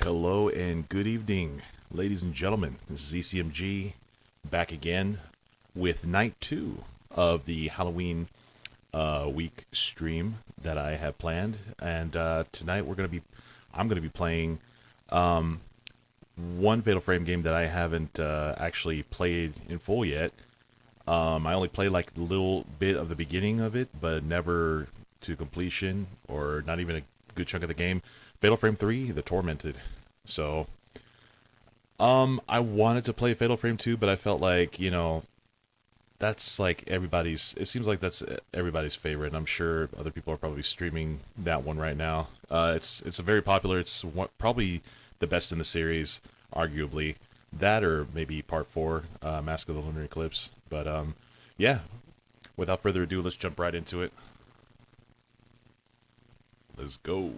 Hello and good evening, ladies and gentlemen. This is ECMG back again with night 2 of the Halloween week stream that I have planned. And tonight I'm gonna be playing one Fatal Frame game that I haven't actually played in full yet. I only played like a little bit of the beginning of it, but never to completion, or not even a good chunk of the game. Fatal Frame 3, The Tormented. So, I wanted to play Fatal Frame 2, but I felt like, that's like it seems like that's everybody's favorite, and I'm sure other people are probably streaming that one right now. It's a very popular, probably the best in the series, arguably. That or maybe Part 4, Mask of the Lunar Eclipse. But, yeah, without further ado, let's jump right into it. Let's go.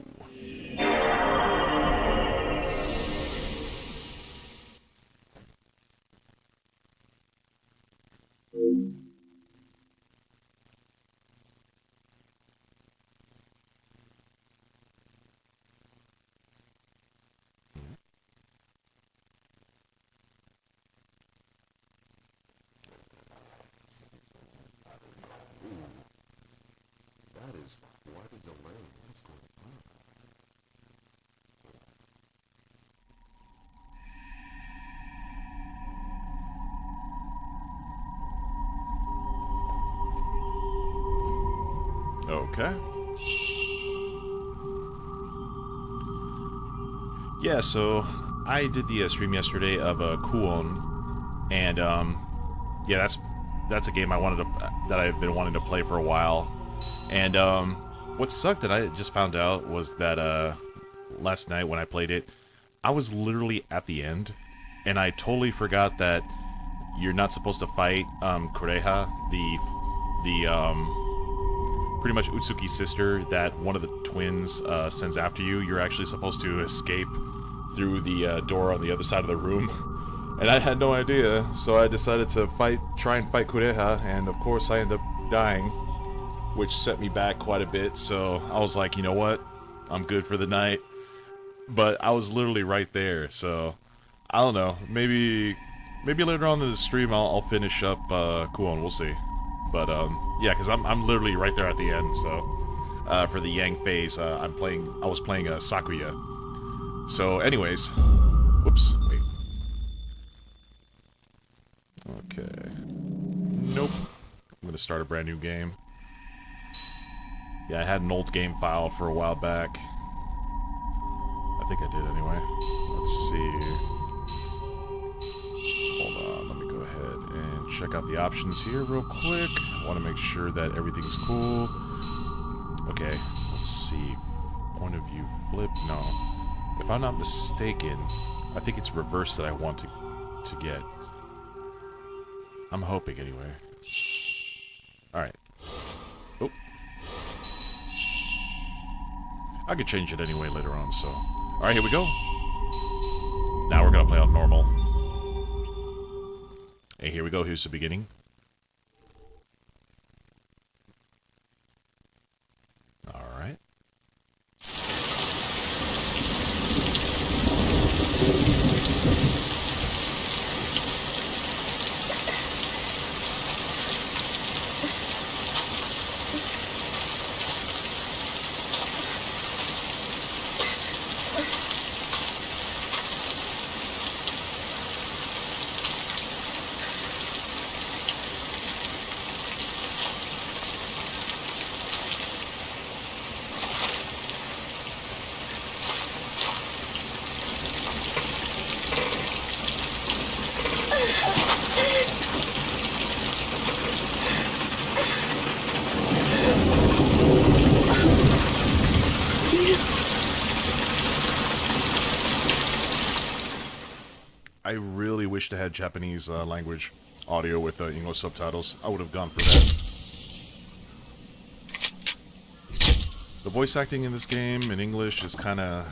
That is quite a delay. What's going on? Okay. Yeah, so I did the stream yesterday of Kuon, and yeah, that's a game that I've been wanting to play for a while. And what sucked that I just found out was that last night when I played it, I was literally at the end, and I totally forgot that you're not supposed to fight Kureha, the pretty much Utsuki's sister that one of the twins sends after you. You're actually supposed to escape through the door on the other side of the room. And I had no idea, so I decided to try and fight Kureha, and of course I ended up dying, which set me back quite a bit. So I was like, you know what? I'm good for the night. But I was literally right there, so I don't know. Maybe later on in the stream I'll finish up Kuon. We'll see. But yeah, because I'm literally right there at the end. So for the Yang phase, I was playing Sakuya. So, anyways, whoops, wait. Okay. Nope. I'm gonna start a brand new game. Yeah, I had an old game file for a while back. I think I did anyway. Let's see. Hold on, let me go ahead and check out the options here real quick. I want to make sure that everything's cool. Okay, let's see. Point of view flip? No. If I'm not mistaken, I think it's reverse that I want to get. I'm hoping anyway. Alright. Oh. I could change it anyway later on, so. Alright, here we go. Now we're gonna play on normal. Hey, here we go. Here's the beginning. Alright. I really wished I had Japanese language audio with English subtitles. I would have gone for that. The voice acting in this game in English is kind of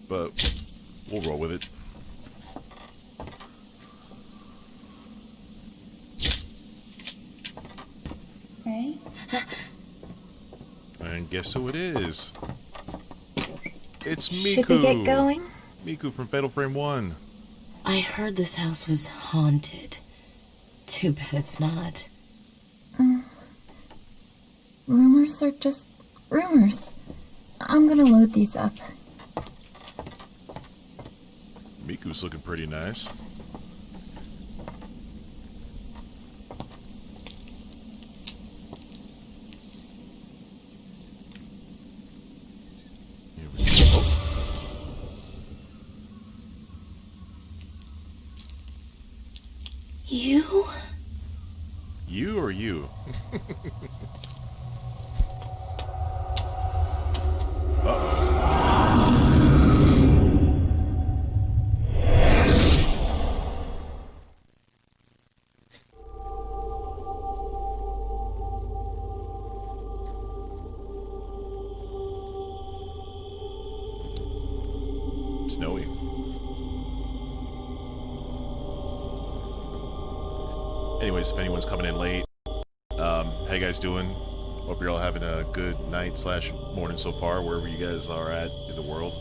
but we'll roll with it. Okay. And guess who it is? It's Miku! Should we get going? Miku from Fatal Frame 1. I heard this house was haunted. Too bad it's not. Rumors are just rumors. I'm gonna load these up. Miku's looking pretty nice. Here we go. Oh. You? You or you? Snowy. Anyways, if anyone's coming in late, how you guys doing? Hope you're all having a good night / morning so far, wherever you guys are at in the world.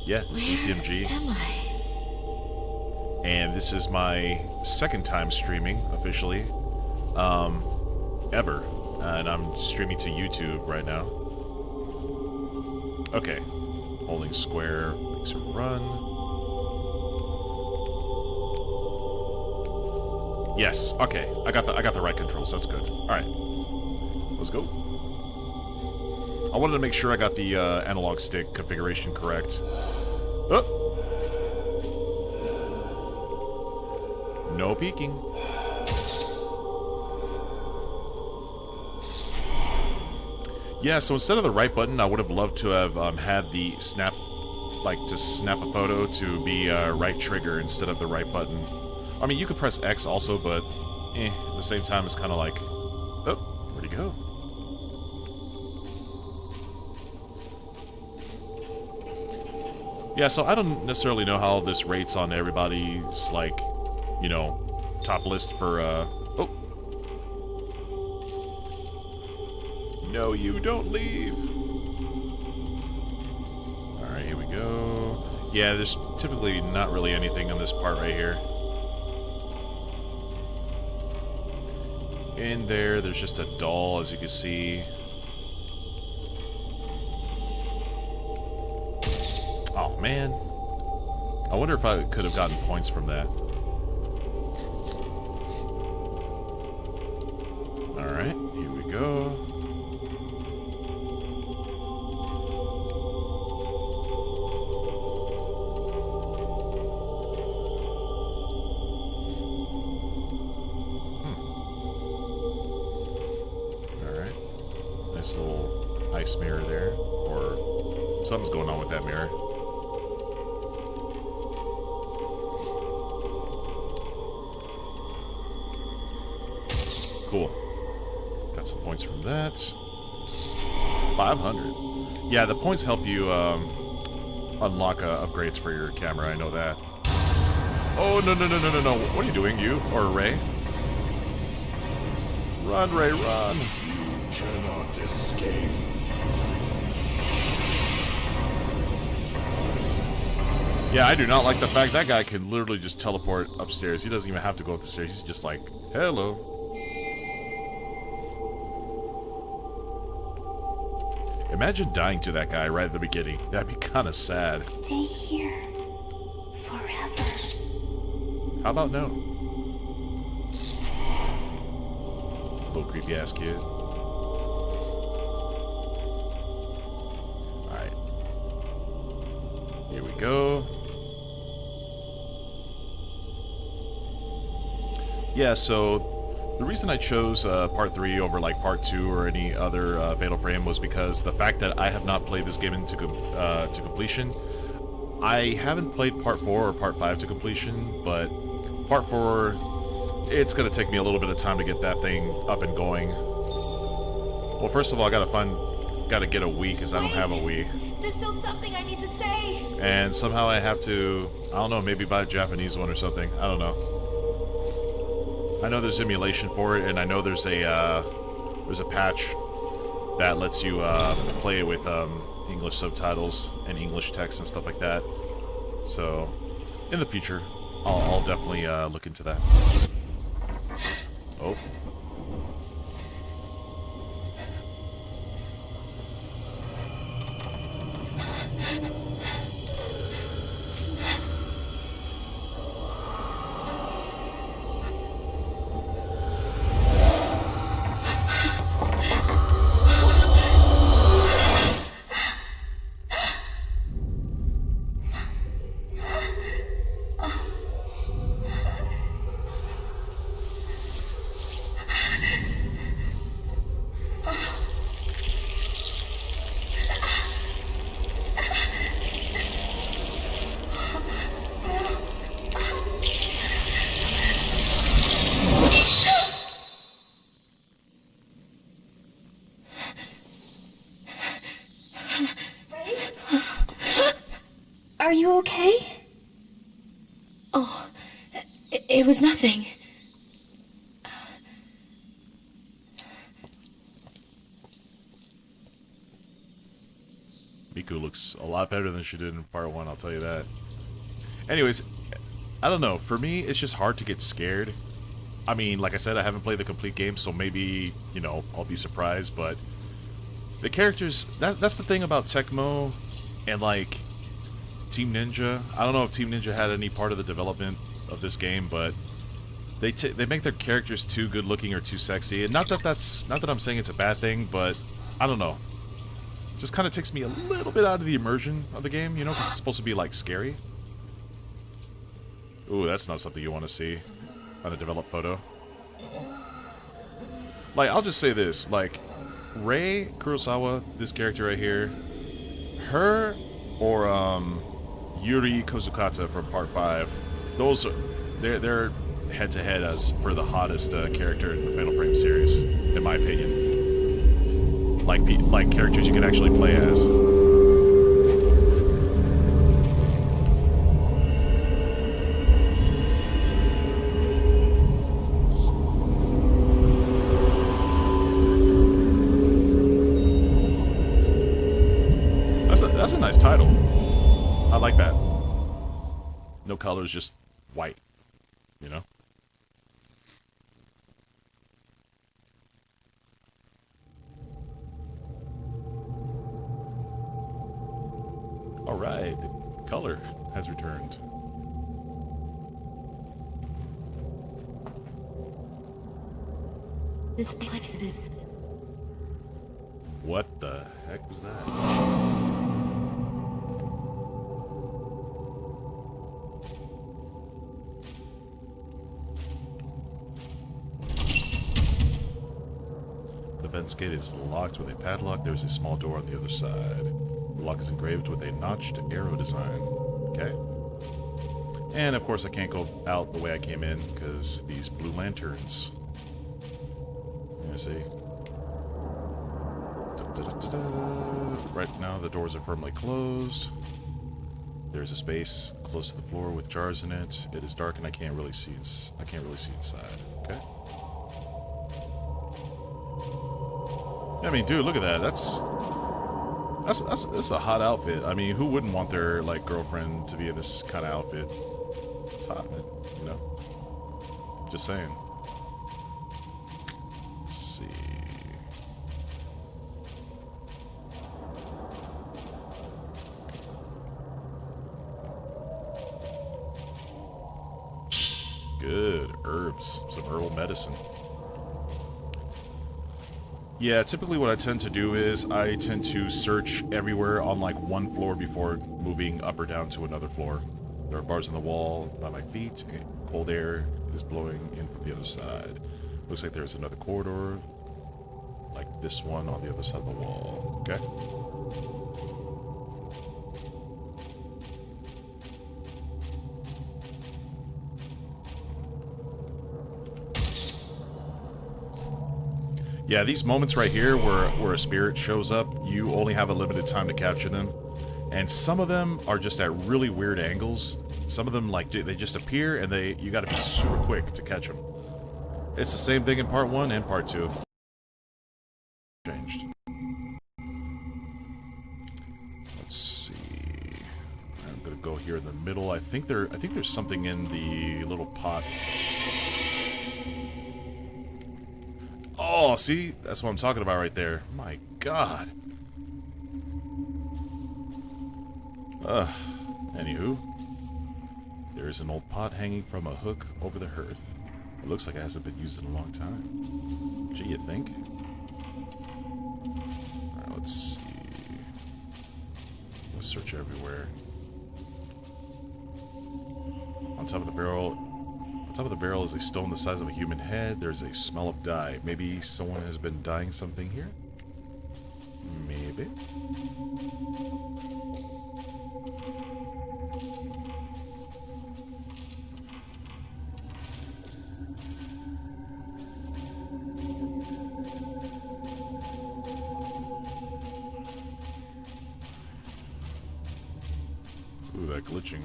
Yeah, this is CMG. Where am I? And this is my second time streaming, officially, ever. And I'm streaming to YouTube right now. Okay. Holding square makes a run. Yes, okay. I got the right controls, that's good. Alright. Let's go. I wanted to make sure I got the analog stick configuration correct. Oh! No peeking. Yeah, so instead of the right button, I would have loved to have had the snap, like to snap a photo to be right trigger instead of the right button. I mean, you could press X also, but at the same time, it's kind of like, oh, where'd he go? Yeah, so I don't necessarily know how this rates on everybody's, like, you know, top list for, oh. No, you don't leave. Alright, here we go. Yeah, there's typically not really anything on this part right here. In there's just a doll, as you can see. Oh, man. I wonder if I could have gotten points from that. Alright, here we go. Alright. Nice little ice mirror there. Or something's going on with that mirror. Cool. Got some points from that. 500. Yeah, the points help you unlock upgrades for your camera, I know that. Oh, no. What are you doing, you? Or Ray? Run, Ray, run! You cannot escape. Yeah, I do not like the fact that guy can literally just teleport upstairs. He doesn't even have to go up the stairs. He's just like, hello. Imagine dying to that guy right at the beginning. That'd be kind of sad. Stay here. Forever. How about no? Little creepy ass kid. Alright. Here we go. Yeah, so the reason I chose Part 3 over like Part 2 or any other Fatal Frame was because the fact that I have not played this game to completion. I haven't played Part 4 or Part 5 to completion, but Part 4, it's going to take me a little bit of time to get that thing up and going. Well, first of all, I gotta get a Wii, because I don't have a Wii. There's still something I need to say. And somehow I have to, I don't know, maybe buy a Japanese one or something. I don't know. I know there's emulation for it, and I know there's a patch that lets you play it with English subtitles and English text and stuff like that. So, in the future, I'll definitely look into that. Oh. Are you okay? Oh, it was nothing. Miku looks a lot better than she did in part 1, I'll tell you that. Anyways, I don't know. For me, it's just hard to get scared. I mean, like I said, I haven't played the complete game, so maybe, you know, I'll be surprised, but the characters, that's the thing about Tecmo and, like, Team Ninja. I don't know if Team Ninja had any part of the development of this game, but they make their characters too good looking or too sexy. And not that I'm saying it's a bad thing, but I don't know. Just kind of takes me a little bit out of the immersion of the game, you know, 'cause it's supposed to be like scary. Ooh, that's not something you want to see on a developed photo. Like, I'll just say this, like, Rei Kurosawa, this character right here, her or Yuri Kozukata from Part 5, those are, they're head to head as for the hottest character in the Fatal Frame series, in my opinion. Like characters you can actually play as. That's a nice title. I like that. No colors, just white. You know? Alright, the color has returned. This place is... What the heck was that? The fence gate is locked with a padlock. There's a small door on the other side. The lock is engraved with a notched arrow design. Okay. And of course I can't go out the way I came in because these blue lanterns. Let me see. Right now the doors are firmly closed. There's a space close to the floor with jars in it. It is dark and I can't really see inside. Okay. I mean, dude, look at that. That's a hot outfit. I mean, who wouldn't want their like girlfriend to be in this kind of outfit? It's hot, man. You know. Just saying. Let's see. Good herbs, some herbal medicine. Yeah, typically what I tend to do is I tend to search everywhere on like one floor before moving up or down to another floor. There are bars in the wall by my feet, and cold air is blowing in from the other side. Looks like there's another corridor, like this one on the other side of the wall. Okay. Yeah, these moments right here where a spirit shows up, you only have a limited time to capture them. And some of them are just at really weird angles. Some of them, like, they just appear and you gotta be super quick to catch them. It's the same thing in part 1 and part 2. Changed. go here in the middle. I think there's something in the little pot. Oh, see? That's what I'm talking about right there. My God. Anywho. There's an old pot hanging from a hook over the hearth. It looks like it hasn't been used in a long time. Gee, you think? Alright, let's see. Let's search everywhere. On top of the barrel is a stone the size of a human head. There's a smell of dye. Maybe someone has been dyeing something here? Maybe. Ooh, that glitching.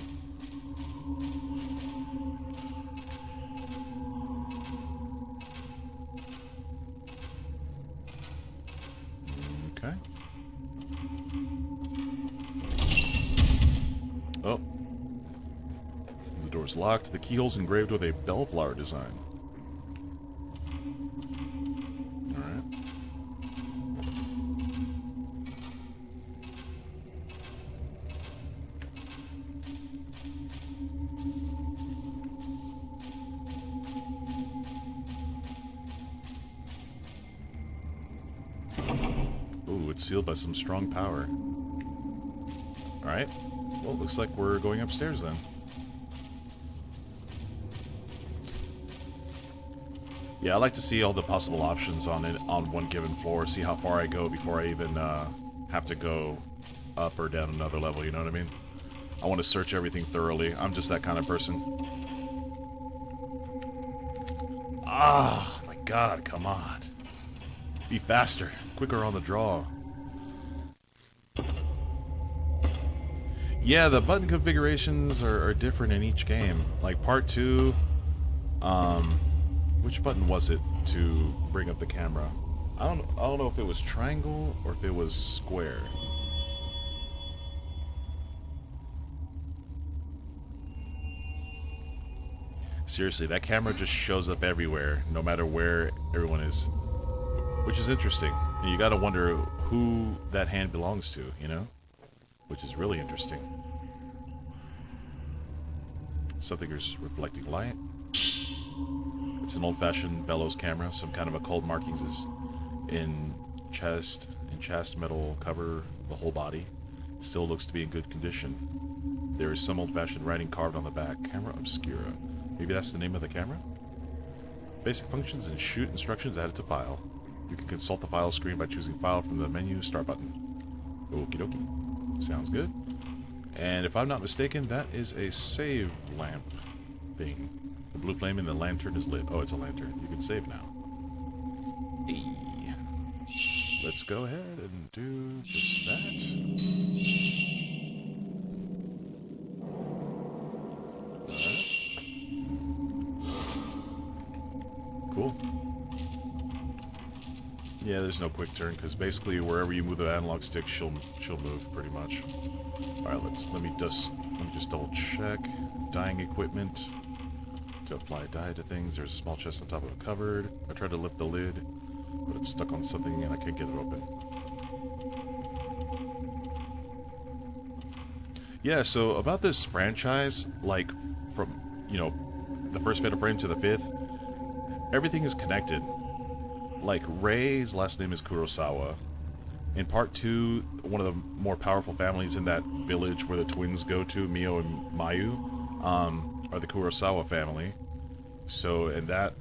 Okay. Oh. The door's locked. The keyhole's engraved with a bellflower design. Alright. Ooh, it's sealed by some strong power. Alright. Well, looks like we're going upstairs then. Yeah, I like to see all the possible options on it on one given floor, see how far I go before I even have to go up or down another level, you know what I mean? I want to search everything thoroughly. I'm just that kind of person. Ah, my God, come on. Be faster, quicker on the draw. Yeah, the button configurations are different in each game. Like part 2, which button was it to bring up the camera? I don't know if it was triangle or if it was square. Seriously, that camera just shows up everywhere, no matter where everyone is. Which is interesting. And you gotta wonder who that hand belongs to, you know? Which is really interesting. Something is reflecting light. It's an old-fashioned bellows camera. Some kind of occult markings is in chast metal cover the whole body. It still looks to be in good condition. There is some old-fashioned writing carved on the back. Camera Obscura. Maybe that's the name of the camera? Basic functions and shoot instructions added to file. You can consult the file screen by choosing File from the menu Start button. Okie dokie. Sounds good. And if I'm not mistaken, that is a save lamp thing. The blue flame in the lantern is lit. Oh, it's a lantern. You can save now. Hey. Let's go ahead and do just that. Alright. Cool. Yeah, there's no quick turn, because basically wherever you move the analog stick, she'll move pretty much. Alright, let me just double check. Dyeing equipment. To apply dye to things. There's a small chest on top of a cupboard. I tried to lift the lid, but it's stuck on something and I can't get it open. Yeah, so about this franchise, like from, you know, the first Fatal Frame to the 5th, everything is connected. Like, Rei's last name is Kurosawa. In part 2, one of the more powerful families in that village where the twins go to, Mio and Mayu, are the Kurosawa family. So, and that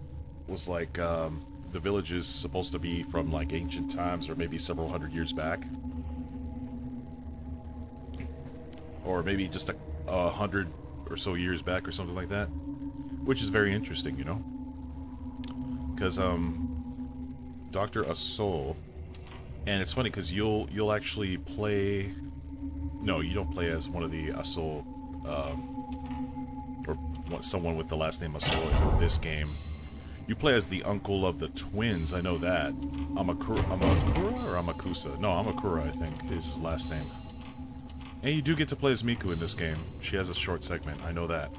was like, the village is supposed to be from like ancient times or maybe several hundred years back. Or maybe just a hundred or so years back or something like that. Which is very interesting, you know? Because, Dr. Asol, and it's funny because you'll actually play, no, you don't play as one of the Asol, or someone with the last name Asol in this game. You play as the uncle of the twins, I know that. Amakura or Amakusa? No, Amakura, I think, is his last name. And you do get to play as Miku in this game. She has a short segment, I know that.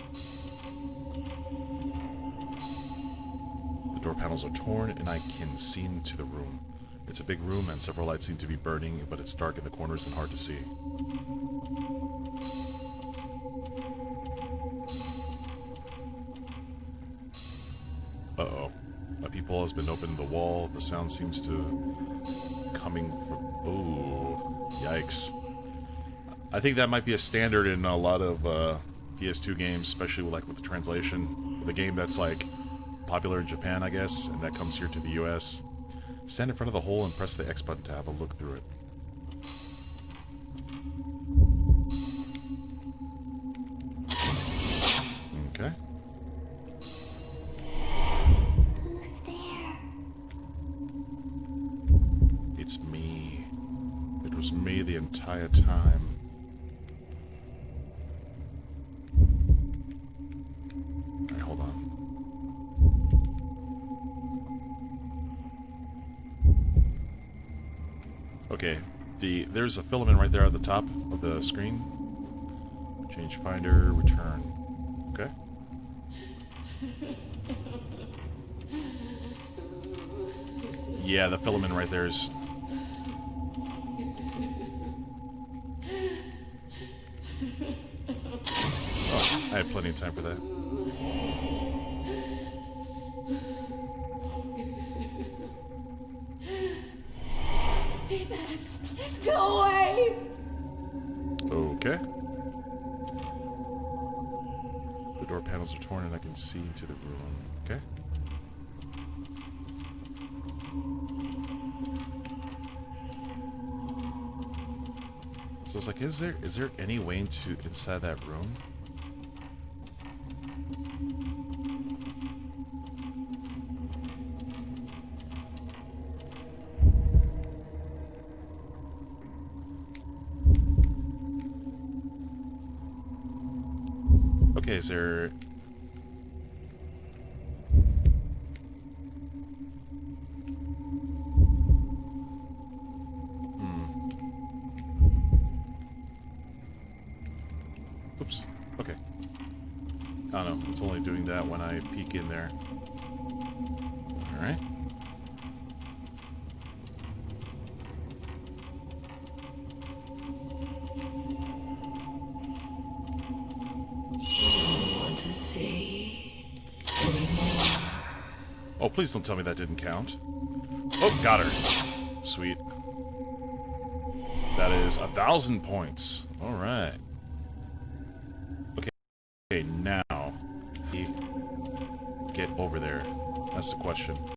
The door panels are torn, and I can see into the room. It's a big room, and several lights seem to be burning, but it's dark in the corners and hard to see. Uh-oh. A peephole has been opened in the wall. The sound seems to coming from... Ooh. Yikes. I think that might be a standard in a lot of PS2 games, especially like with the translation. The game that's like popular in Japan, I guess, and that comes here to the US. Stand in front of the hole and press the X button to have a look through it. Okay. Who's there? It's me. It was me the entire time. Alright, hold on. Okay, there's a filament right there at the top of the screen. Change finder, return. Okay. Yeah, the filament right there is... Oh, I had plenty of time for that. Stay back. Go away. Okay. The door panels are torn and I can see into the room. Okay. So it's like, is there any way to inside that room? Okay, is there... Oops. Okay. I don't know. It's only doing that when I peek in there. Alright. Oh, please don't tell me that didn't count. Oh, got her. Sweet. That is 1,000 points. Alright. Okay, now, get over there. That's the question. What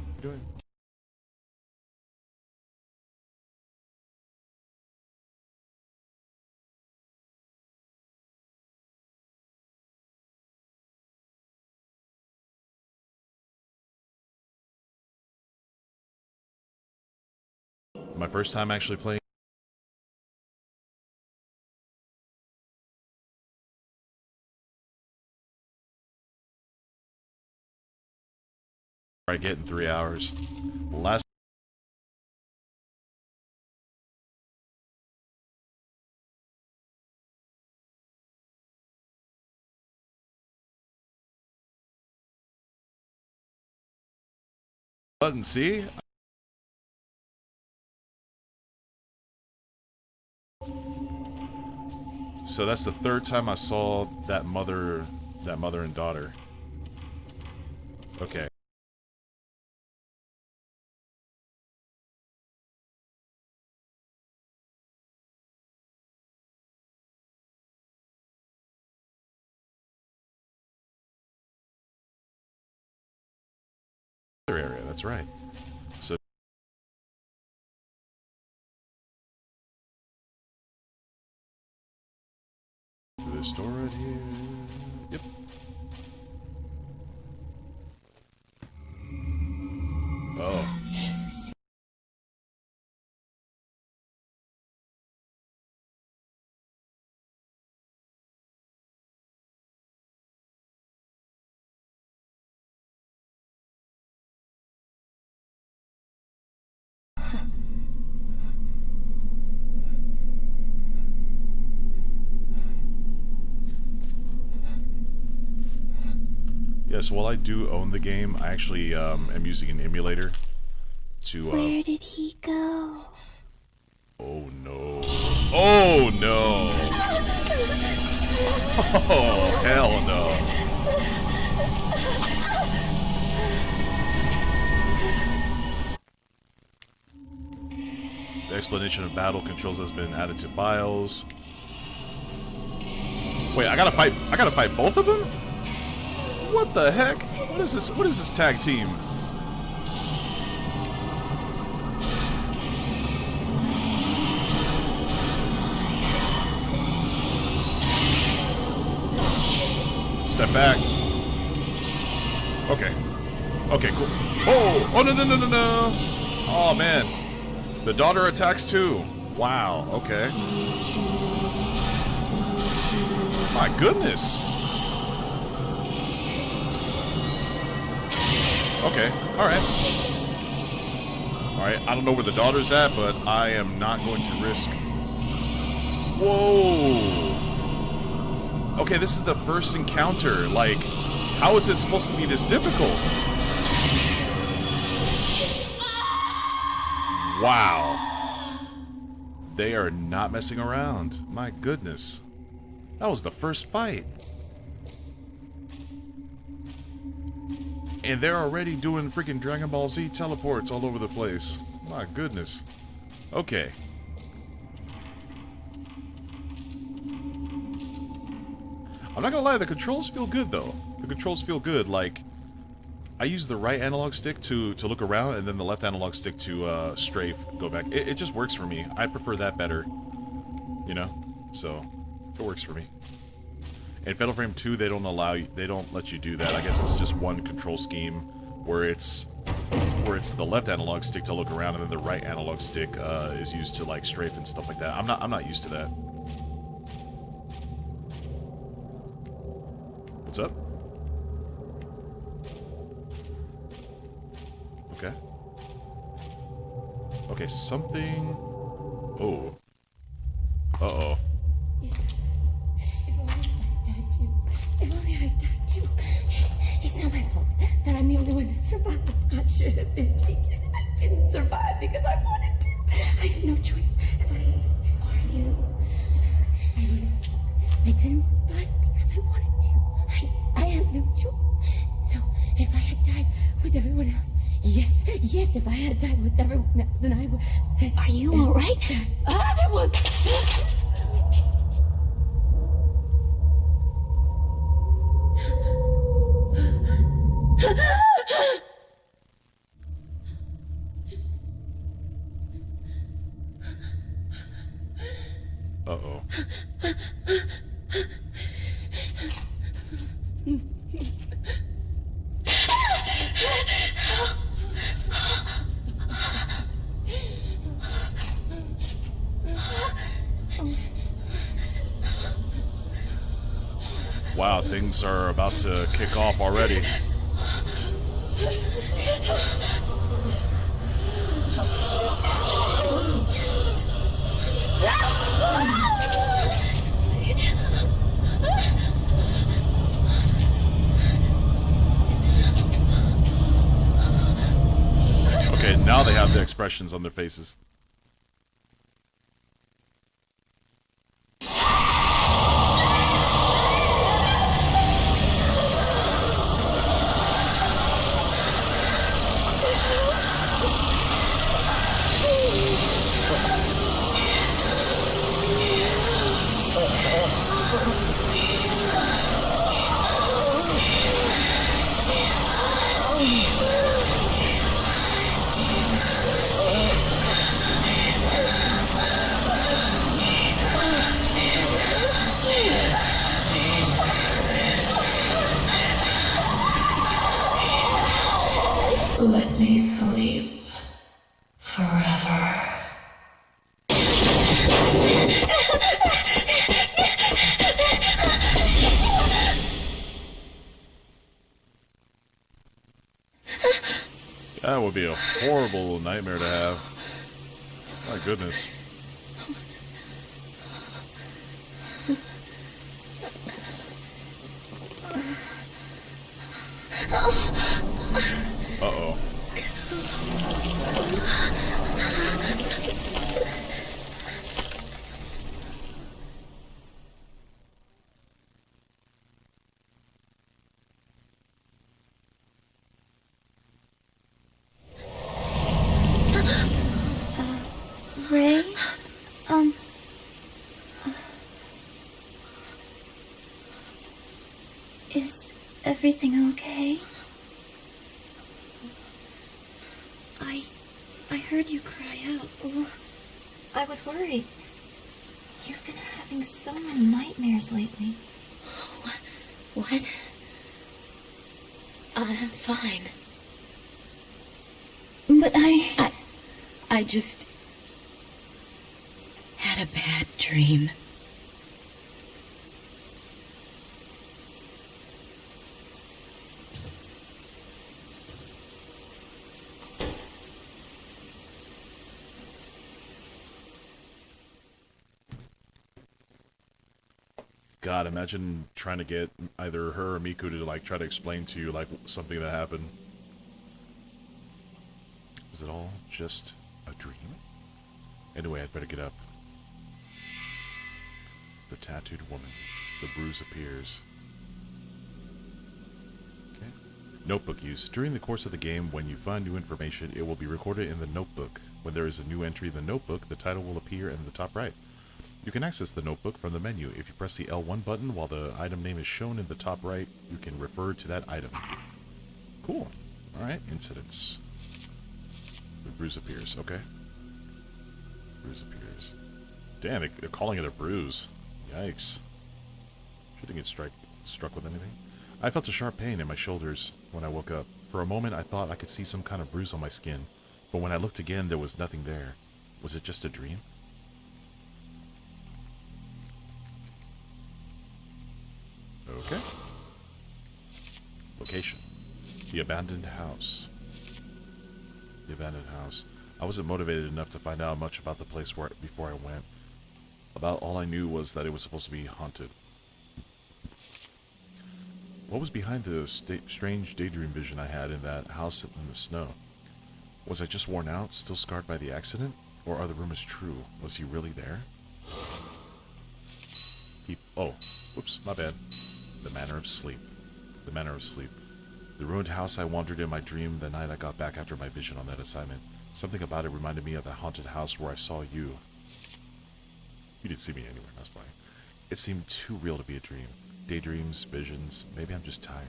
are you doing? My first time actually playing. I get in 3 hours. Last button, see? So that's the third time I saw that mother and daughter. Okay. Other area, that's right. So through this door right here. Yep. Oh. Yeah, so while I do own the game, I actually am using an emulator to... Where did he go? Oh no. Oh no! Oh, hell no. The explanation of battle controls has been added to files. Wait, I gotta fight both of them? What the heck? What is this tag team? Step back. Okay. Okay, cool. Oh! Oh, no, no, no, no, no! Oh, man. The daughter attacks too. Wow, okay. My goodness. Okay, alright. Alright, I don't know where the daughter's at, but I am not going to risk... Whoa! Okay, this is the first encounter. Like, how is it supposed to be this difficult? Wow. They are not messing around. My goodness. That was the first fight. And they're already doing freaking Dragon Ball Z teleports all over the place. My goodness. Okay. I'm not gonna lie, the controls feel good though. The controls feel good. Like, I use the right analog stick to look around, and then the left analog stick to strafe, go back. It just works for me. I prefer that better. You know? So, it works for me. In Fatal Frame 2, they don't let you do that. I guess it's just one control scheme where it's the left analog stick to look around, and then the right analog stick is used to like strafe and stuff like that. I'm not used to that. What's up? Okay. Okay, something... Oh. Uh-oh. If only I died too. It's not my fault that I'm the only one that survived. I should have been taken. I didn't survive because I wanted to. I had no choice. If I had just stayed arguments, I would have. I didn't survive because I wanted to. I had no choice. So if I had died with everyone else, yes, if I had died with everyone else, then I would. Are you all right? The other one. Uh-oh. Wow, things are about to kick off already. Okay, now they have the expressions on their faces. Let me sleep forever. That would be a horrible nightmare to have. My goodness. everything okay? I heard you cry out. Oh, I was worried. You've been having so many nightmares lately. What? I'm fine. But I just had a bad dream. God, imagine trying to get either her or Miku to like try to explain to you like something that happened. Was it all just a dream? Anyway, I'd better get up. The tattooed woman. The bruise appears. Okay. Notebook use. During the course of the game, when you find new information, it will be recorded in the notebook. When there is a new entry in the notebook, the title will appear in the top right. You can access the notebook from the menu. If you press the L1 button while the item name is shown in the top right, you can refer to that item. Cool. Alright, incidents. The bruise appears, okay. Bruise appears. Damn, they're calling it a bruise. Yikes. Shouldn't get struck with anything. I felt a sharp pain in my shoulders when I woke up. For a moment, I thought I could see some kind of bruise on my skin, but when I looked again, there was nothing there. Was it just a dream? Okay. Location. The abandoned house. The abandoned house. I wasn't motivated enough to find out much about the place before I went. About all I knew was that it was supposed to be haunted. What was behind the strange daydream vision I had in that house in the snow? Was I just worn out, still scarred by the accident? Or are the rumors true? Was he really there? Oh, whoops, my bad. The Manor of Sleep. The Manor of Sleep. The ruined house I wandered in my dream the night I got back after my vision on that assignment. Something about it reminded me of the haunted house where I saw you. You didn't see me anywhere, that's why. It seemed too real to be a dream. Daydreams, visions, maybe I'm just tired.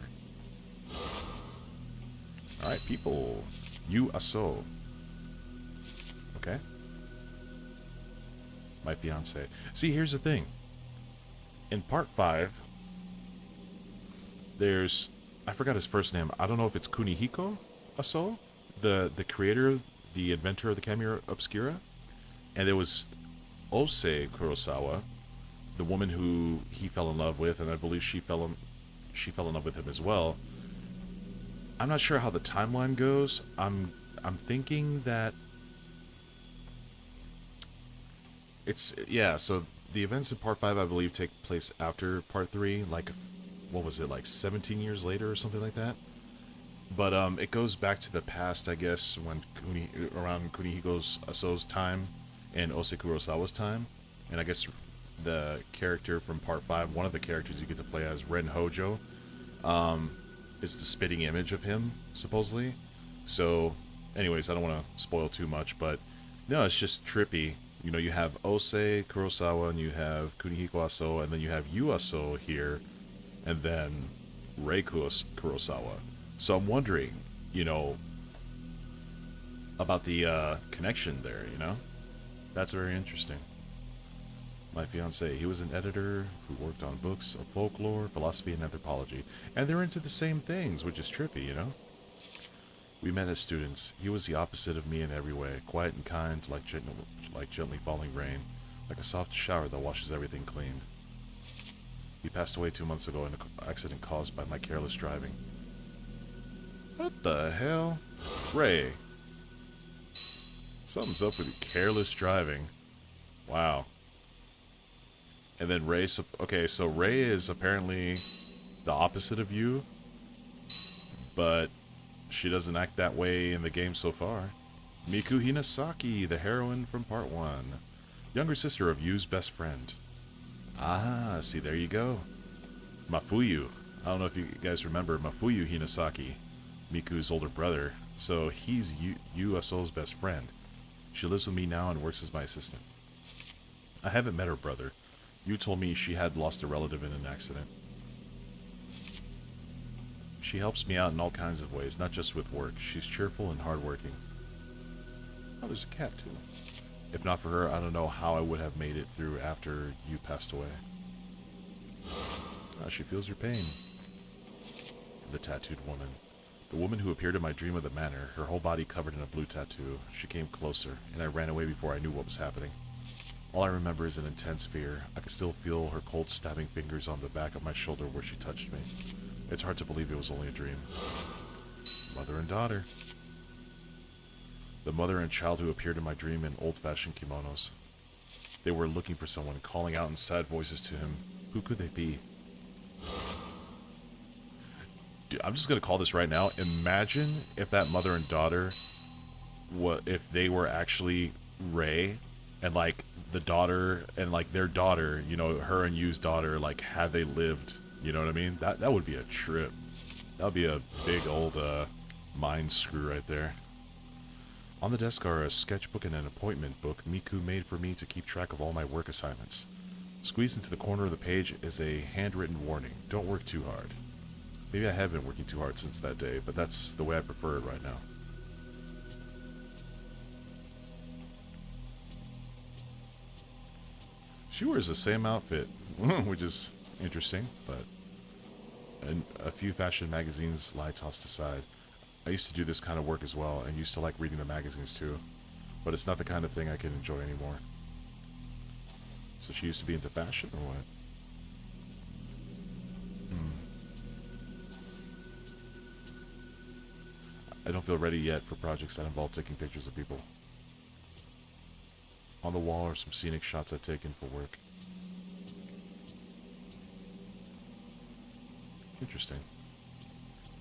Alright, people. You aso. Okay. My fiance. See, here's the thing. In part 5, there's... I forgot his first name. I don't know if it's Kunihiko Aso, the creator, the inventor of the Camera Obscura. And there was Ose Kurosawa, the woman who he fell in love with, and I believe she fell in love with him as well. I'm not sure how the timeline goes. I'm thinking that it's so the events in part 5 I believe take place after part 3, like what was it, like 17 years later or something like that. But it goes back to the past, I guess, when around Kunihiko Aso's time and Ose Kurosawa's time. And I guess the character from part 5, one of the characters you get to play as, Ren Hojo, is the spitting image of him, supposedly. So, anyways, I don't want to spoil too much, but no, it's just trippy. You know, you have Ose Kurosawa, and you have Kunihiko Aso, and then you have Yu Aso here, and then Rei Kurosawa. So I'm wondering, you know, about the connection there, you know? That's very interesting. My fiance, he was an editor who worked on books of folklore, philosophy, and anthropology. And they're into the same things, which is trippy, you know? We met as students. He was the opposite of me in every way. Quiet and kind, like gently falling rain. Like a soft shower that washes everything clean. He passed away 2 months ago in an accident caused by my careless driving. What the hell? Ray. Something's up with your careless driving. Wow. And then Ray... Okay, so Ray is apparently the opposite of you. But she doesn't act that way in the game so far. Miku Hinasaki, the heroine from part 1. Younger sister of Yu's best friend. Ah, see, there you go. Mafuyu. I don't know if you guys remember Mafuyu Hinasaki, Miku's older brother. So he's Yu Aso's best friend. She lives with me now and works as my assistant. I haven't met her brother. Yu told me she had lost a relative in an accident. She helps me out in all kinds of ways, not just with work. She's cheerful and hardworking. Oh, there's a cat, too. If not for her, I don't know how I would have made it through after you passed away. Oh, she feels your pain. The tattooed woman. The woman who appeared in my dream of the manor, her whole body covered in a blue tattoo. She came closer, and I ran away before I knew what was happening. All I remember is an intense fear. I can still feel her cold stabbing fingers on the back of my shoulder where she touched me. It's hard to believe it was only a dream. Mother and daughter. The mother and child who appeared in my dream in old-fashioned kimonos. They were looking for someone, calling out in sad voices to him. Who could they be? Dude, I'm just going to call this right now. Imagine if that mother and daughter, if they were actually Rei, and like the daughter, and like their daughter, you know, her and Yu's daughter, like had they lived, you know what I mean? That would be a trip. That would be a big old mind screw right there. On the desk are a sketchbook and an appointment book Miku made for me to keep track of all my work assignments. Squeezed into the corner of the page is a handwritten warning. Don't work too hard. Maybe I have been working too hard since that day, but that's the way I prefer it right now. She wears the same outfit, which is interesting, but a few fashion magazines lie tossed aside. I used to do this kind of work as well, and used to like reading the magazines too, but it's not the kind of thing I can enjoy anymore. So she used to be into fashion, or what? I don't feel ready yet for projects that involve taking pictures of people. On the wall are some scenic shots I've taken for work. Interesting.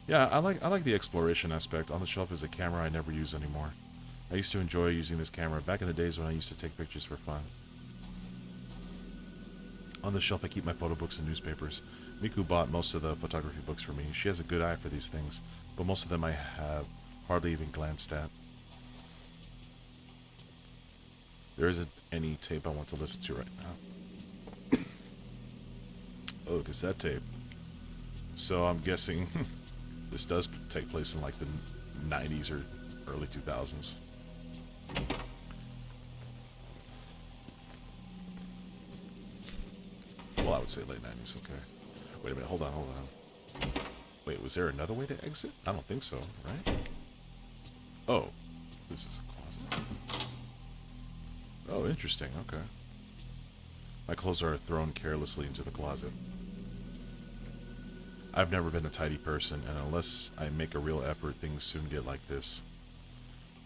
Yeah, I like the exploration aspect. On the shelf is a camera I never use anymore. I used to enjoy using this camera back in the days when I used to take pictures for fun. On the shelf I keep my photo books and newspapers. Miku bought most of the photography books for me. She has a good eye for these things, but most of them I have hardly even glanced at. There isn't any tape I want to listen to right now. Oh, cassette tape. So I'm guessing this does take place in like the 90s or early 2000s. Well, I would say late 90s, okay. Wait a minute, hold on. Wait, was there another way to exit? I don't think so, right? Oh, this is a closet. Oh, interesting, okay. My clothes are thrown carelessly into the closet. I've never been a tidy person, and unless I make a real effort, things soon get like this.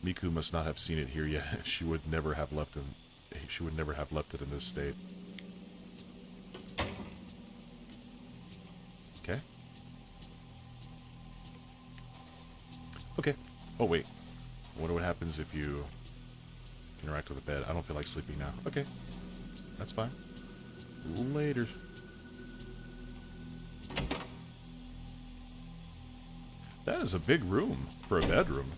Miku must not have seen it here yet. She would never have left it in this state. Okay. Okay. Oh, wait. I wonder what happens if you interact with the bed. I don't feel like sleeping now. Okay. That's fine. Later. That is a big room for a bedroom.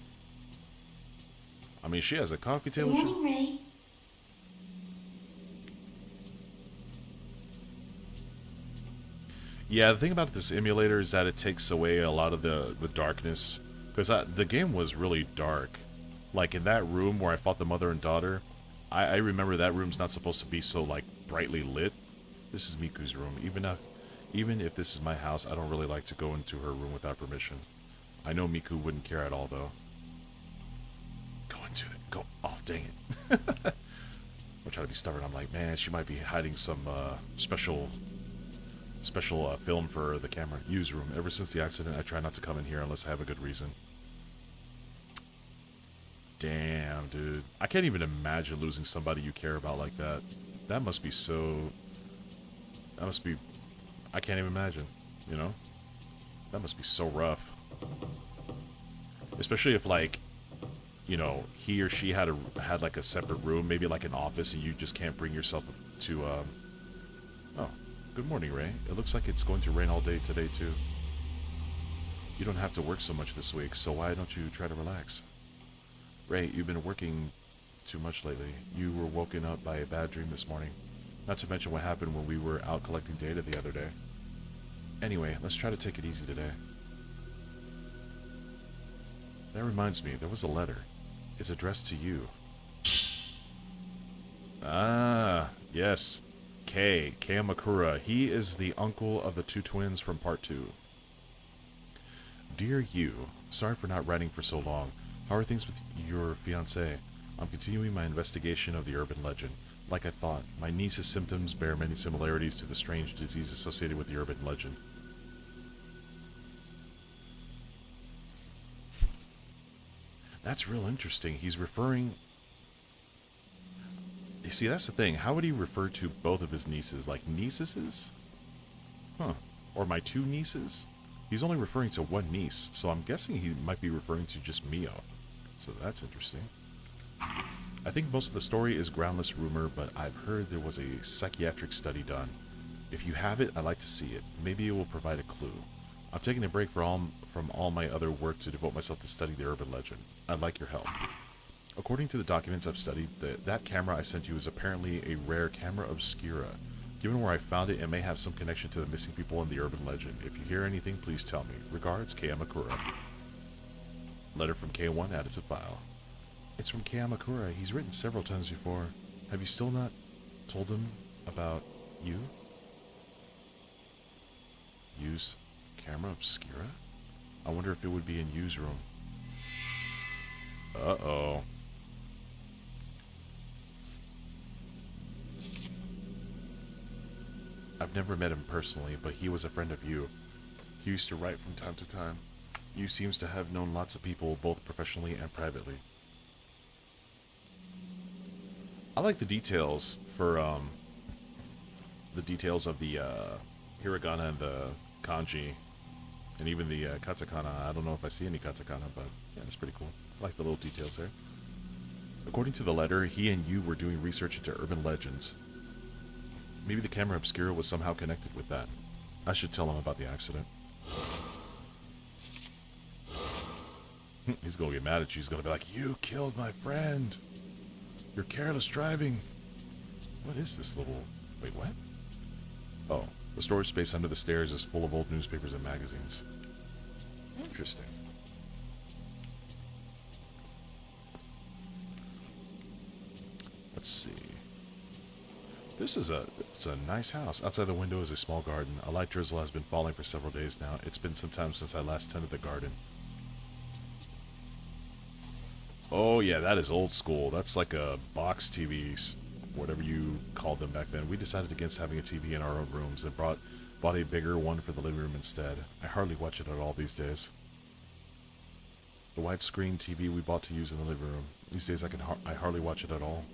I mean, she has a coffee table. Good morning, Ray. Yeah, the thing about this emulator is that it takes away a lot of the darkness. Because the game was really dark. Like, in that room where I fought the mother and daughter, I remember that room's not supposed to be so, like, brightly lit. This is Miku's room. Even if this is my house, I don't really like to go into her room without permission. I know Miku wouldn't care at all, though. Go into it. Go. Oh, dang it. I'm trying to be stubborn. I'm like, man, she might be hiding some special film for the camera. Use room. Ever since the accident, I try not to come in here unless I have a good reason. Damn, dude. I can't even imagine losing somebody you care about like that. That must be so... That must be... I can't even imagine, you know? That must be so rough. Especially if, like, you know, he or she had like a separate room, maybe like an office, and you just can't bring yourself to, Oh, good morning, Ray. It looks like it's going to rain all day today, too. You don't have to work so much this week, so why don't you try to relax? Ray, you've been working too much lately. You were woken up by a bad dream this morning. Not to mention what happened when we were out collecting data the other day. Anyway, let's try to take it easy today. That reminds me, there was a letter. It's addressed to you. Ah, yes. Kamakura. He is the uncle of the two twins from part 2. Dear you, sorry for not writing for so long. How are things with your fiancé? I'm continuing my investigation of the urban legend. Like I thought, my niece's symptoms bear many similarities to the strange disease associated with the urban legend. That's real interesting. He's referring... You see, that's the thing. How would he refer to both of his nieces? Like nieces? Huh. Or my two nieces? He's only referring to one niece, so I'm guessing he might be referring to just Mio. So that's interesting. I think most of the story is groundless rumor, but I've heard there was a psychiatric study done. If you have it, I'd like to see it. Maybe it will provide a clue. I'm taking a break from all my other work to devote myself to study the urban legend. I'd like your help. According to the documents I've studied, that camera I sent you is apparently a rare Camera Obscura. Given where I found it, it may have some connection to the missing people in the urban legend. If you hear anything, please tell me. Regards, Kamakura. Letter from K1 added to file. It's from Kamakura. He's written several times before. Have you still not told him about you? Use Camera Obscura? I wonder if it would be in Yu's room. Uh-oh. I've never met him personally, but he was a friend of Yu. He used to write from time to time. Yu seems to have known lots of people, both professionally and privately. I like the details for, the details of the, hiragana and the kanji, and even the, katakana. I don't know if I see any katakana, but yeah, it's pretty cool. I like the little details there. According to the letter, he and Yu were doing research into urban legends. Maybe the Camera Obscura was somehow connected with that. I should tell him about the accident. He's gonna get mad at you. He's gonna be like, you killed my friend! You're careless driving! What is this little... Wait, what? Oh, the storage space under the stairs is full of old newspapers and magazines. Interesting. Let's see. It's a nice house. Outside the window is a small garden. A light drizzle has been falling for several days now. It's been some time since I last tended the garden. Oh yeah, that is old school. That's like a box TVs, whatever you called them back then. We decided against having a TV in our own rooms and bought a bigger one for the living room instead. I hardly watch it at all these days. The widescreen TV we bought to use in the living room. These days I hardly watch it at all.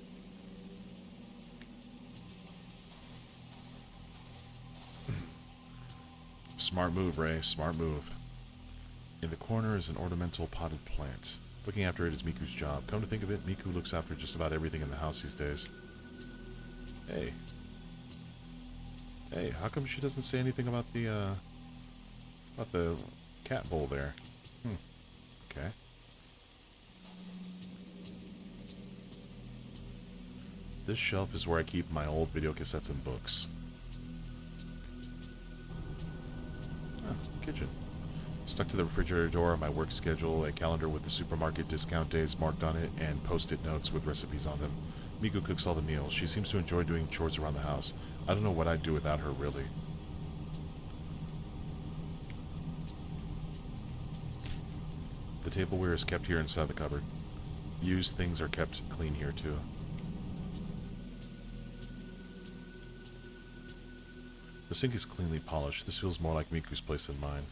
Smart move, Ray. Smart move. In the corner is an ornamental potted plant. Looking after it is Miku's job. Come to think of it, Miku looks after just about everything in the house these days. Hey. Hey, how come she doesn't say anything about the cat bowl there? Okay. This shelf is where I keep my old video cassettes and books. Kitchen. Stuck to the refrigerator door on my work schedule, a calendar with the supermarket discount days marked on it, and post-it notes with recipes on them. Miku cooks all the meals. She seems to enjoy doing chores around the house. I don't know what I'd do without her, really. The tableware is kept here inside the cupboard. Used things are kept clean here, too. The sink is cleanly polished. This feels more like Miku's place than mine.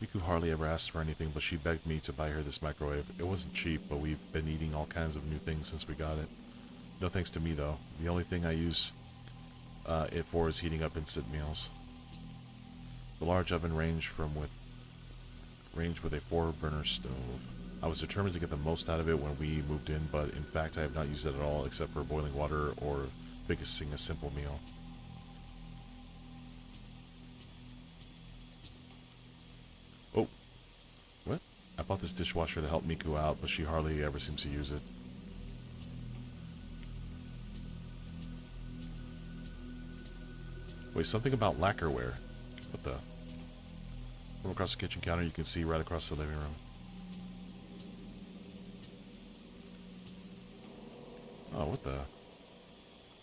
Miku hardly ever asks for anything, but she begged me to buy her this microwave. It wasn't cheap, but we've been eating all kinds of new things since we got it. No thanks to me, though. The only thing I use it for is heating up instant meals. The large oven ranged with a 4-burner stove. I was determined to get the most out of it when we moved in, but in fact I have not used it at all except for boiling water or fixing a simple meal. Oh, what? I bought this dishwasher to help Miku out, but she hardly ever seems to use it. Wait, something about lacquerware. What the? From across the kitchen counter, you can see right across the living room. Oh, what the?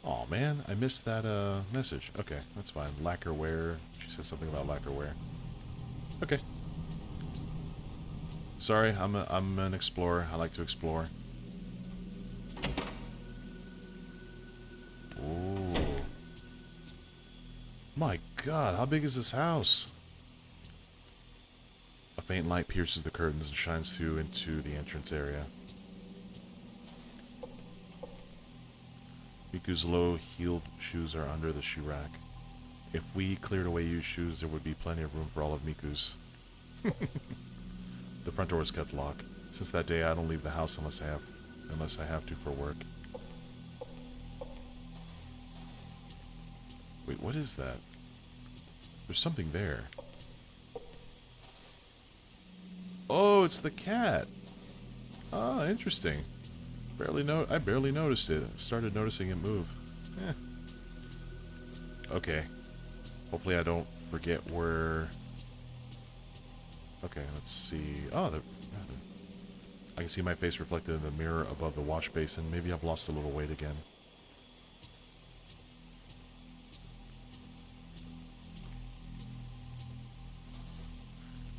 Oh man, I missed that message. Okay, that's fine. Lacquerware. She said something about lacquerware. Okay. Sorry, I'm an explorer. I like to explore. Ooh. My God, how big is this house? A faint light pierces the curtains and shines through into the entrance area. Miku's low-heeled shoes are under the shoe rack. If we cleared away used shoes, there would be plenty of room for all of Miku's. The front door is kept locked. Since that day, I don't leave the house unless I have to for work. Wait, what is that? There's something there. Oh, it's the cat. Ah, interesting. I barely noticed it. Started noticing it move. Eh. Okay. Hopefully I don't forget where... Okay, let's see. Oh, I can see my face reflected in the mirror above the wash basin. Maybe I've lost a little weight again.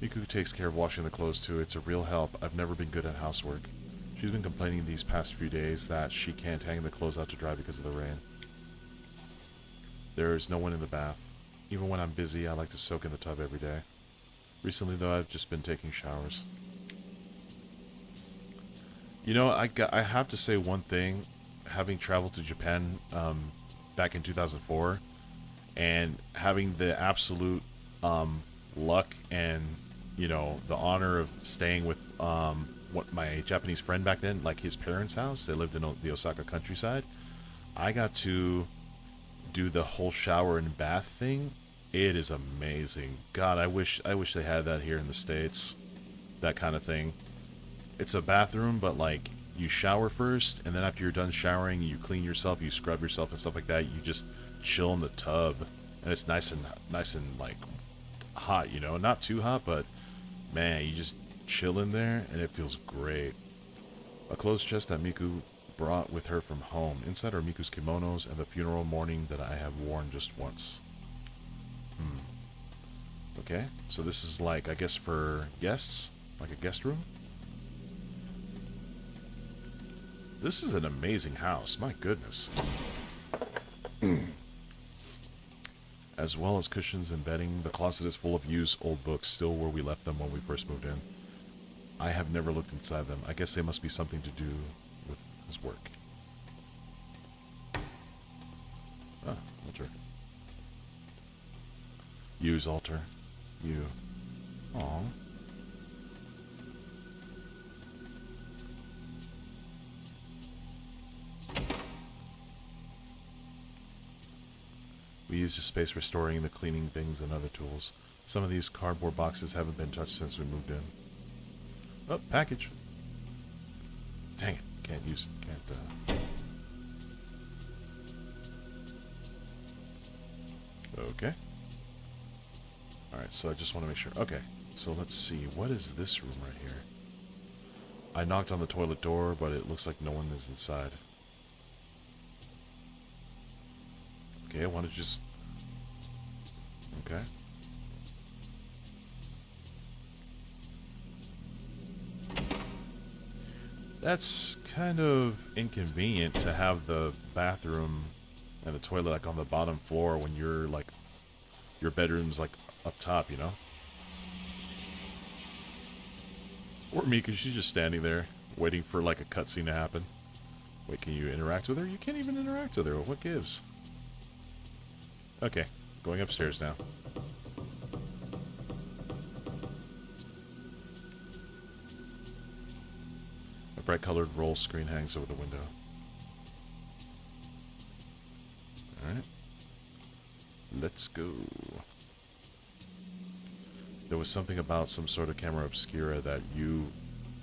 Miku takes care of washing the clothes too. It's a real help. I've never been good at housework. She's been complaining these past few days that she can't hang the clothes out to dry because of the rain. There is no one in the bath. Even when I'm busy, I like to soak in the tub every day. Recently, though, I've just been taking showers. You know, I have to say one thing. Having traveled to Japan back in 2004, and having the absolute luck and, you know, the honor of staying with what my Japanese friend back then, like his parents' house. They lived in the Osaka countryside. I got to do the whole shower and bath thing. It is amazing. God, I wish they had that here in the States. That kind of thing. It's a bathroom, but like you shower first, and then after you're done showering, you clean yourself, you scrub yourself and stuff like that. You just chill in the tub, and it's nice and like hot, you know, not too hot, but man, you just chill in there, and it feels great. A clothes chest that Miku brought with her from home. Inside are Miku's kimonos and the funeral mourning that I have worn just once. Okay, so this is like, I guess, for guests, like a guest room. This is an amazing house, my goodness. As well as cushions and bedding, the closet is full of used old books, still where we left them when we first moved in. I have never looked inside them. I guess they must be something to do with his work. Ah, altar. Use altar. You. Aww. We used the space for storing the cleaning things and other tools. Some of these cardboard boxes haven't been touched since we moved in. Oh, package. Dang it. Can't use it. Can't, Okay. Alright, so I just want to make sure. Okay, so let's see. What is this room right here? I knocked on the toilet door, but it looks like no one is inside. Okay, I want to just... Okay. That's kind of inconvenient to have the bathroom and the toilet like on the bottom floor when you're like... Your bedroom's like up top, you know? Or Miku, she's just standing there, waiting for like a cutscene to happen. Wait, can you interact with her? You can't even interact with her. What gives? Okay, going upstairs now. A bright colored roll screen hangs over the window. Alright. Let's go. There was something about some sort of Camera Obscura that you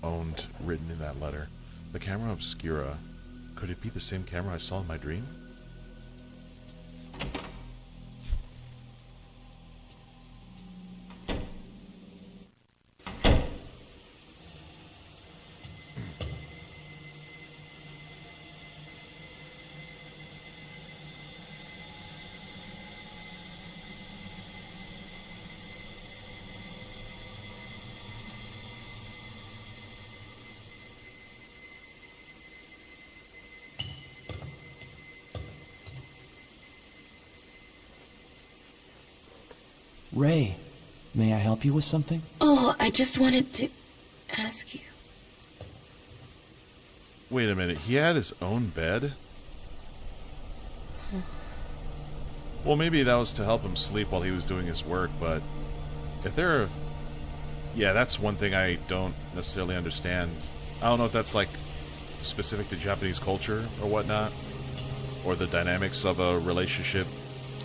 owned written in that letter. The Camera Obscura. Could it be the same camera I saw in my dream? Ray, may I help you with something? Oh, I just wanted to ask you. Wait a minute, he had his own bed? Well, maybe that was to help him sleep while he was doing his work, but if there are... Yeah, that's one thing I don't necessarily understand. I don't know if that's, like, specific to Japanese culture or whatnot, or the dynamics of a relationship.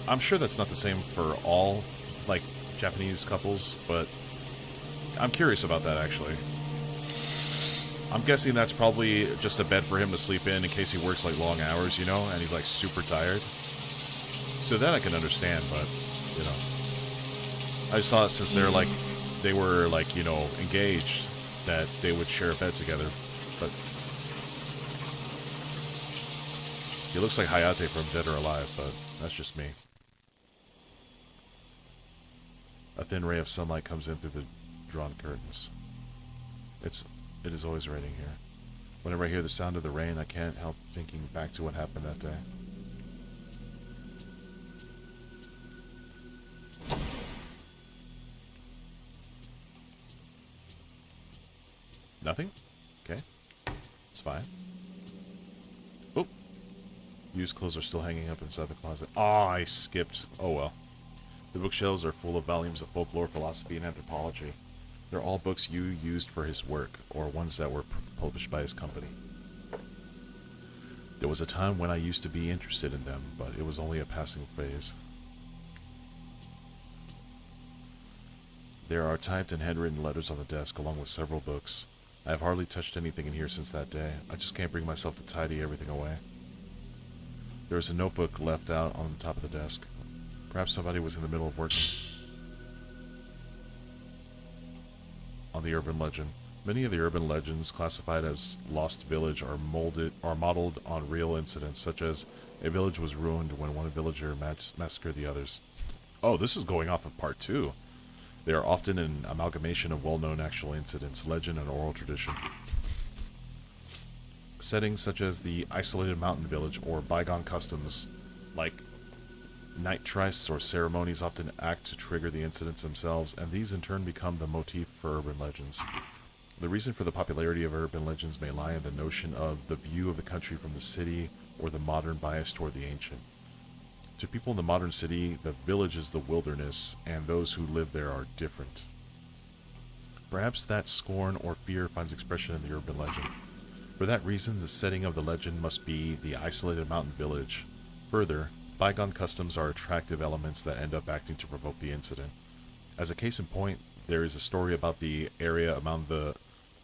I'm sure that's not the same for all, like, Japanese couples, but I'm curious about that, actually. I'm guessing that's probably just a bed for him to sleep in case he works, like, long hours, you know, and he's, like, super tired. So that I can understand, but, you know. I just thought since they're, like, they were, like, you know, engaged, that they would share a bed together, but... He looks like Hayate from Dead or Alive, but that's just me. A thin ray of sunlight comes in through the drawn curtains. It is always raining here. Whenever I hear the sound of the rain, I can't help thinking back to what happened that day. Nothing? Okay. It's fine. Oh. Used clothes are still hanging up inside the closet. Oh, I skipped. Oh well. The bookshelves are full of volumes of folklore, philosophy, and anthropology. They're all books Yu used for his work, or ones that were published by his company. There was a time when I used to be interested in them, but it was only a passing phase. There are typed and handwritten letters on the desk, along with several books. I have hardly touched anything in here since that day. I just can't bring myself to tidy everything away. There is a notebook left out on the top of the desk. Perhaps somebody was in the middle of working on the urban legend. Many of the urban legends classified as Lost Village are modeled on real incidents, such as a village was ruined when one villager massacred the others. Oh, this is going off of part 2. They are often an amalgamation of well-known actual incidents, legend, and oral tradition. Settings such as the isolated mountain village or bygone customs, like night trysts or ceremonies, often act to trigger the incidents themselves, and these in turn become the motif for urban legends. The reason for the popularity of urban legends may lie in the notion of the view of the country from the city, or the modern bias toward the ancient. To people in the modern city, the village is the wilderness, and those who live there are different. Perhaps that scorn or fear finds expression in the urban legend. For that reason, the setting of the legend must be the isolated mountain village. Further, bygone customs are attractive elements that end up acting to provoke the incident. As a case in point, there is a story about the area around the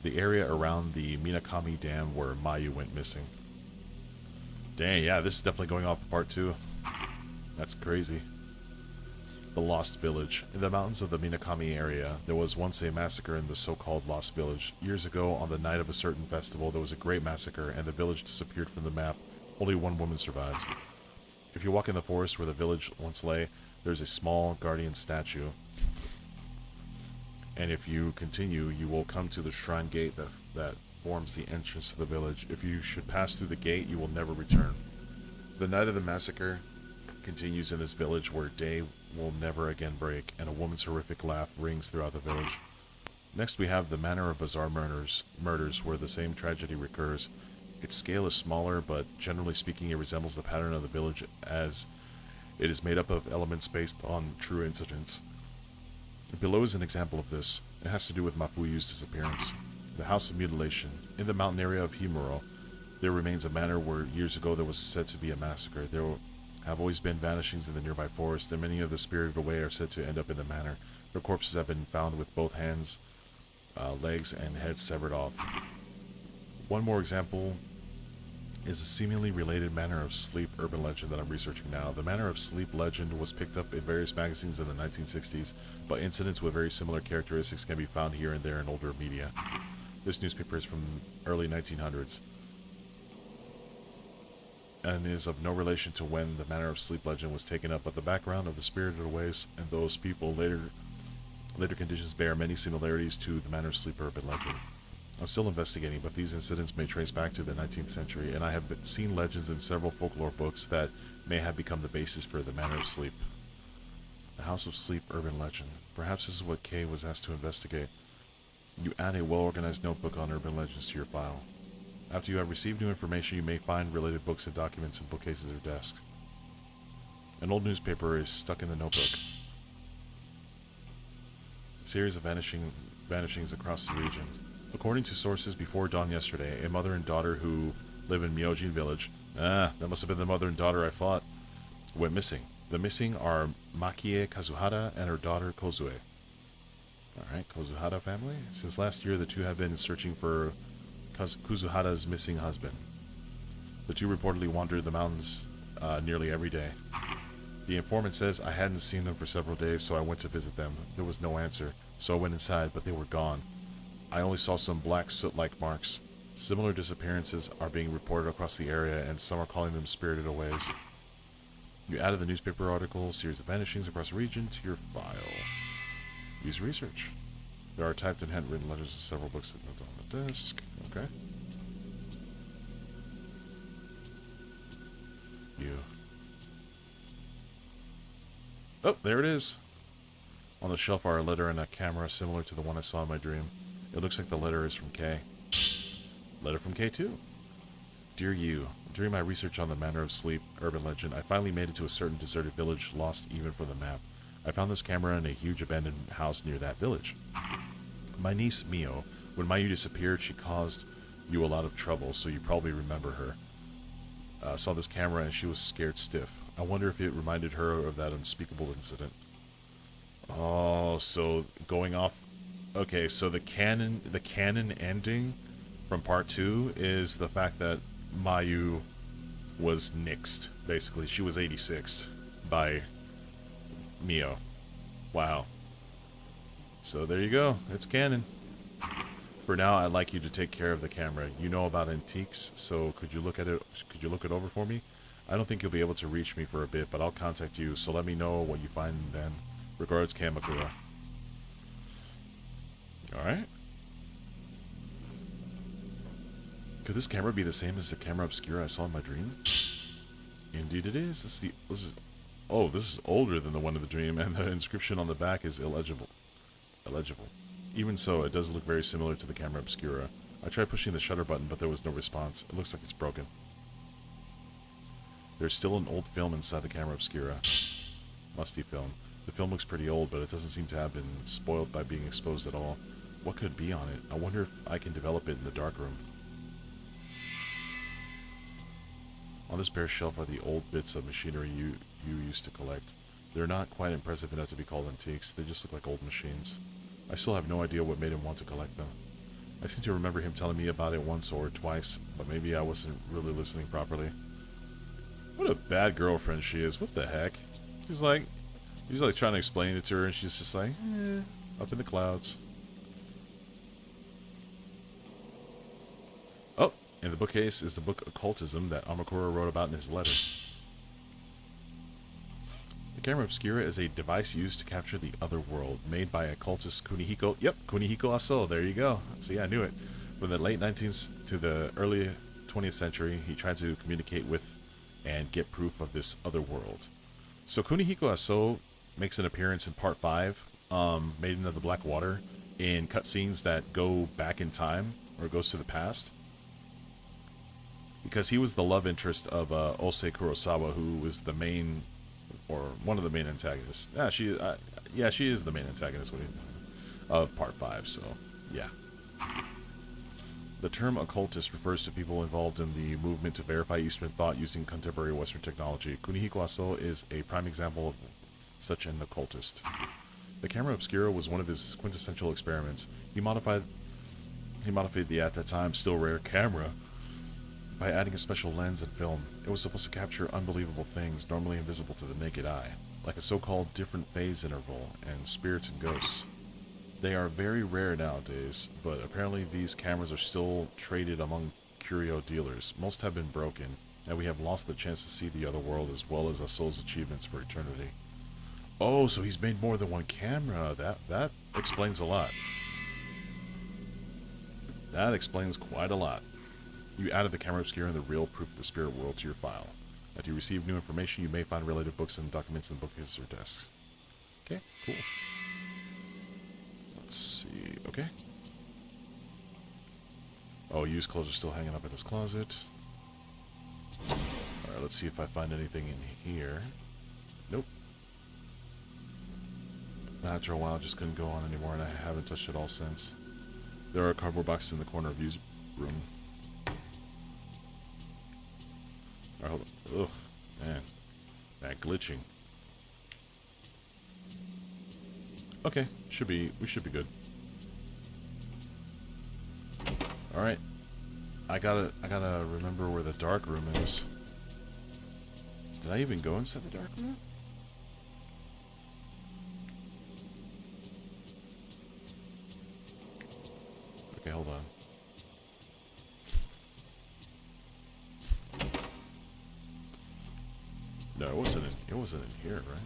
Minakami Dam where Mayu went missing. Dang, yeah, this is definitely going off of part 2. That's crazy. The Lost Village. In the mountains of the Minakami area, there was once a massacre in the so-called Lost Village. Years ago, on the night of a certain festival, there was a great massacre, and the village disappeared from the map. Only one woman survived. If you walk in the forest where the village once lay, there's a small guardian statue. And if you continue, you will come to the shrine gate that forms the entrance to the village. If you should pass through the gate, you will never return. The night of the massacre continues in this village where day will never again break, and a woman's horrific laugh rings throughout the village. Next we have the Manor of Bizarre Murders, where the same tragedy recurs. Its scale is smaller, but generally speaking it resembles the pattern of the village, as it is made up of elements based on true incidents. Below is an example of this. It has to do with Mafuyu's disappearance. The House of Mutilation. In the mountain area of Himuro, there remains a manor where years ago there was said to be a massacre. There have always been vanishings in the nearby forest, and many of the spirited away are said to end up in the manor. Their corpses have been found with both hands, legs, and heads severed off. One more example is a seemingly related Manor of Sleep urban legend that I'm researching now. The Manor of Sleep legend was picked up in various magazines in the 1960s, but incidents with very similar characteristics can be found here and there in older media. This newspaper is from early 1900s and is of no relation to when the Manor of Sleep legend was taken up, but the background of the spirited aways and those people later conditions bear many similarities to the Manor of Sleep urban legend. I'm still investigating, but these incidents may trace back to the 19th century, and I have seen legends in several folklore books that may have become the basis for the Manor of Sleep. The House of Sleep urban legend. Perhaps this is what Kay was asked to investigate. You add a well-organized notebook on urban legends to your file. After you have received new information, you may find related books and documents in bookcases or desks. An old newspaper is stuck in the notebook. A series of vanishings across the region. According to sources before dawn yesterday, a mother and daughter who live in Myojin village, that must have been the mother and daughter I fought, went missing. The missing are Makie Kazuhara and her daughter Kozue. Alright, Kazuhara family. Since last year, the two have been searching for Kazuhara's missing husband. The two reportedly wandered the mountains nearly every day. The informant says I hadn't seen them for several days, so I went to visit them. There was no answer, so I went inside, but they were gone. I only saw some black soot-like marks. Similar disappearances are being reported across the area, and some are calling them spirited aways. You added the newspaper article, series of vanishings across the region, to your file. Use research. There are typed and handwritten letters of several books that note on the desk. Okay. You. Oh, there it is. On the shelf are a letter and a camera similar to the one I saw in my dream. It looks like the letter is from Kay. Letter from Kay too. Dear you, during my research on the Manor of Sleep urban legend, I finally made it to a certain deserted village lost even from the map. I found this camera in a huge abandoned house near that village. My niece Mio, when Mayu disappeared, she caused you a lot of trouble, so you probably remember her. Saw this camera and she was scared stiff. I wonder if it reminded her of that unspeakable incident. Oh, so going off. Okay, so the canon ending from part 2 is the fact that Mayu was nixed. Basically, she was 86'd by Mio. Wow. So there you go. It's canon. For now, I'd like you to take care of the camera. You know about antiques, so could you look at it? Could you look it over for me? I don't think you'll be able to reach me for a bit, but I'll contact you. So let me know what you find then. Regards, Kamakura. All right. Could this camera be the same as the Camera Obscura I saw in my dream? Indeed, it is. This is older than the one in the dream, and the inscription on the back is illegible. Even so, it does look very similar to the Camera Obscura. I tried pushing the shutter button, but there was no response. It looks like it's broken. There's still an old film inside the Camera Obscura. Musty film. The film looks pretty old, but it doesn't seem to have been spoiled by being exposed at all. What could be on it? I wonder if I can develop it in the darkroom. On this bare shelf are the old bits of machinery you used to collect. They're not quite impressive enough to be called antiques. They just look like old machines. I still have no idea what made him want to collect them. I seem to remember him telling me about it once or twice, but maybe I wasn't really listening properly. What a bad girlfriend she is. What the heck? He's like trying to explain it to her, and she's just like, up in the clouds. Oh, in the bookcase is the book Occultism that Amakura wrote about in his letter. The Camera Obscura is a device used to capture the other world, made by occultist Kunihiko. Yep, Kunihiko Aso. There you go. See, I knew it. From the late 19th to the early 20th century, he tried to communicate with and get proof of this other world. So Kunihiko Aso makes an appearance in part 5, Maiden of the Black Water, in cutscenes that go back in time, or goes to the past. Because he was the love interest of Ose Kurosawa, who was the main, or one of the main antagonists. She is the main antagonist of part 5, so, yeah. The term occultist refers to people involved in the movement to verify Eastern thought using contemporary Western technology. Kunihiko Aso is a prime example of such an occultist. The Camera Obscura was one of his quintessential experiments. He modified the at that time still rare camera by adding a special lens and film. It was supposed to capture unbelievable things normally invisible to the naked eye, like a so-called different phase interval and spirits and ghosts. They are very rare nowadays, but apparently these cameras are still traded among curio dealers. Most have been broken, and we have lost the chance to see the other world as well as Aso's achievements for eternity. Oh, so he's made more than one camera. That explains a lot. That explains quite a lot. You added the Camera Obscura and the real proof of the spirit world to your file. After you receive new information, you may find related books and documents in the bookcases or desks. Okay, cool. Let's see. Okay. Oh, used clothes are still hanging up in his closet. Alright, let's see if I find anything in here. Nope. After a while, just couldn't go on anymore, and I haven't touched it all since. There are cardboard boxes in the corner of used room. Alright, hold on. Ugh, man. That glitching. Okay, we should be good. Alright. I gotta remember where the dark room is. Did I even go inside the dark room? Okay, hold on. No, it wasn't in here, right?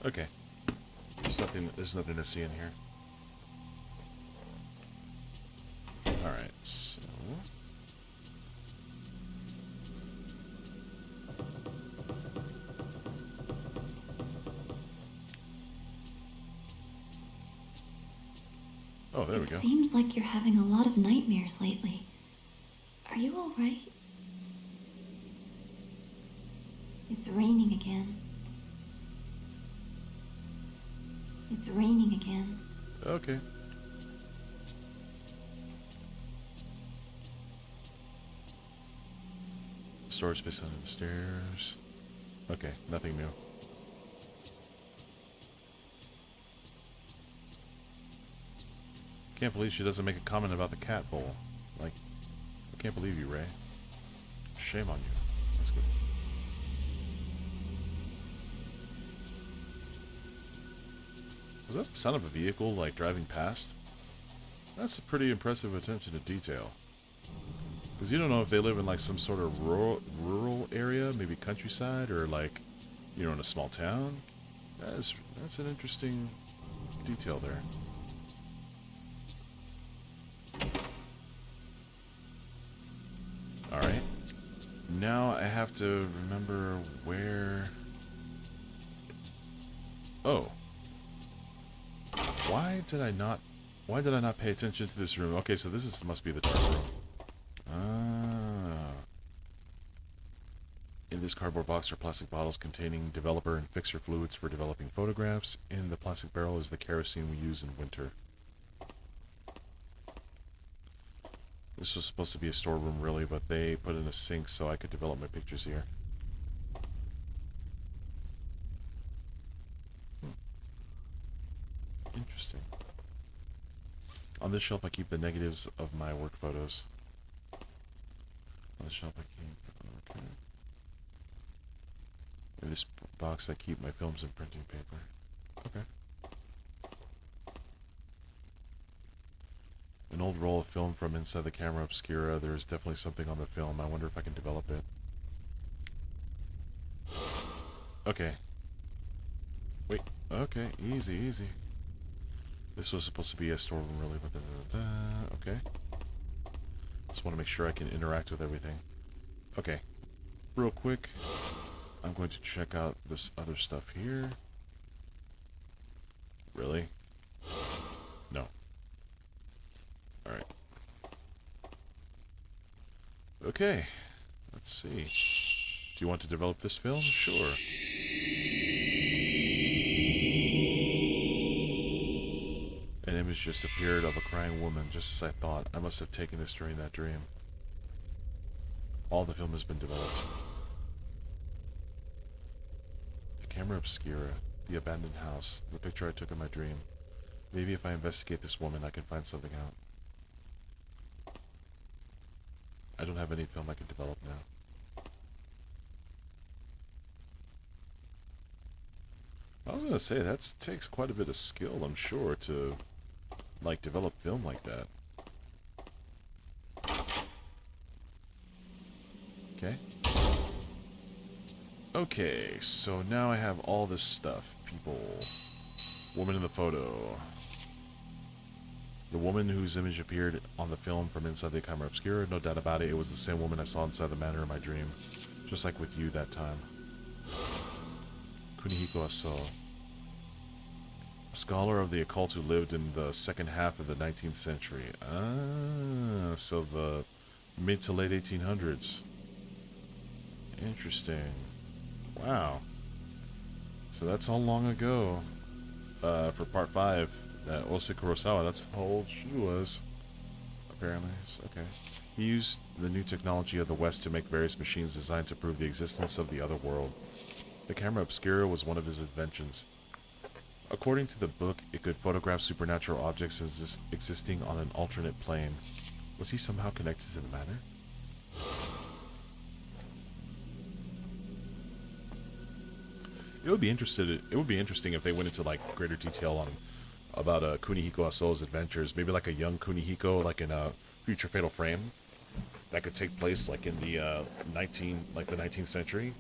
Okay. There's nothing to see in here. Alright, so... Oh, there we go. It seems like you're having a lot of nightmares lately. Are you alright? It's raining again. It's raining again. Okay. Storage space under the stairs. Okay, nothing new. Can't believe she doesn't make a comment about the cat bowl. Like, I can't believe you, Ray. Shame on you. That's good. Was that the sound of a vehicle, like, driving past? That's a pretty impressive attention to detail. Because you don't know if they live in, like, some sort of rural area, maybe countryside, or, like, you know, in a small town. That's an interesting detail there. Alright. Now I have to remember where... Oh. Why did I not pay attention to this room? Okay, so must be the dark room. Ah. In this cardboard box are plastic bottles containing developer and fixer fluids for developing photographs. In the plastic barrel is the kerosene we use in winter. This was supposed to be a storeroom, really, but they put in a sink so I could develop my pictures here. Interesting. On this shelf I keep the negatives of my work photos. On this shelf I keep... Okay. In this box I keep my films and printing paper. Okay. An old roll of film from inside the Camera Obscura. There's definitely something on the film. I wonder if I can develop it. Okay. Wait. Okay. Easy, easy. This was supposed to be a storeroom, really, but... Okay. Just want to make sure I can interact with everything. Okay. Real quick, I'm going to check out this other stuff here. Really? No. Alright. Okay. Let's see. Do you want to develop this film? Sure. An image just appeared of a crying woman, just as I thought. I must have taken this during that dream. All the film has been developed. The Camera Obscura, the abandoned house, the picture I took in my dream. Maybe if I investigate this woman, I can find something out. I don't have any film I can develop now. I was gonna say, that takes quite a bit of skill, I'm sure, to, like, develop film like that. Okay. Okay, so now I have all this stuff. People. Woman in the photo. The woman whose image appeared on the film from inside the Camera Obscura, no doubt about it, it was the same woman I saw inside the manor in my dream. Just like with you that time. Kunihiko Aso. A scholar of the occult who lived in the second half of the 19th century. Ah, so the mid to late 1800s. Interesting. Wow. So that's how long ago, for part 5. That Ose Kurosawa, that's how old she was. Apparently. Okay. He used the new technology of the West to make various machines designed to prove the existence of the other world. The Camera Obscura was one of his inventions. According to the book, it could photograph supernatural objects existing on an alternate plane. Was he somehow connected to the manor? It would be interesting if they went into like greater detail on about Kunihiko Aso's adventures. Maybe like a young Kunihiko, like in a Future Fatal Frame, that could take place like in the the 19th century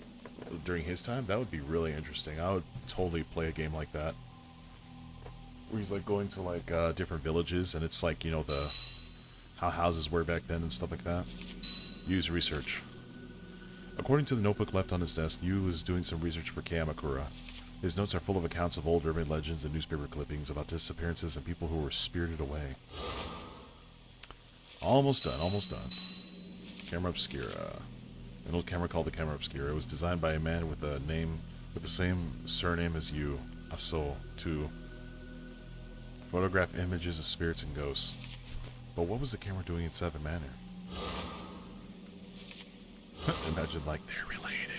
during his time. That would be really interesting. I would totally play a game like that, where he's like going to like different villages, and it's like, you know, how houses were back then and stuff like that. Use research. According to the notebook left on his desk, Yu was doing some research for Kamakura. His notes are full of accounts of old urban legends and newspaper clippings about disappearances and people who were spirited away. Almost done, almost done. Camera Obscura. An old camera called the Camera Obscura. It was designed by a man with a name with the same surname as you, Aso, to photograph images of spirits and ghosts. But what was the camera doing inside the manor? Imagine like they're related.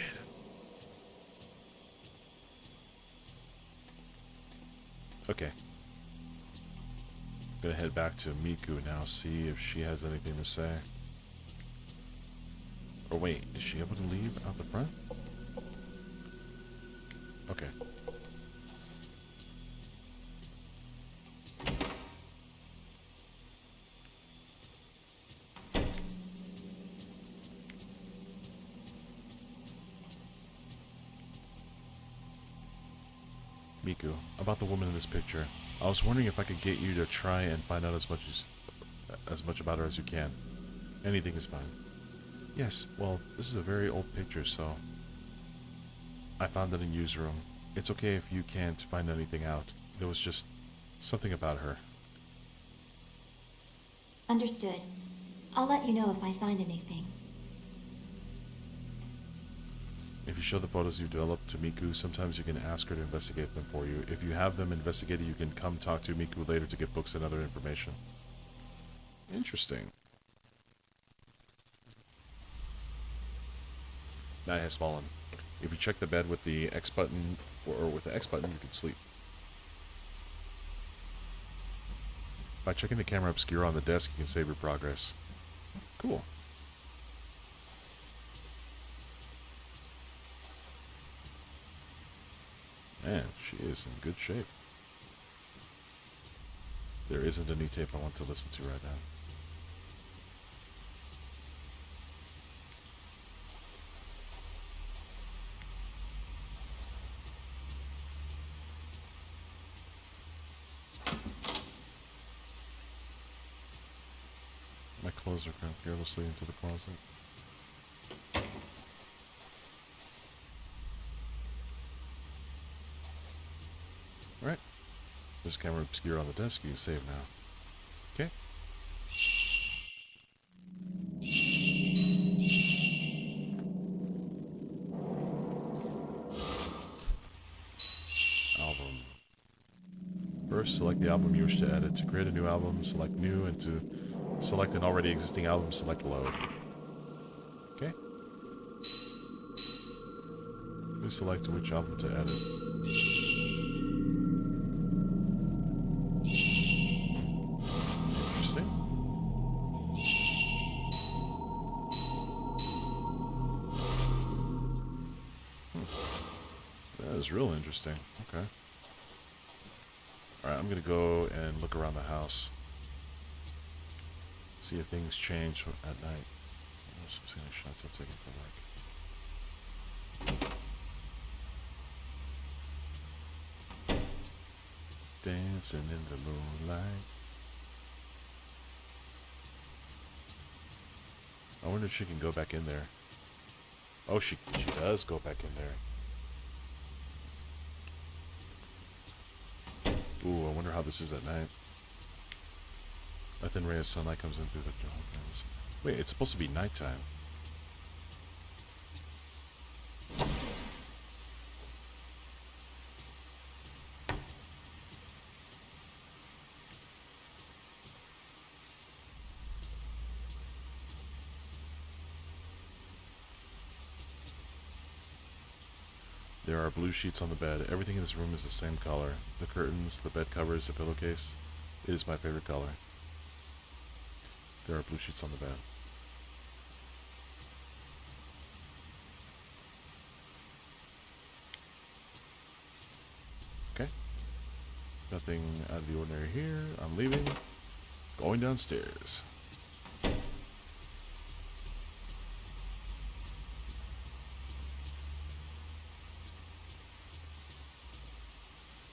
Okay. I'm gonna head back to Miku now, see if she has anything to say. Or wait, is she able to leave out the front? Okay. Miku, about the woman in this picture. I was wondering if I could get you to try and find out as much about her as you can. Anything is fine. Yes, well, this is a very old picture, so I found it in Yu's room. It's okay if you can't find anything out. There was just something about her. Understood. I'll let you know if I find anything. If you show the photos you developed to Miku, sometimes you can ask her to investigate them for you. If you have them investigated, you can come talk to Miku later to get books and other information. Interesting. Night has fallen. If you check the bed with the X button, or with the X button, you can sleep. By checking the Camera Obscura on the desk, you can save your progress. Cool. Man, she is in good shape. There isn't any tape I want to listen to right now. My clothes are cramped carelessly into the closet. Alright. There's Camera Obscura on the desk. You can save now. Okay. Album. First, select the album you wish to edit. To create a new album, select New, and to select an already existing album, select Load. Okay. Please select which album to edit. Interesting. That is real interesting. Okay. Alright, I'm gonna go and look around the house. See if things change at night. Some scenic shots I've taken for work. dancing in the moonlight. I wonder if she can go back in there. Oh, she does go back in there. Ooh, I wonder how this is at night. A thin ray of sunlight comes in through the door. Wait, it's supposed to be nighttime. There are blue sheets on the bed. Everything in this room is the same color. The curtains, the bed covers, the pillowcase. It is my favorite color. There are blue sheets on the bed. Okay. Nothing out of the ordinary here. I'm leaving. Going downstairs.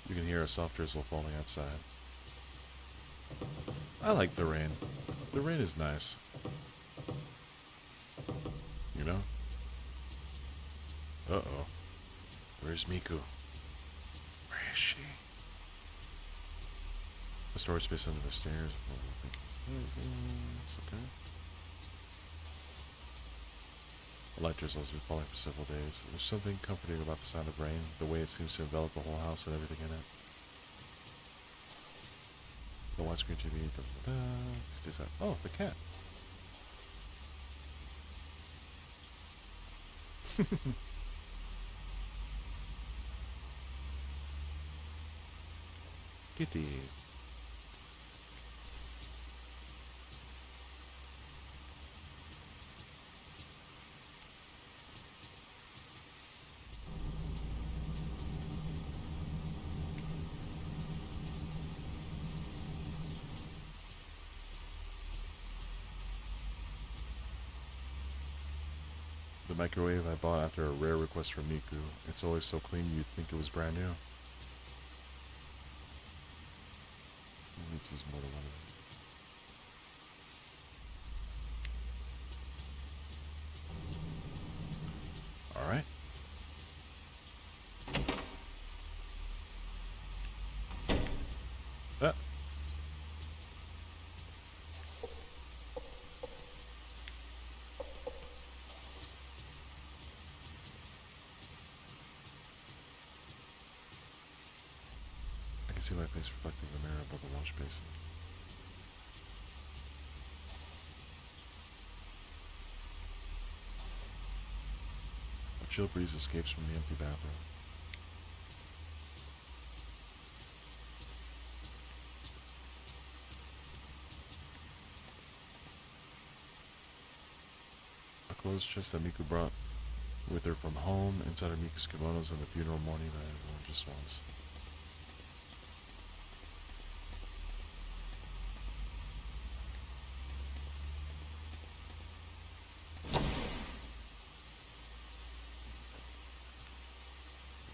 You can hear a soft drizzle falling outside. I like the rain. The rain is nice. You know? Uh-oh. Where's Miku? Where is she? The storage space under the stairs. It's okay. The light drizzle has been falling for several days. There's something comforting about the sound of rain, the way it seems to envelop the whole house and everything in it. The widescreen TV. Stays out. Oh, the cat. Kitty. The microwave I bought after a rare request from Miku. It's always so clean you'd think it was brand new. You need to use more than one of them. Alright. Ah. I can see my face reflecting the mirror above the wash basin. A chill breeze escapes from the empty bathroom. A closed chest that Miku brought with her from home, inside her Miku's kimonos and the funeral mourning that I wore just once.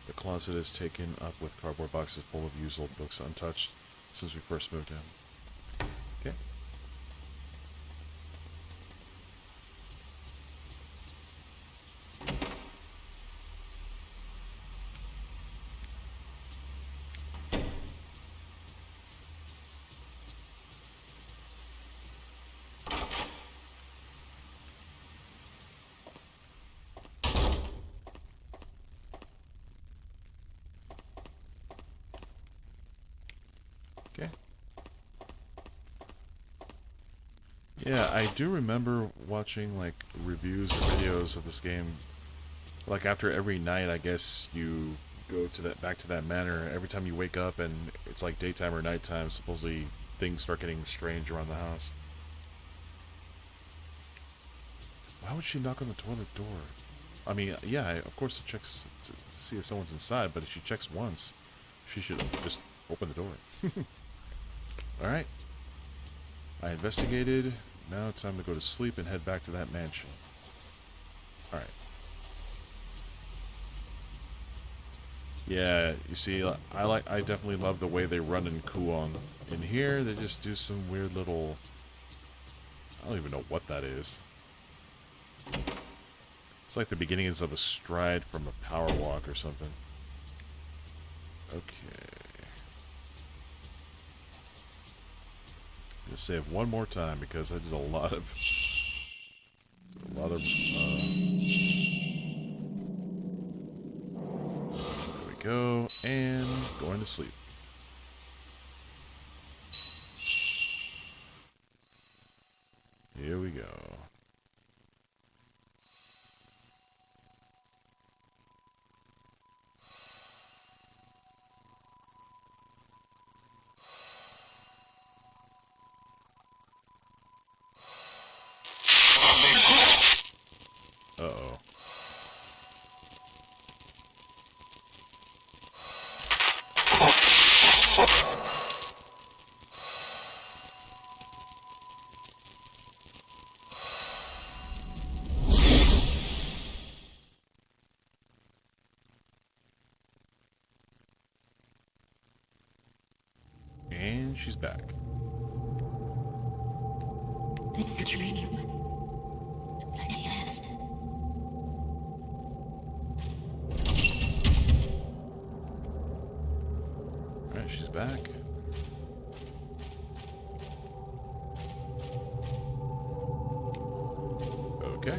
The closet is taken up with cardboard boxes full of used old books, untouched since we first moved in. Okay. Okay. Yeah, I do remember watching like reviews or videos of this game. Like after every night, I guess you go to that back to that manor. Every time you wake up and it's like daytime or nighttime, supposedly things start getting strange around the house. Why would she knock on the toilet door? I mean, yeah, of course it checks to see if someone's inside, but if she checks once, she should just open the door. Alright. I investigated. Now it's time to go to sleep and head back to that mansion. Alright. Yeah, you see, I definitely love the way they run in Kuon. In here, they just do some weird little... I don't even know what that is. It's like the beginnings of a stride from a power walk or something. Okay. I'm gonna save one more time because I did a lot of... There we go, and going to sleep. Here we go. Uh-oh. And she's back. It's a dream. Again. Alright, she's back. Okay.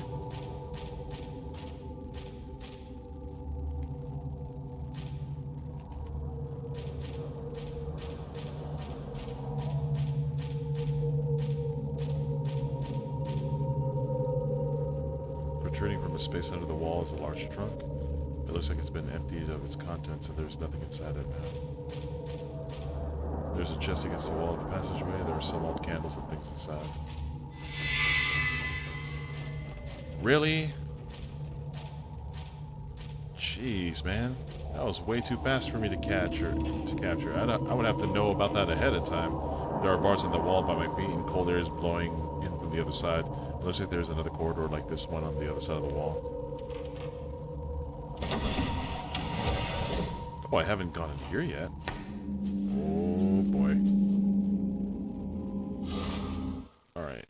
Protruding from a space under the wall is a large trunk. It looks like it's been emptied of its contents and there's nothing inside it now. There's a chest against the wall of the passageway. There are some old candles and things inside. Really? Jeez, man. That was way too fast for me to capture. I would have to know about that ahead of time. There are bars in the wall by my feet and cold air is blowing in from the other side. It looks like there's another corridor like this one on the other side of the wall. Oh, I haven't gone in here yet. Oh, boy. Alright.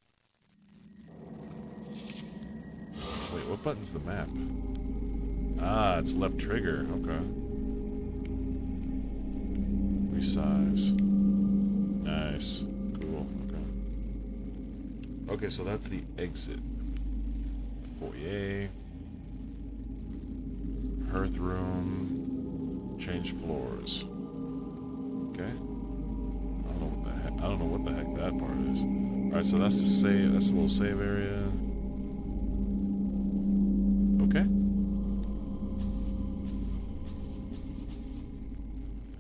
Wait, what button's the map? Ah, it's left trigger. Okay. Resize. Nice. Cool. Okay. Okay, so that's the exit. Foyer. Hearth room. Change floors. Okay. I don't know what the heck that part is. Alright, so that's the save. That's a little save area. Okay.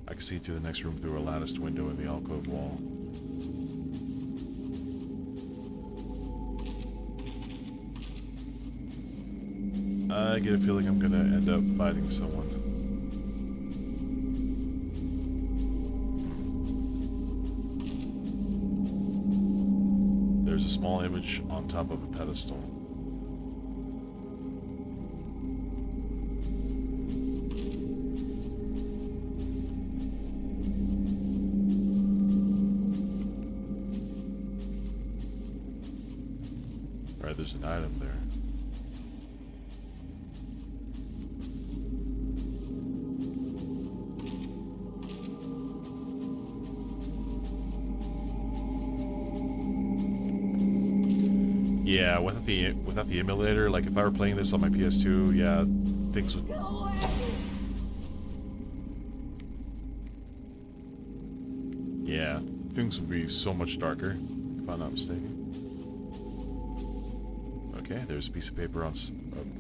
I can see to the next room through a latticed window in the alcove wall. I get a feeling I'm gonna end up fighting someone. There's a small image on top of a pedestal. Alright, there's an item there. Yeah, without the emulator, like if I were playing this on my PS2, yeah, things would... Yeah, things would be so much darker, if I'm not mistaken. Okay, there's a piece of paper on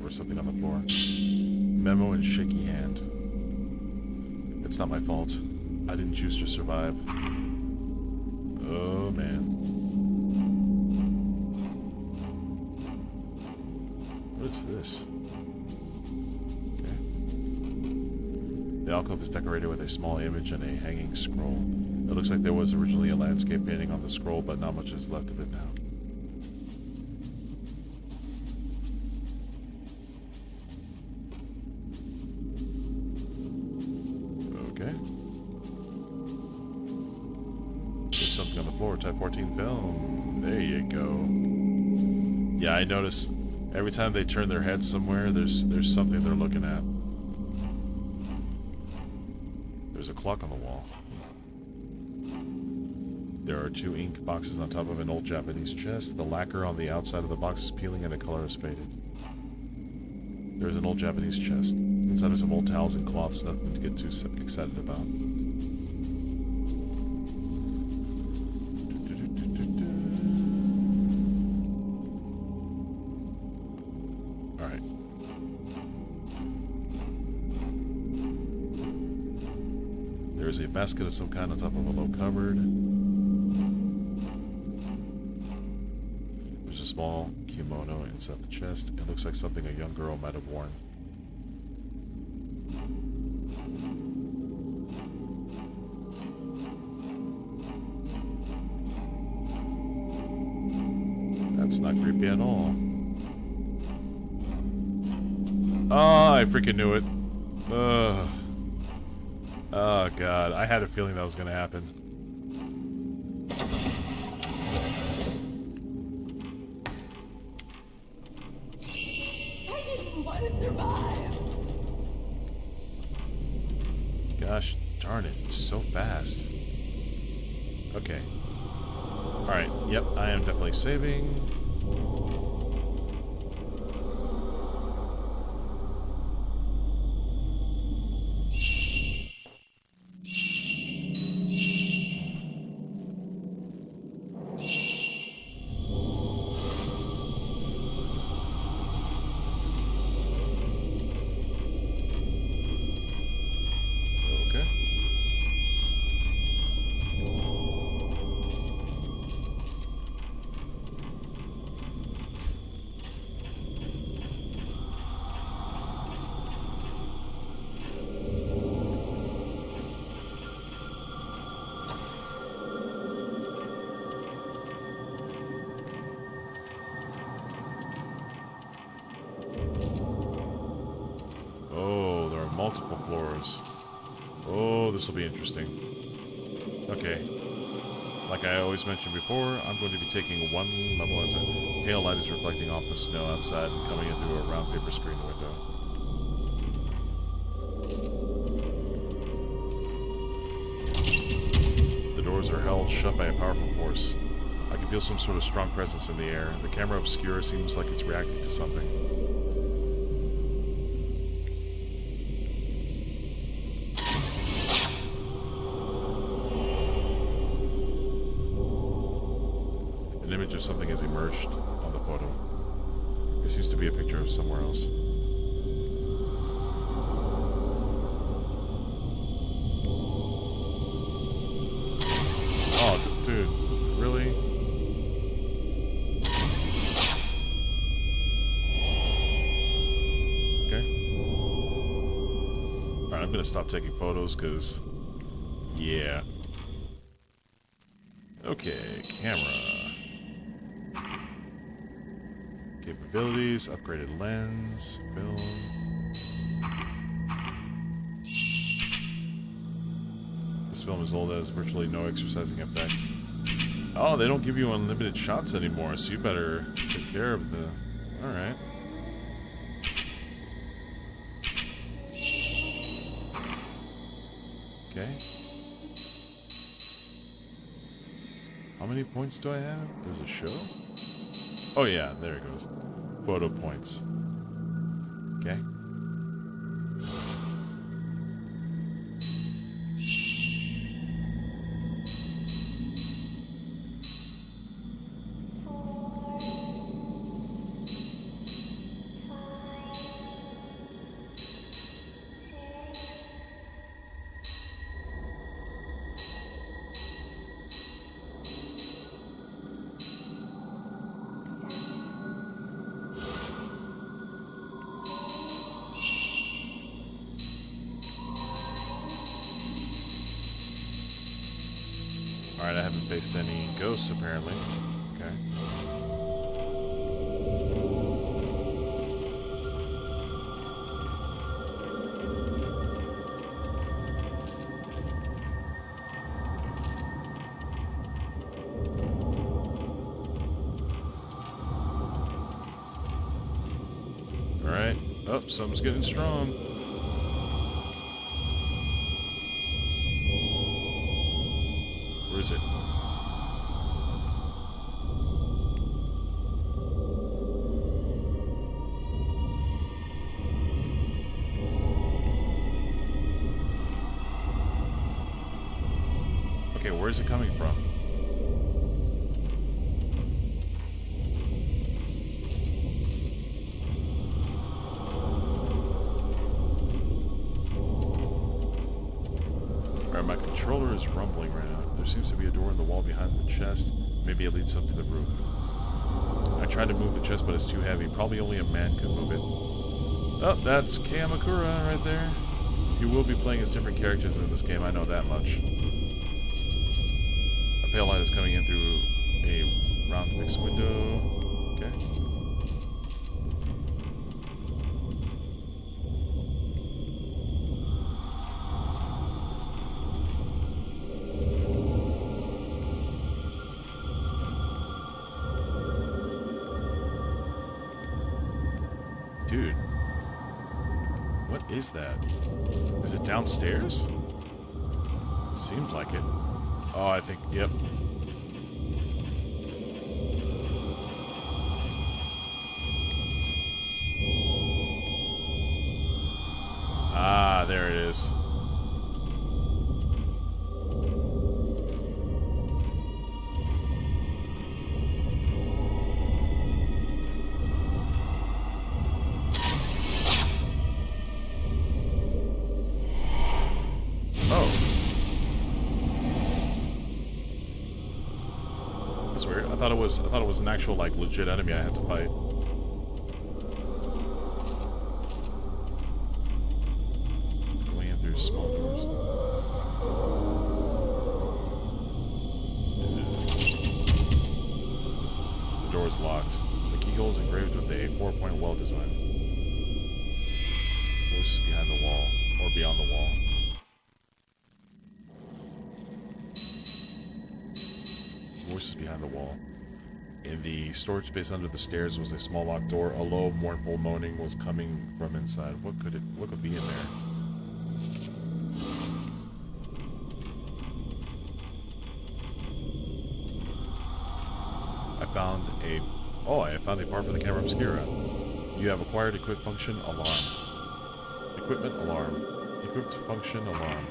or something on the floor. Memo in shaky hand. It's not my fault. I didn't choose to survive. Oh man. What is this? Okay. The alcove is decorated with a small image and a hanging scroll. It looks like there was originally a landscape painting on the scroll, but not much is left of it now. on the floor. Type 14 film. There you go. Yeah, I notice every time they turn their head somewhere, there's something they're looking at. There's a clock on the wall. There are 2 ink boxes on top of an old Japanese chest. The lacquer on the outside of the box is peeling and the color is faded. There's an old Japanese chest. Inside are some old towels and cloths, nothing to get too excited about. Alright. There's a basket of some kind on top of a low cupboard. There's a small kimono inside the chest. It looks like something a young girl might have worn. That's not creepy at all. Oh, I freaking knew it. Ugh. Oh, God. I had a feeling that was going to happen. I didn't want to survive. Gosh darn it. It's so fast. Okay. Alright. Yep, I am definitely saving. Multiple floors. Oh, this will be interesting. Okay. Like I always mentioned before, I'm going to be taking one level at a time. Pale light is reflecting off the snow outside and coming in through a round paper screen window. The doors are held shut by a powerful force. I can feel some sort of strong presence in the air. The camera obscura seems like it's reacting to something. An image of something has emerged on the photo. It seems to be a picture of somewhere else. Oh, dude, really? Okay. Alright, I'm gonna stop taking photos, because... yeah. Okay, camera. Capabilities, upgraded lens, film. This film is old, has virtually no exercising effect. Oh, they don't give you unlimited shots anymore, so you better take care of the... Alright. Okay. How many points do I have? Does it show? Oh yeah, there it goes. Photo points. Okay. Alright, I haven't faced any ghosts apparently. Okay. Alright. Oh, something's getting strong. Where is it? Okay, where's it coming from? Alright, my controller is rumbling right now. There seems to be a door in the wall behind the chest. Maybe it leads up to the roof. I tried to move the chest, but it's too heavy. Probably only a man could move it. Oh, that's Camera Obscura right there. You will be playing as different characters in this game, I know that much. A pale light is coming in through a round fixed window. Okay. Dude. What is that? Is it downstairs? Seems like it. Oh, I think, yep. Ah, there it is. That's weird. I thought it was an actual, like, legit enemy I had to fight. Going in through small doors. The door is locked. The keyhole is engraved with a 4-point well design. Voices behind the wall, or beyond the wall. Voices behind the wall. In the storage space under the stairs was a small locked door. A low, mournful moaning was coming from inside. What could be in there? I found a part for the Camera Obscura. You have acquired equipped function alarm. Equipment alarm. Equipped function alarm.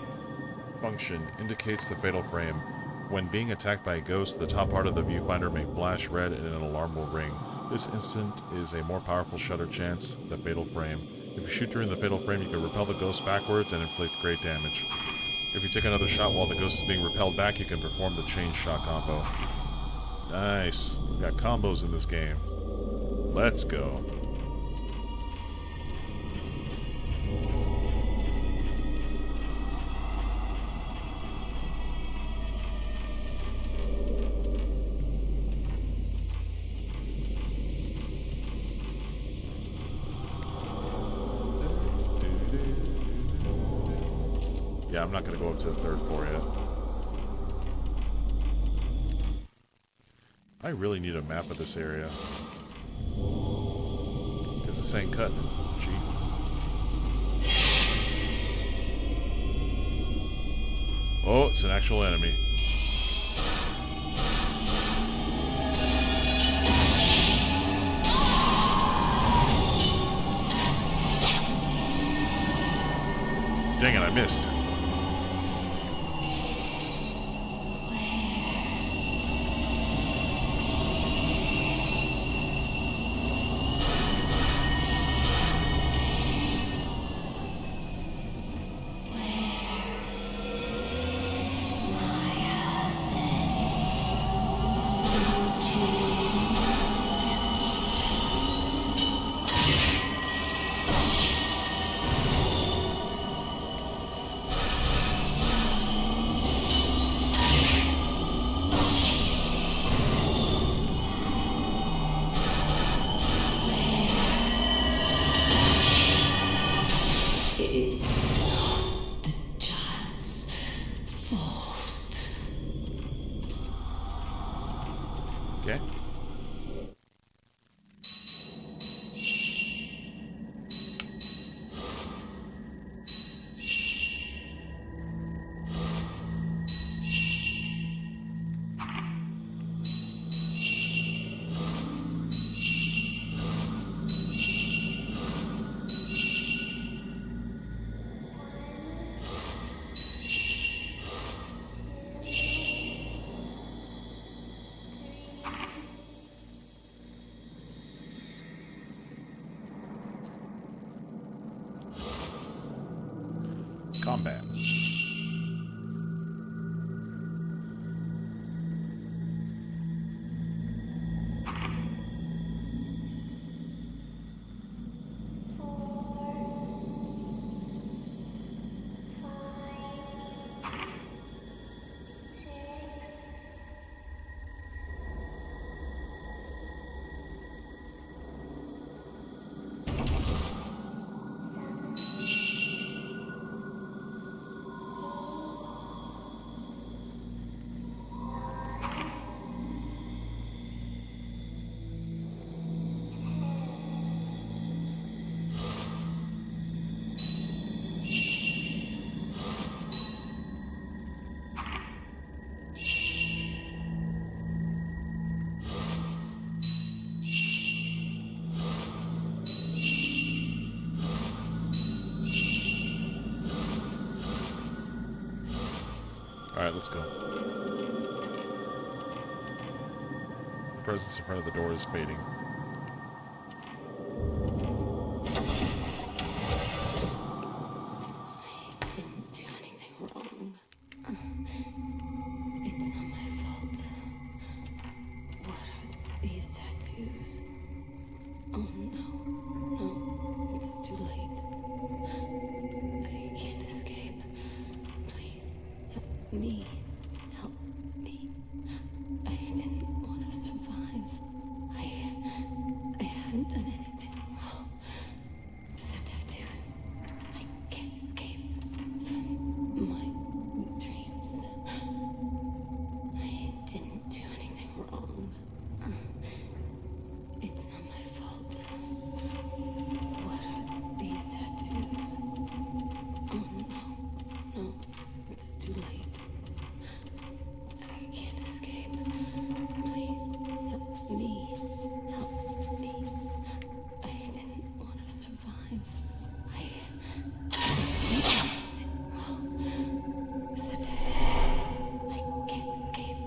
Function indicates the fatal frame. When being attacked by a ghost, the top part of the viewfinder may flash red and an alarm will ring. This instant is a more powerful shutter chance, the fatal frame. If you shoot during the fatal frame, you can repel the ghost backwards and inflict great damage. If you take another shot while the ghost is being repelled back, you can perform the chain shot combo. Nice. We've got combos in this game. Let's go. Yeah, I'm not going to go up to the third floor yet. I really need a map of this area. Because this ain't cutting it, Chief. Oh, it's an actual enemy. Dang it, I missed. combat. Alright, let's go. The presence in front of the door is fading. Didn't do anything wrong. It's not my fault. What are these tattoos? Oh no, no, it's too late. I can't escape. Please, help me. Help me. I didn't want to survive. I haven't done anything wrong. The tattoos. I can't escape from my dreams. I didn't do anything wrong. It's not my fault. What are these tattoos? Oh no, no, it's too late. I can't escape. Please help me. Help me. I didn't want to survive. I can't escape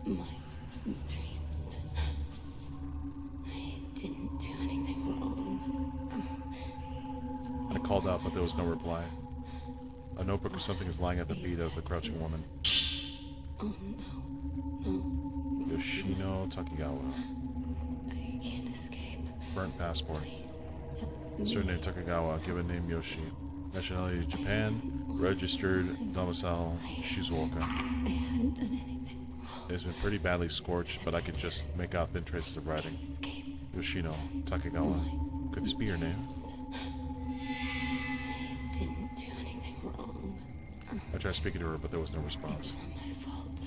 from my dreams. I didn't do anything wrong. I called out, but there was no reply. A notebook or something is lying at the feet of the crouching woman. Oh no, no, Yoshino Takigawa. I can't escape. Burnt passport. Please help me. Surname Takigawa. Given name Yoshi. Nationality Japan. Registered domicile Shizuoka. I haven't done anything wrong. It has been pretty badly scorched, but I could just make out thin traces of writing. Escape. Yoshino Takigawa. Could this be your name? I didn't do anything wrong. I tried speaking to her, but there was no response. It's not my fault.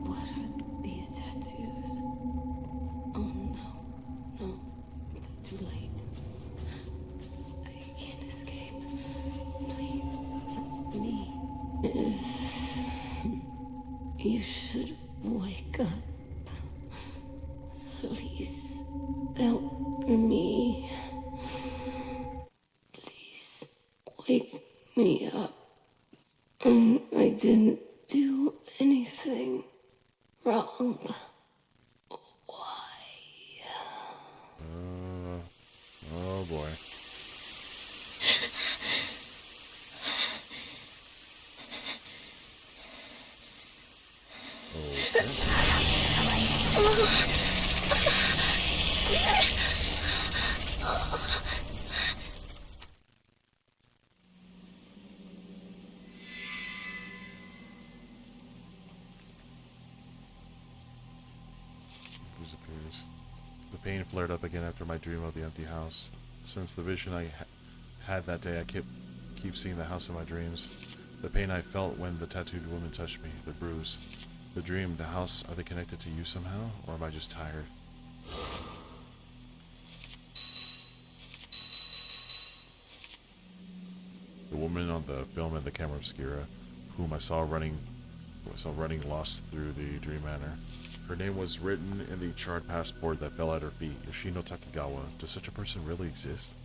What are these tattoos? Oh no, no, it's too late. I can't escape. Please help me. You should wake up. Please help me. Please wake me up. I didn't do anything wrong. Why? Oh boy. Appears. The pain flared up again after my dream of the empty house. Since the vision I had that day, I keep seeing the house in my dreams. The pain I felt when the tattooed woman touched me, the bruise, the dream, the house, are they connected to you somehow? Or am I just tired? The woman on the film in the Camera Obscura, whom I saw running lost through the dream manor. Her name was written in the charred passport that fell at her feet. Yoshino Takigawa. Does such a person really exist?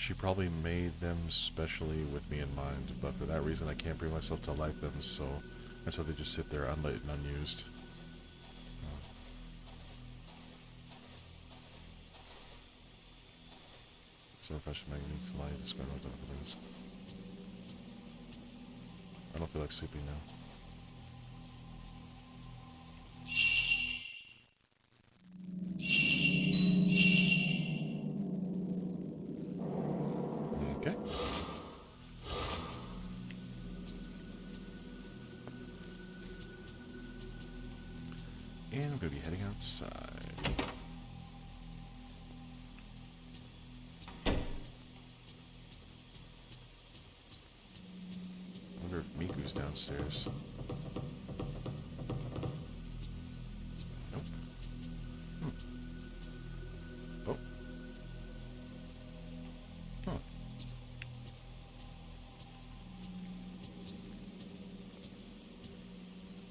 She probably made them specially with me in mind, but for that reason I can't bring myself to like them, so that's how they just sit there unlit and unused. Summer fashion magazines, slide, describe what it is. I don't feel like sleeping now. Okay. And I'm going to be heading outside. I wonder if Miku's downstairs. Nope. Oh. Huh.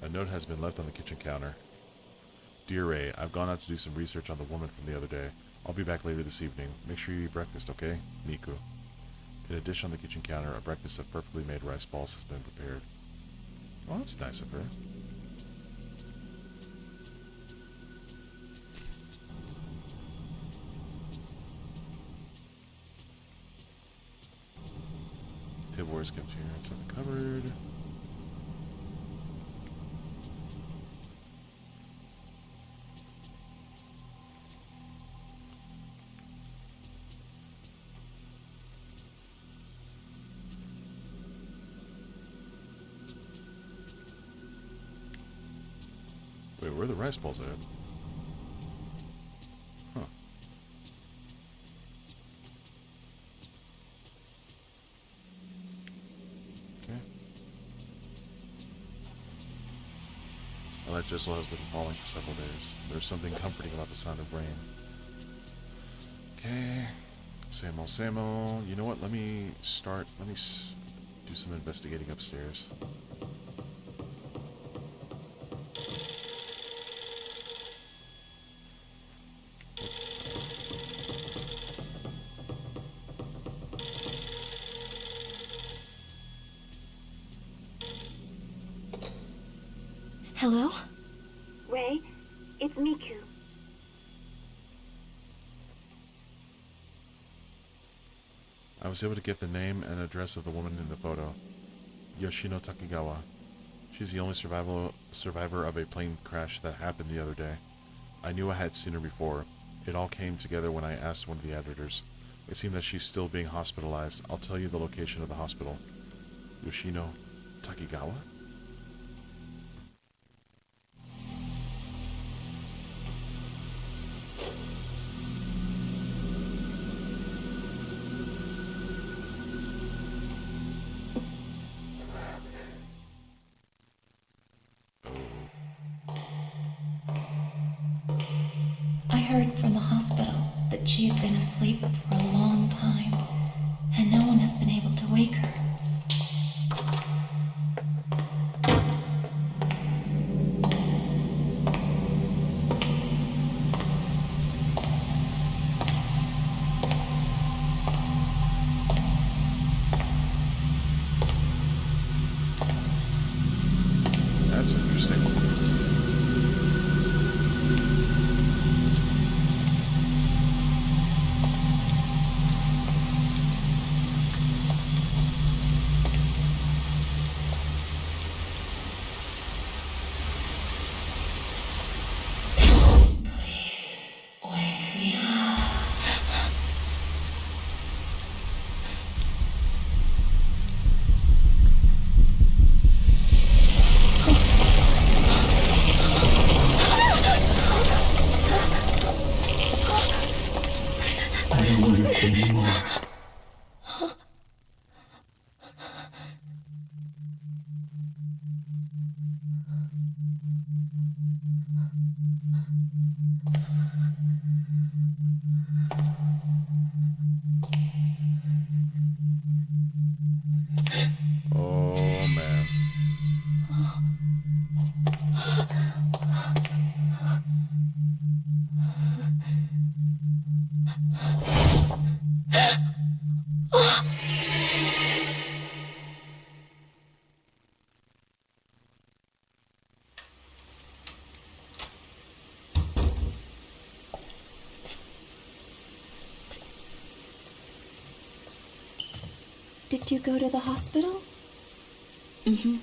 A note has been left on the kitchen counter. Dear Ray, I've gone out to do some research on the woman from the other day. I'll be back later this evening. Make sure you eat breakfast, okay? Miku. In a dish on the kitchen counter, a breakfast of perfectly made rice balls has been prepared. Well, that's nice of her. Tableware is kept here inside the cupboard. Wait, where are the rice balls at? Huh. Okay. Well, that drizzle has been falling for several days. There's something comforting about the sound of rain. Okay. Same old, same old. You know what? Let me do some investigating upstairs. Hello? Ray, it's Miku. I was able to get the name and address of the woman in the photo. Yoshino Takigawa. She's the only survivor of a plane crash that happened the other day. I knew I had seen her before. It all came together when I asked one of the editors. It seemed that she's still being hospitalized. I'll tell you the location of the hospital. Yoshino Takigawa? I heard from the hospital that she's been asleep for a long time, and no one has been able to wake her. That's interesting. I don't want to anymore. Oh, man. Did you go to the hospital? Mm-hmm.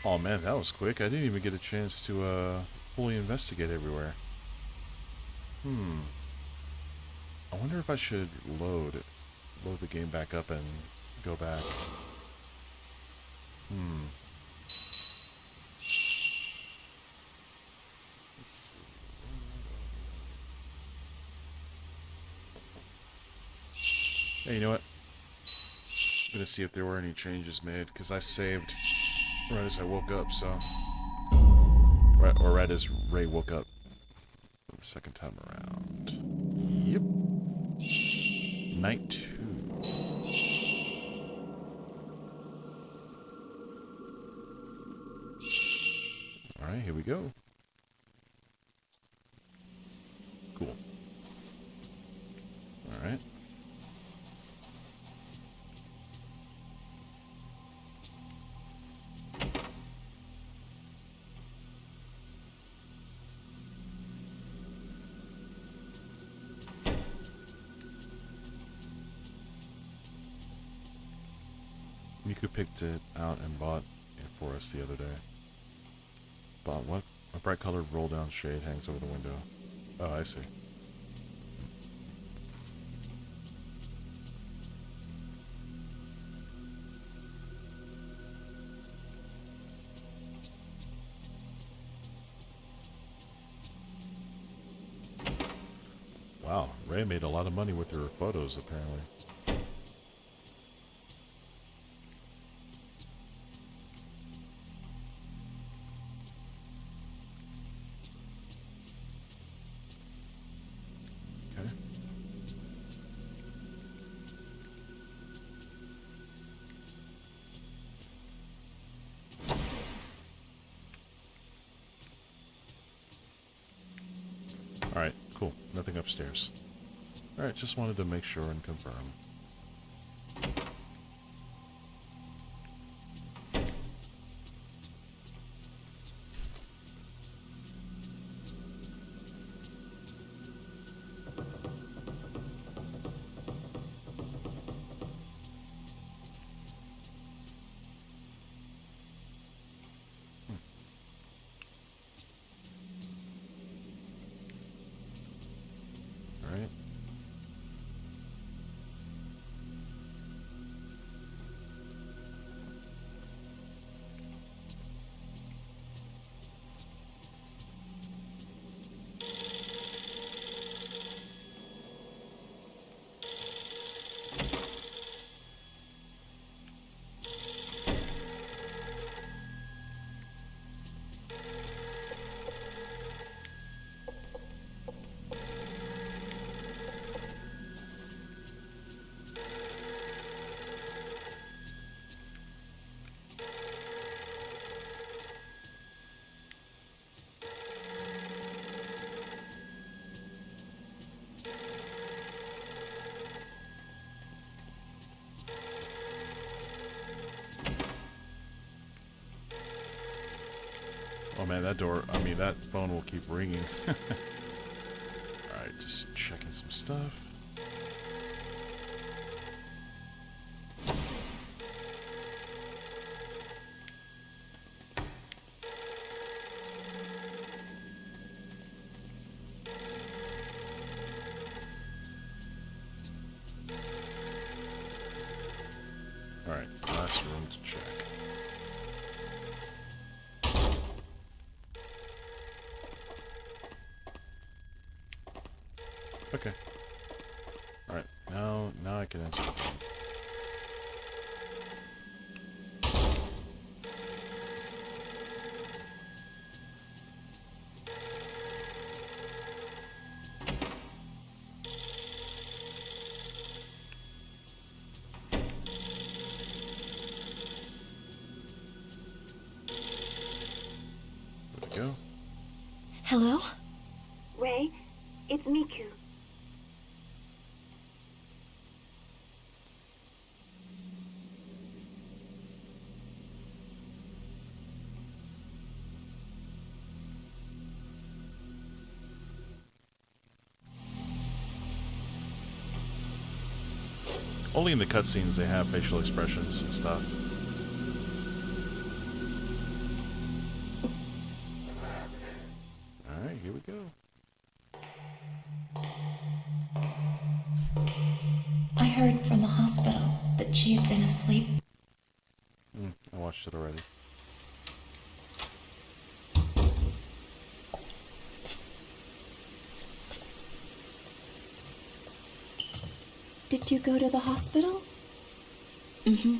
Oh man, that was quick. I didn't even get a chance to fully investigate everywhere. I wonder if I should load the game back up and go back. Hey, you know what? I'm gonna see if there were any changes made, because I saved right as I woke up, so... right as Ray woke up for the second time around. Yep. Night 2. Alright, here we go. Cool. Alright. Miku picked it out and bought it for us the other day. Bought what? A bright colored roll down shade hangs over the window. Oh, I see. Wow, Ray made a lot of money with her photos, apparently. Okay. Alright, cool. Nothing upstairs. Alright, just wanted to make sure and confirm. Alright. Oh man, that phone will keep ringing. Alright, just checking some stuff. Alright, last room to check. Okay. Alright, now I can answer the phone. Hello? Ray, it's Miku. Only in the cutscenes they have facial expressions and stuff. Alright, here we go. I heard from the hospital that she's been asleep. I watched it already. Did you go to the hospital? Mm-hmm.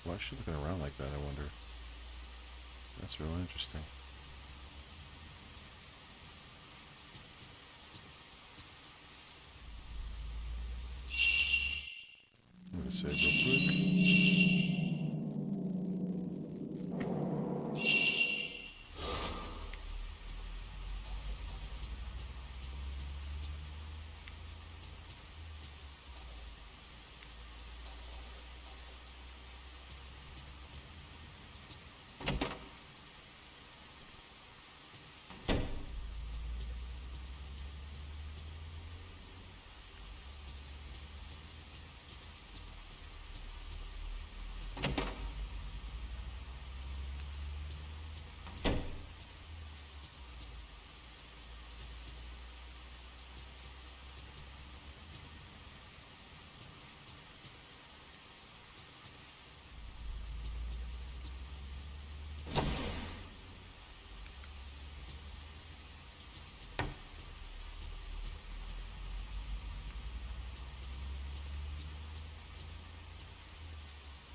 Why is she looking around like that, I wonder? That's real interesting. I'm gonna save real quick.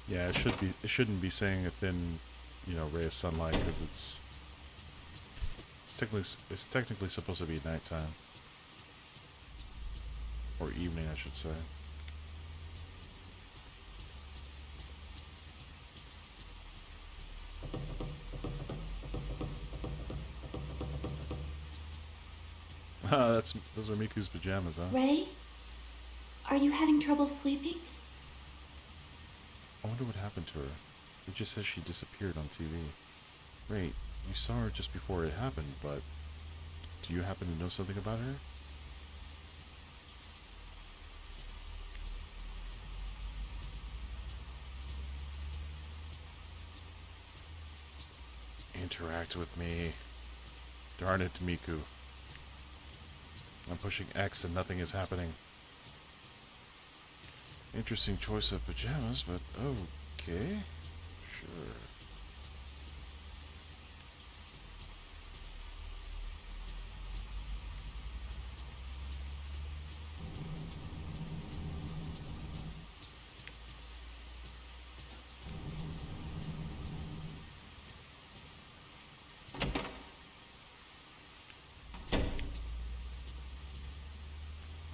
Yeah, it shouldn't be saying a thin, ray of sunlight because it's technically supposed to be nighttime or evening, I should say. Those are Miku's pajamas, huh? Ray? Are you having trouble sleeping? I wonder what happened to her. It just says she disappeared on TV. Wait, you saw her just before it happened, but do you happen to know something about her? Interact with me. Darn it, Miku. I'm pushing X and nothing is happening. Interesting choice of pajamas, but okay. Sure.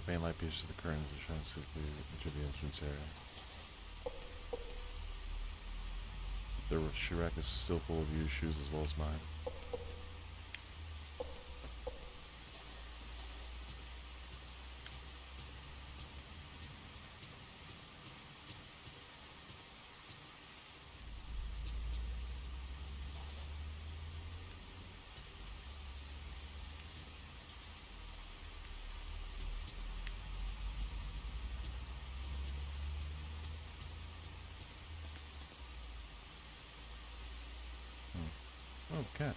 The main light pierces the curtains and shines swiftly into the entrance area. The shoe rack is still full of used shoes as well as mine. Oh, cat.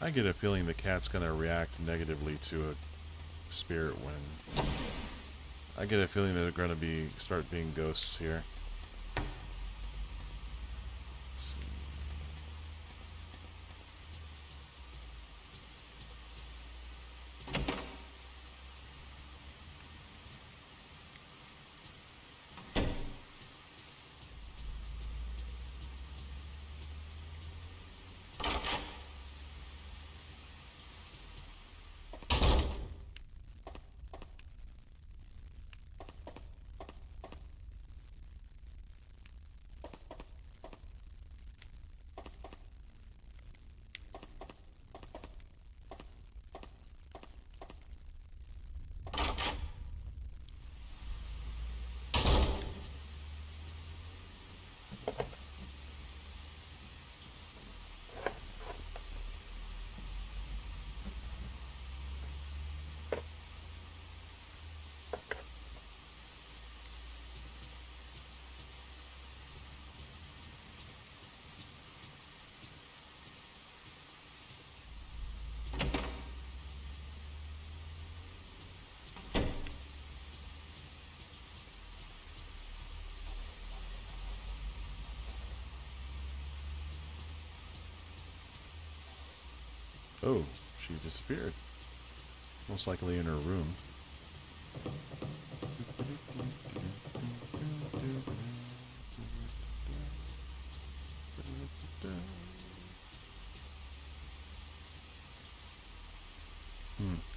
I get a feeling the cat's gonna react negatively to spirit wind. I get a feeling that they're going to start being ghosts here. Let's see. Oh, she disappeared. Most likely in her room.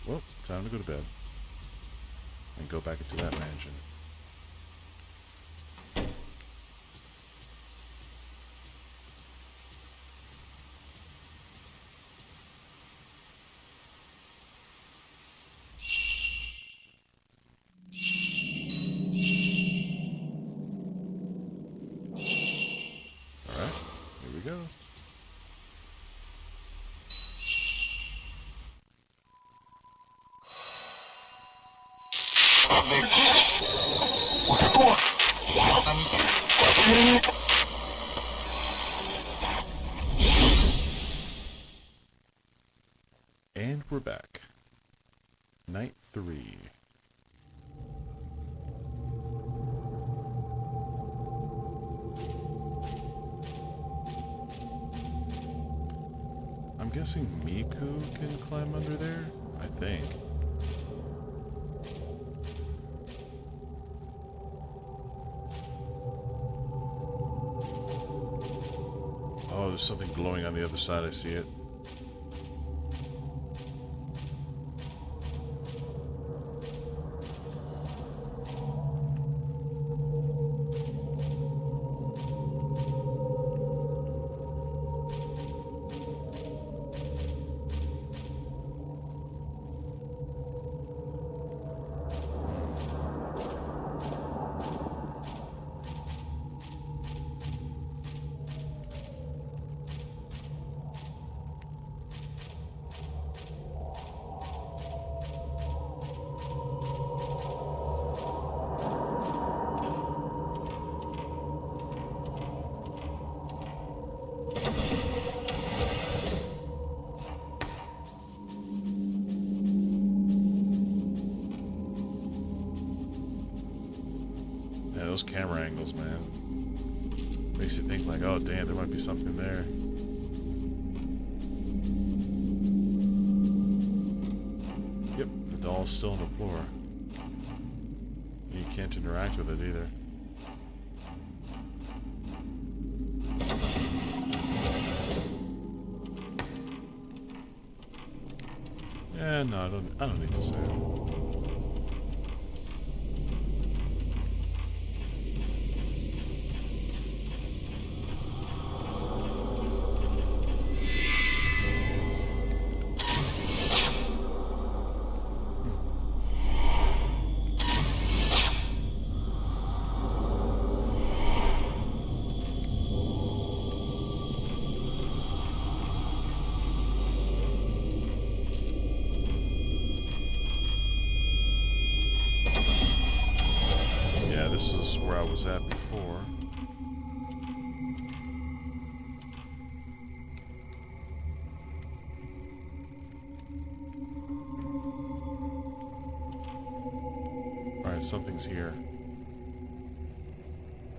Well, time to go to bed. And go back into that mansion. Alright, here we go. And we're back. Night 3. I'm guessing Miku can climb under there? I think. Oh, there's something glowing on the other side. I see it. Yeah, those camera angles, man. Makes you think like, oh damn, there might be something there. Yep, the doll's still on the floor. You can't interact with it either. Yeah, no, I don't need to say it. This is where I was at before. things here.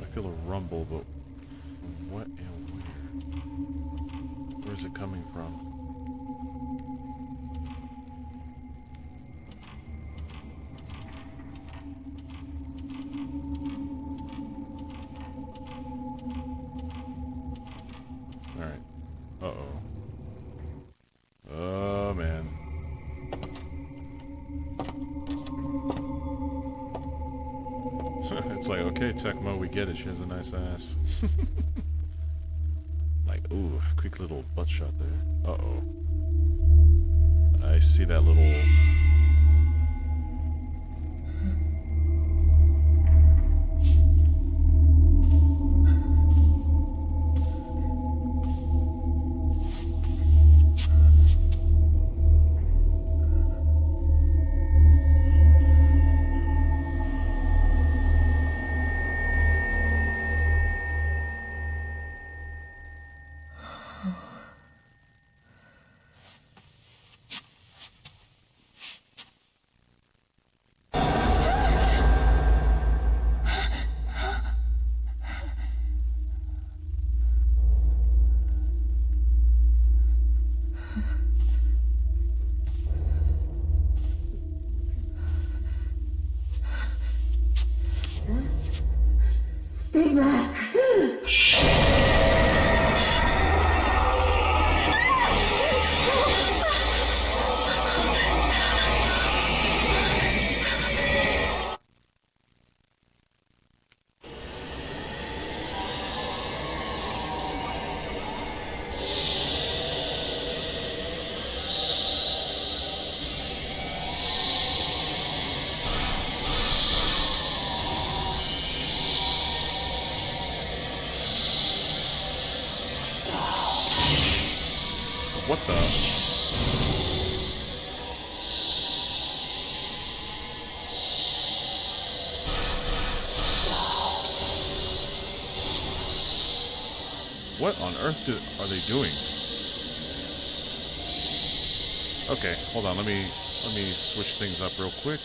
I feel a rumble, but from what and where? Where's it coming from? Alright. Uh-oh. Oh, man. It's like, okay, Tecmo, we get it. She has a nice ass. Like, ooh, quick little butt shot there. Uh-oh. I see that little... Stay back. What the? What on earth are they doing? Okay, hold on. Let me switch things up real quick.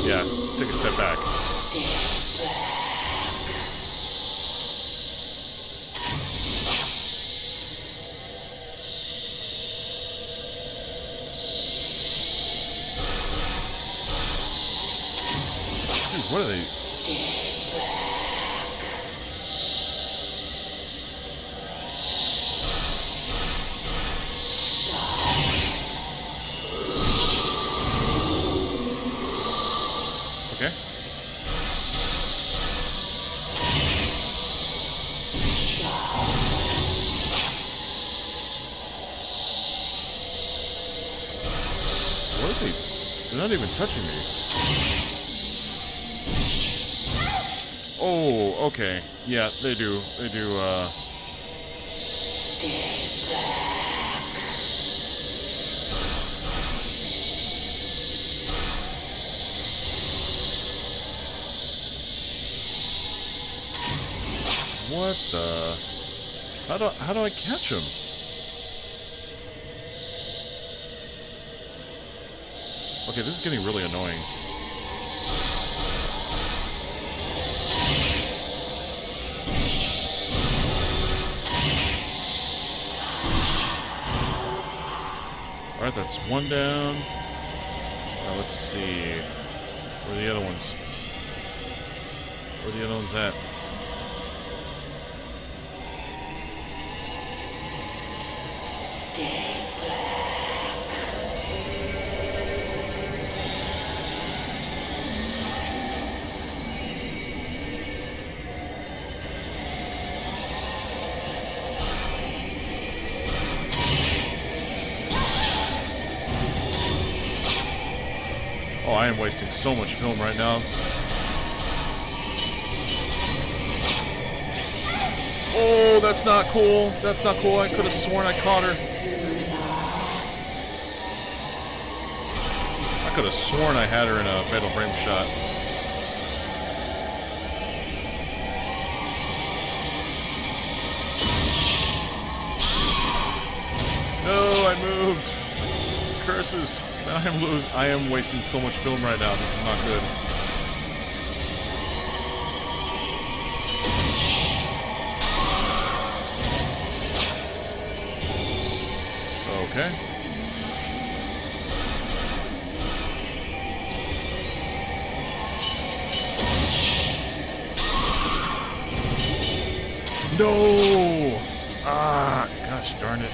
Yeah, take a step back. Dude, what are they? Okay. What are they? They're not even touching me. Oh, okay. Yeah, they do. They do, What the? How do I catch him? Okay, this is getting really annoying. Alright, that's one down. Now let's see. Where are the other ones? Where are the other ones at? Oh, I am wasting so much film right now. Oh, that's not cool. That's not cool. I could have sworn I caught her. I could have sworn I had her in a fatal frame shot. No, I I moved. Curses. I am wasting so much film right now. This is not good. Okay. No! Ah, gosh darn it.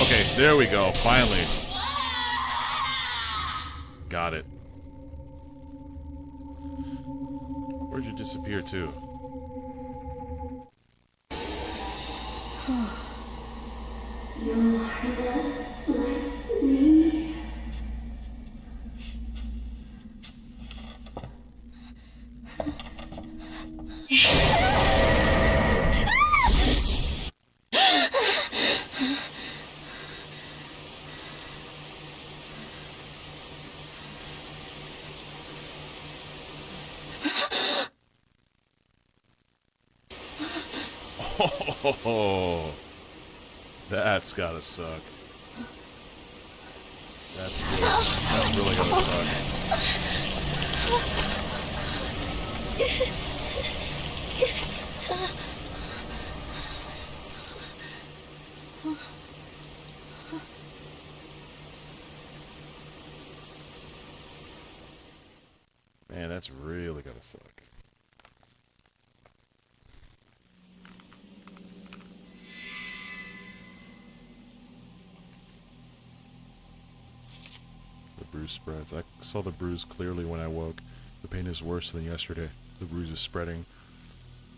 Okay, there we go. Finally. Got it. Where'd you disappear to? Oh, that's gotta suck. That's really gonna suck. Man, that's really gonna suck. Bruise spreads. I saw the bruise clearly when I woke. The pain is worse than yesterday. The bruise is spreading.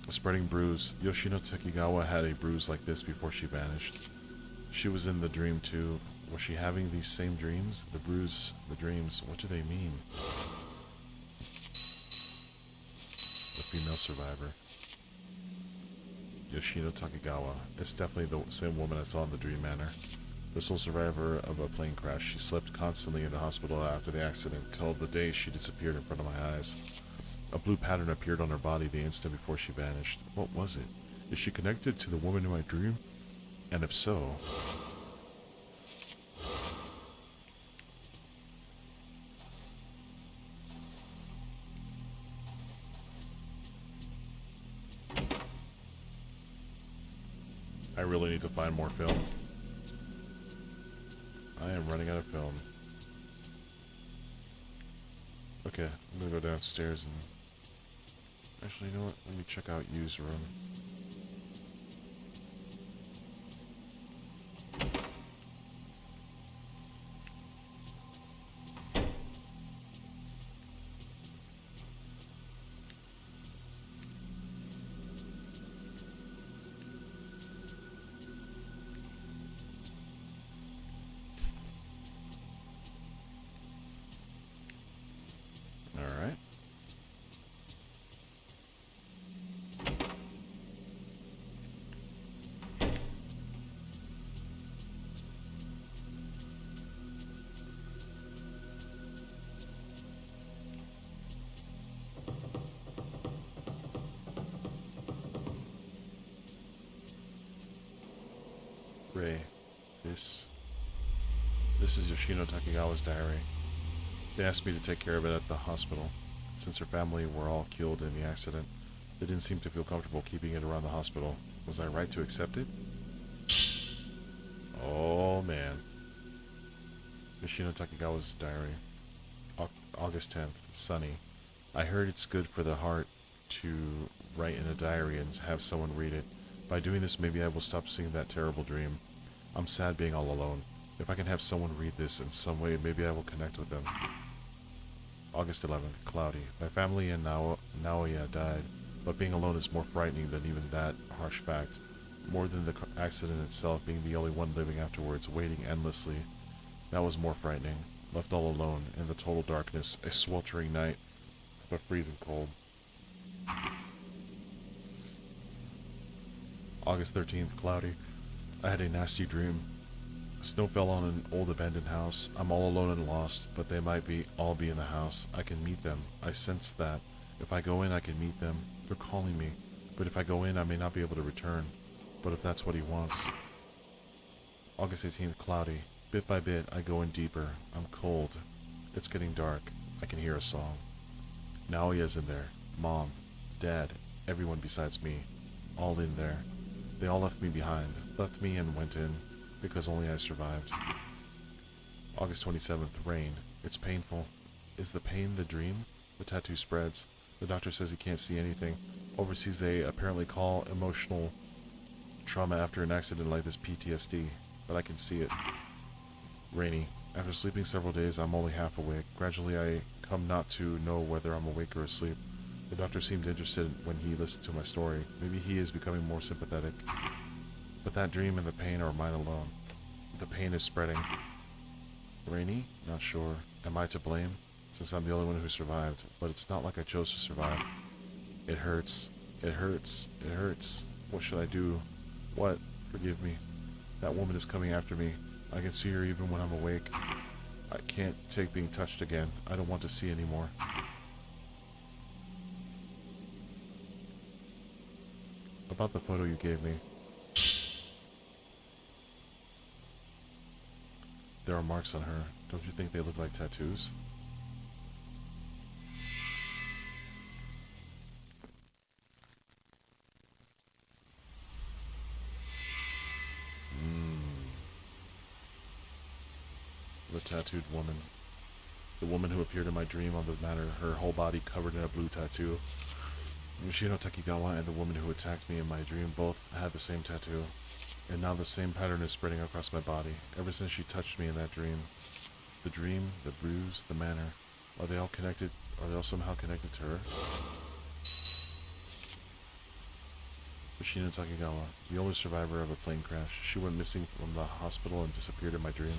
A spreading bruise. Yoshino Takigawa had a bruise like this before she vanished. She was in the dream too. Was she having these same dreams? The bruise, the dreams, what do they mean? The female survivor. Yoshino Takigawa. It's definitely the same woman I saw in the dream manor. The sole survivor of a plane crash. She slept constantly in the hospital after the accident till the day she disappeared in front of my eyes. A blue pattern appeared on her body the instant before she vanished. What was it? Is she connected to the woman in my dream? And if so... I really need to find more film. I am running out of film. Okay, I'm gonna go downstairs and... Actually, you know what? Let me check out Yu's room. Alright. Ray, this is Yoshino Takigawa's diary. They asked me to take care of it at the hospital. Since her family were all killed in the accident, they didn't seem to feel comfortable keeping it around the hospital. Was I right to accept it? Oh man. Yoshino Takigawa's diary. August 10th. Sunny. I heard it's good for the heart to write in a diary and have someone read it. By doing this, maybe I will stop seeing that terrible dream. I'm sad being all alone. If I can have someone read this in some way, maybe I will connect with them. August 11th. Cloudy. My family in Naoya died, but being alone is more frightening than even that harsh fact. More than the accident itself, being the only one living afterwards, waiting endlessly. That was more frightening. Left all alone, in the total darkness, a sweltering night, but freezing cold. August 13th. Cloudy. I had a nasty dream. Snow fell on an old abandoned house. I'm all alone and lost, but they might all be in the house. I can meet them. I sense that. If I go in, I can meet them. They're calling me. But if I go in, I may not be able to return. But if that's what he wants. August 18th, cloudy. Bit by bit, I go in deeper. I'm cold. It's getting dark. I can hear a song. Naoya's in there. Mom, Dad, everyone besides me. All in there. They all left me behind. Left me and went in. Because only I survived. August 27th, rain. It's painful. Is the pain the dream? The tattoo spreads. The doctor says he can't see anything. Overseas they apparently call emotional trauma after an accident like this PTSD. But I can see it. Rainy. After sleeping several days, I'm only half awake. Gradually I come not to know whether I'm awake or asleep. The doctor seemed interested when he listened to my story. Maybe he is becoming more sympathetic. But that dream and the pain are mine alone. The pain is spreading. Rainy? Not sure. Am I to blame? Since I'm the only one who survived. But it's not like I chose to survive. It hurts. It hurts. It hurts. What should I do? What? Forgive me. That woman is coming after me. I can see her even when I'm awake. I can't take being touched again. I don't want to see anymore. About the photo you gave me. There are marks on her. Don't you think they look like tattoos? The tattooed woman. The woman who appeared in my dream on the matter, her whole body covered in a blue tattoo. Yoshino Takigawa and the woman who attacked me in my dream both had the same tattoo. And now the same pattern is spreading across my body, ever since she touched me in that dream. The dream, the bruise, the manner. Are they all connected? Are they all somehow connected to her? Yoshino Takigawa, the only survivor of a plane crash. She went missing from the hospital and disappeared in my dream.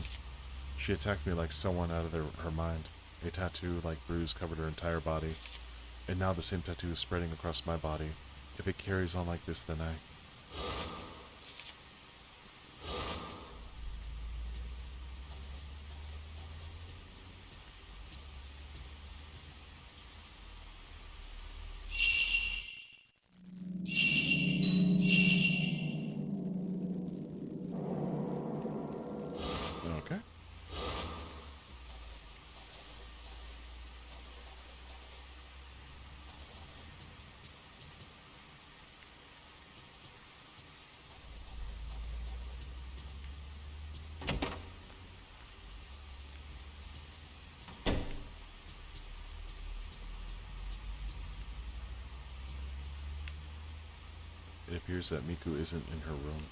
She attacked me like someone out of her mind. A tattoo-like bruise covered her entire body. And now the same tattoo is spreading across my body. If it carries on like this, then I... Okay. It appears that Miku isn't in her room.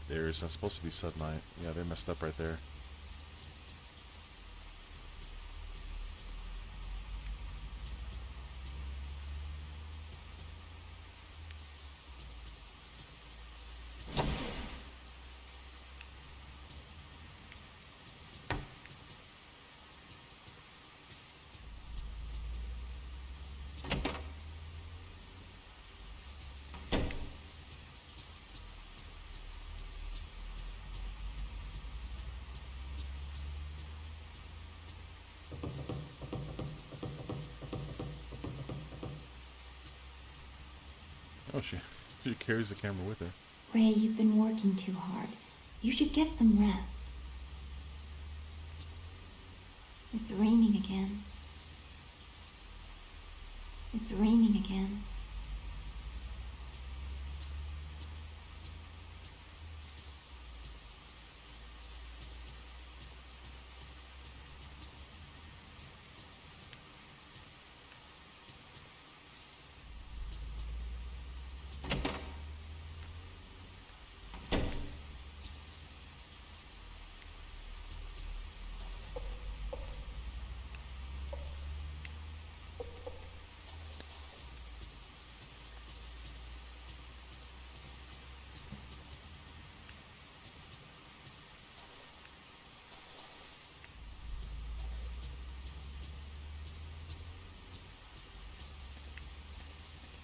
There's not supposed to be sunlight. Yeah, they messed up right there. Oh, she carries the camera with her. Ray, you've been working too hard. You should get some rest. It's raining again. It's raining again.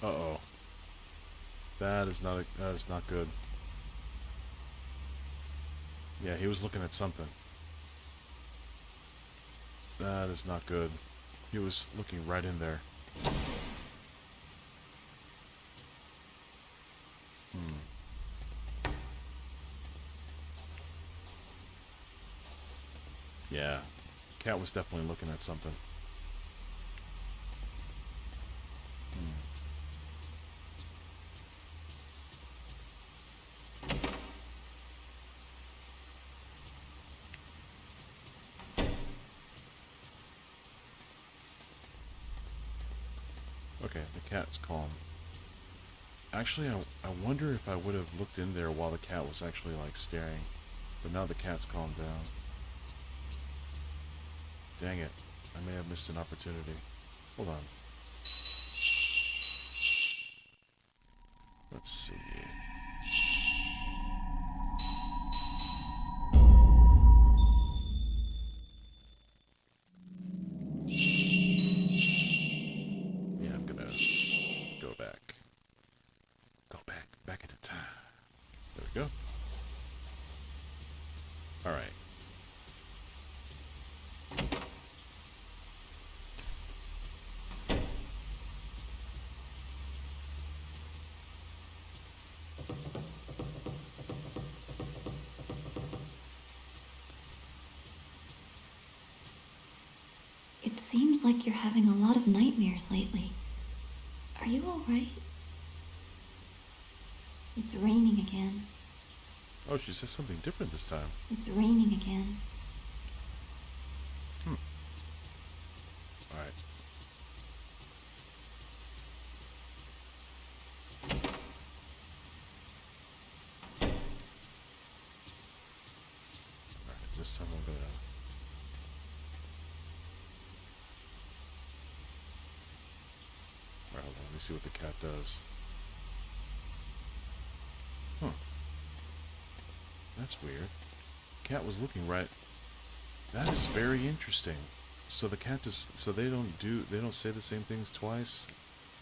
Uh-oh. That is not good. Yeah, he was looking at something. That is not good. He was looking right in there. Yeah, cat was definitely looking at something. Okay, the cat's calm. Actually, I wonder if I would have looked in there while the cat was actually, like, staring. But now the cat's calmed down. Dang it. I may have missed an opportunity. Hold on. Let's see. Yeah, I'm gonna go back. Go back into time. There we go. Alright. It seems like you're having a lot of nightmares lately. Are you alright? It's raining again. Oh, she says something different this time. It's raining again. Alright. Alright, this time I'm gonna... Alright, hold on, let me see what the cat does. Huh. That's weird. Cat was looking right... That is very interesting. So the cat just... So they don't say the same things twice?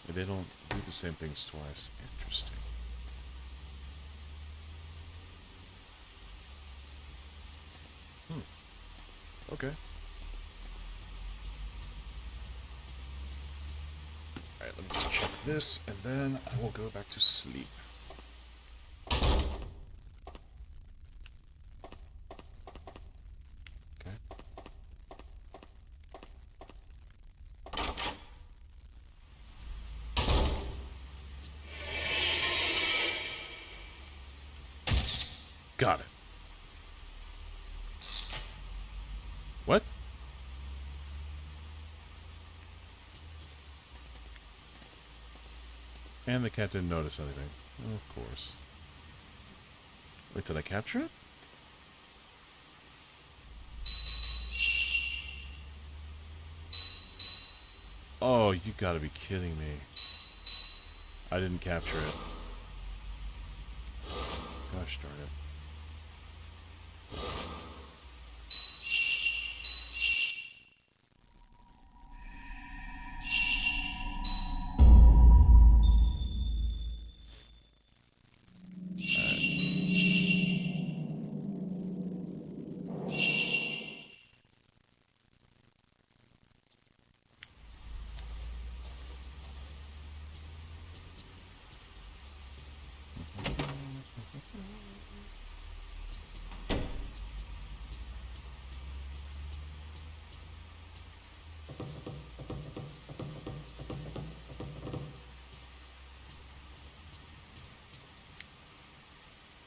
And they don't do the same things twice. Interesting. Okay. Alright, let me just check this, and then I will go back to sleep. Okay. Got it. What? And the cat didn't notice anything. Of course. Wait, did I capture it? Oh, you gotta be kidding me. I didn't capture it. Gosh darn it.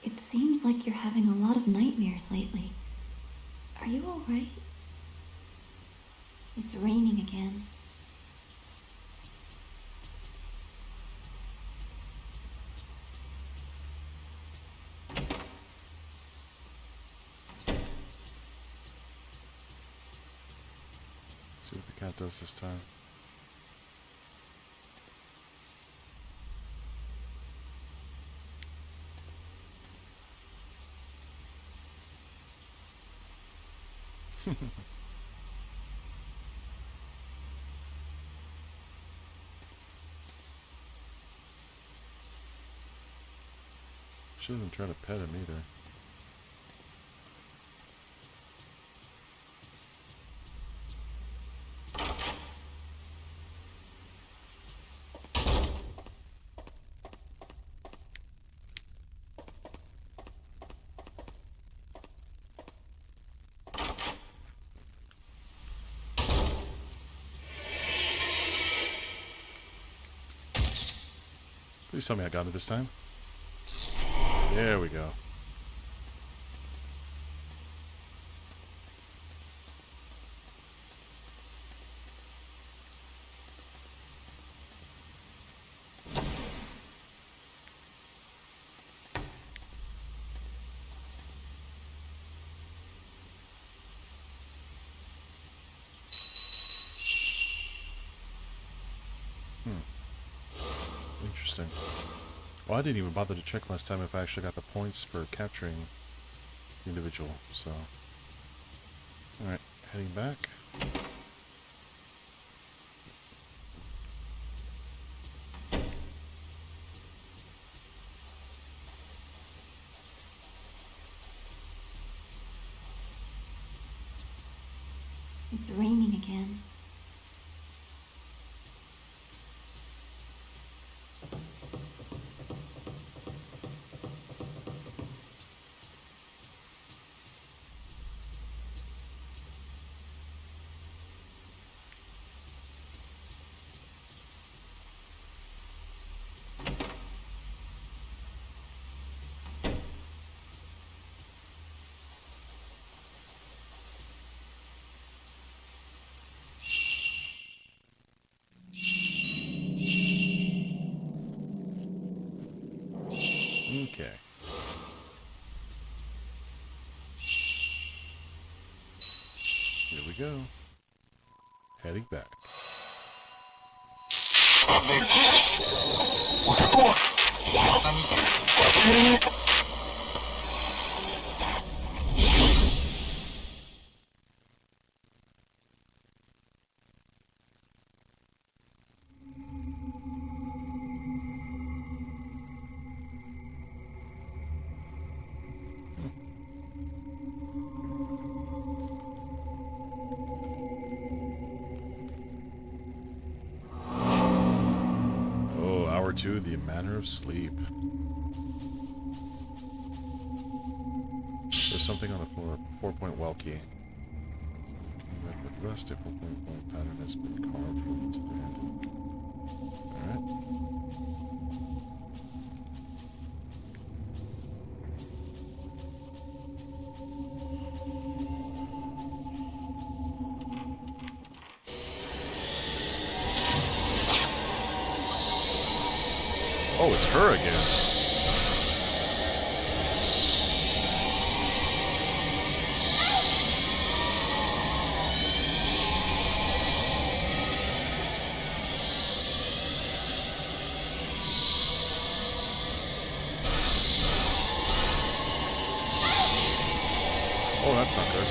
It seems like you're having a lot of nightmares lately. Are you alright? It's raining again. See what the cat does this time. She doesn't try to pet him either. Please tell me I got it this time. There we go. Interesting. Well, I didn't even bother to check last time if I actually got the points for capturing the individual, so... Alright, heading back. It's raining again. Okay. Here we go. Heading back. Hour 2, the manner of sleep. There's something on the floor. 4-point well key. With rest, a 4-point pattern has been carved from each hand. Alright. Oh, it's her again. Oh, that's not good.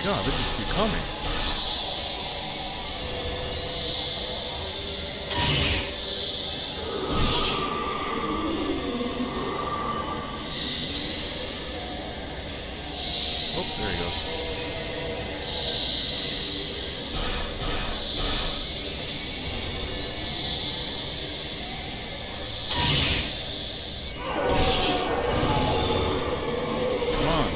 God, they just keep coming. Oh, there he goes. Come on.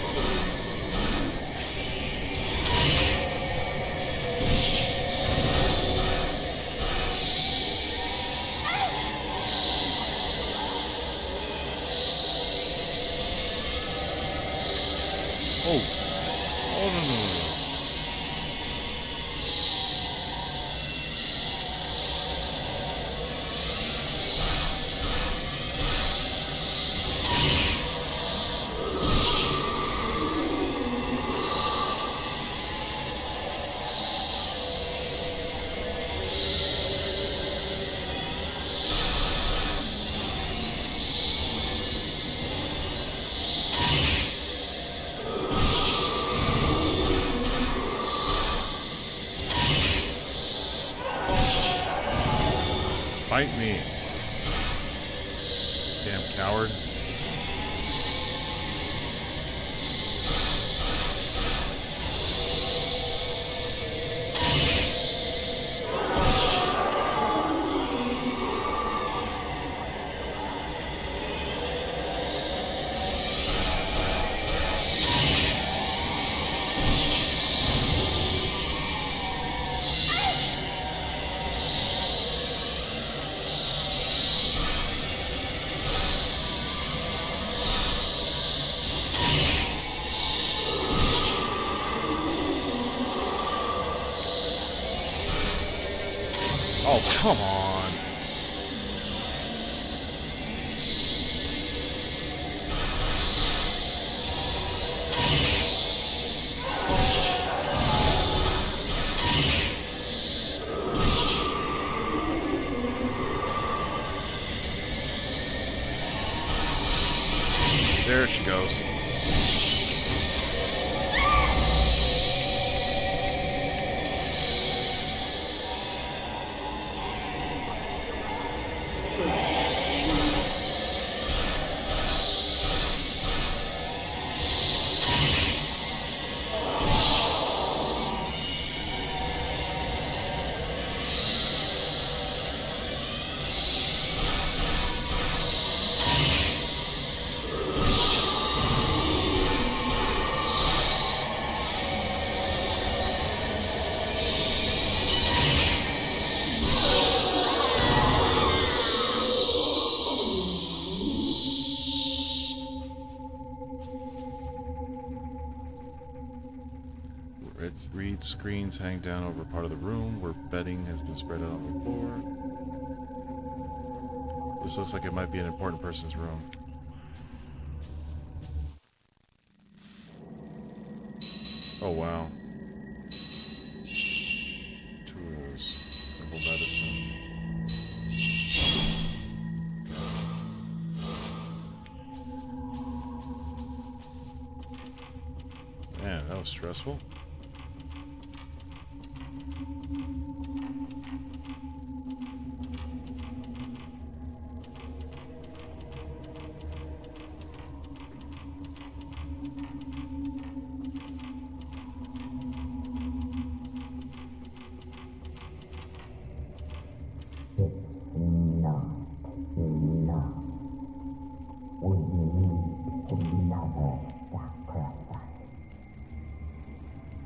Fight me. Damn coward. Oh, come on. There she goes. Read screens hang down over part of the room where bedding has been spread out on the floor. This looks like it might be an important person's room. Oh wow. Tools. Herbal medicine. Man, that was stressful.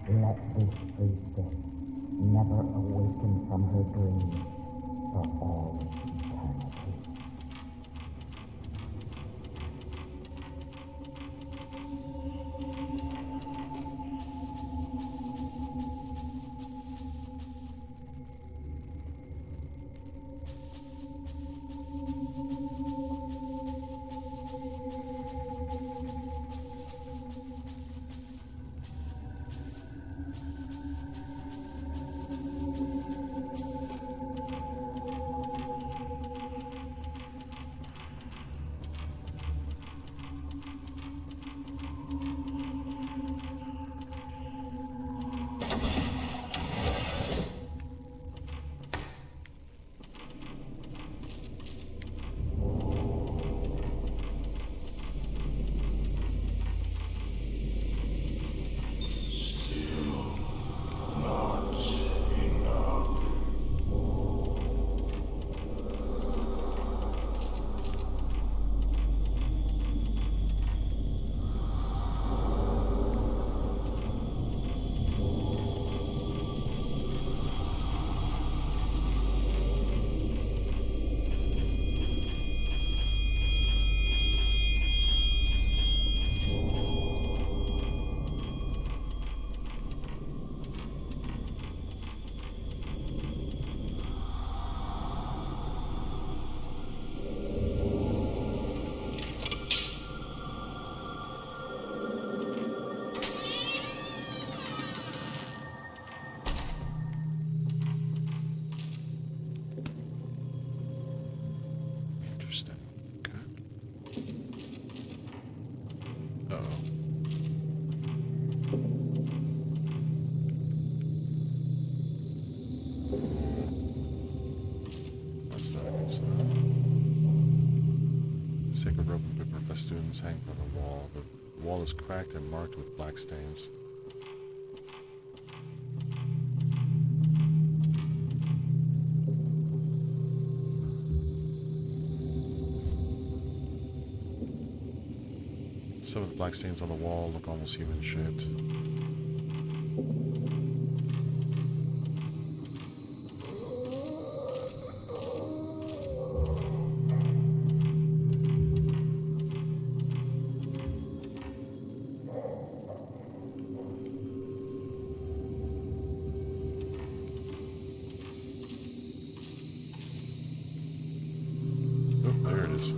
Let this priestess never awaken from her dream for all eternity. sacred rope and paper festoons hang from the wall. The wall is cracked and marked with black stains. Some of the black stains on the wall look almost human-shaped. Oh, there it is.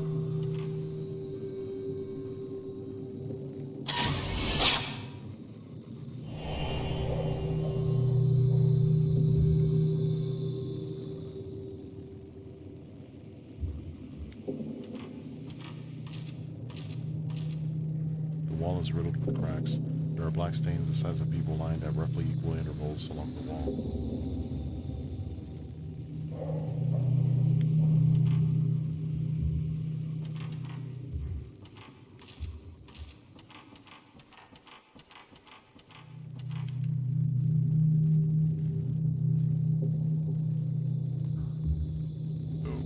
The wall is riddled with cracks. There are black stains the size of people lined at roughly equal intervals along the wall.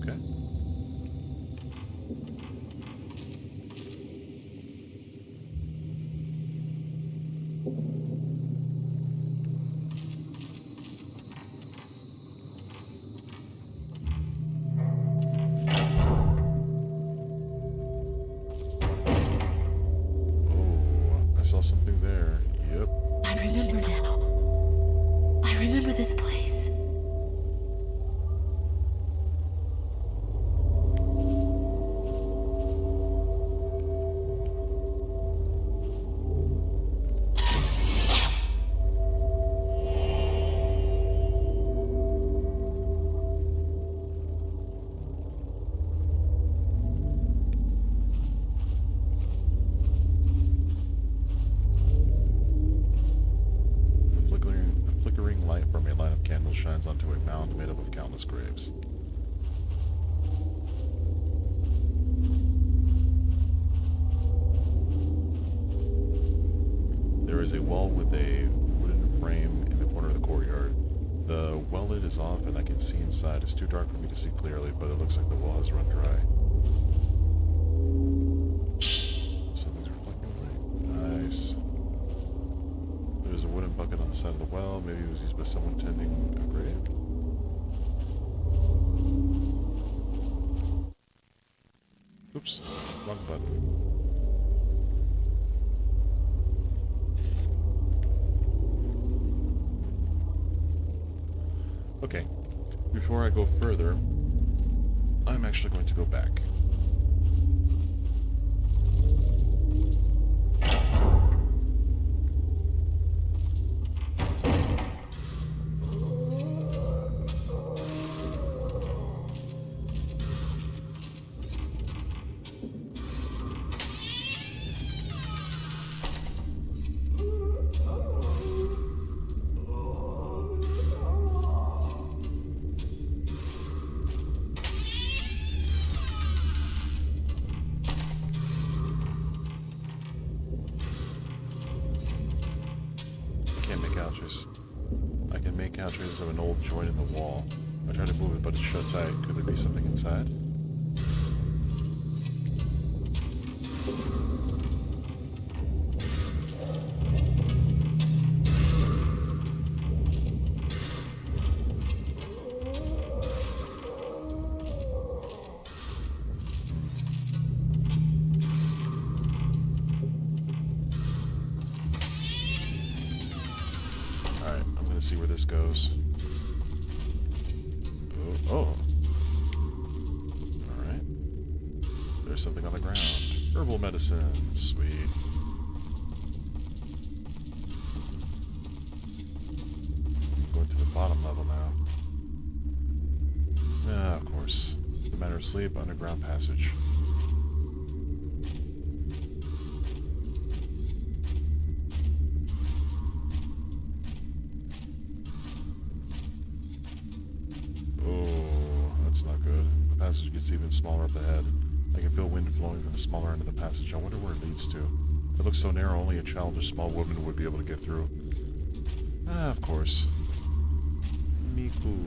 Okay. Oh, I saw something there. Yep. I remember now. I remember this place. The flickering light from a line of candles shines onto a mound made up of countless graves. There is a well with a wooden frame in the corner of the courtyard. The well lid is off and I can see inside. It's too dark for me to see clearly, but it looks like the well has run dry. Something's reflecting light. Nice. There's a wooden bucket on the side of the well. Maybe it was used by someone tending a grave. Oops, wrong button. Okay, before I go further, I'm actually going to go back. I can make out traces of an old joint in the wall. I try to move it, but it's shut tight. Could there be something inside? See where this goes. Oh. Alright. There's something on the ground. Herbal medicine. Sweet. Going to the bottom level now. Ah, of course. The matter of sleep, underground passage. That's not good. The passage gets even smaller up ahead. I can feel wind flowing from the smaller end of the passage. I wonder where it leads to. It looks so narrow, only a child or small woman would be able to get through. Ah, of course. Miku.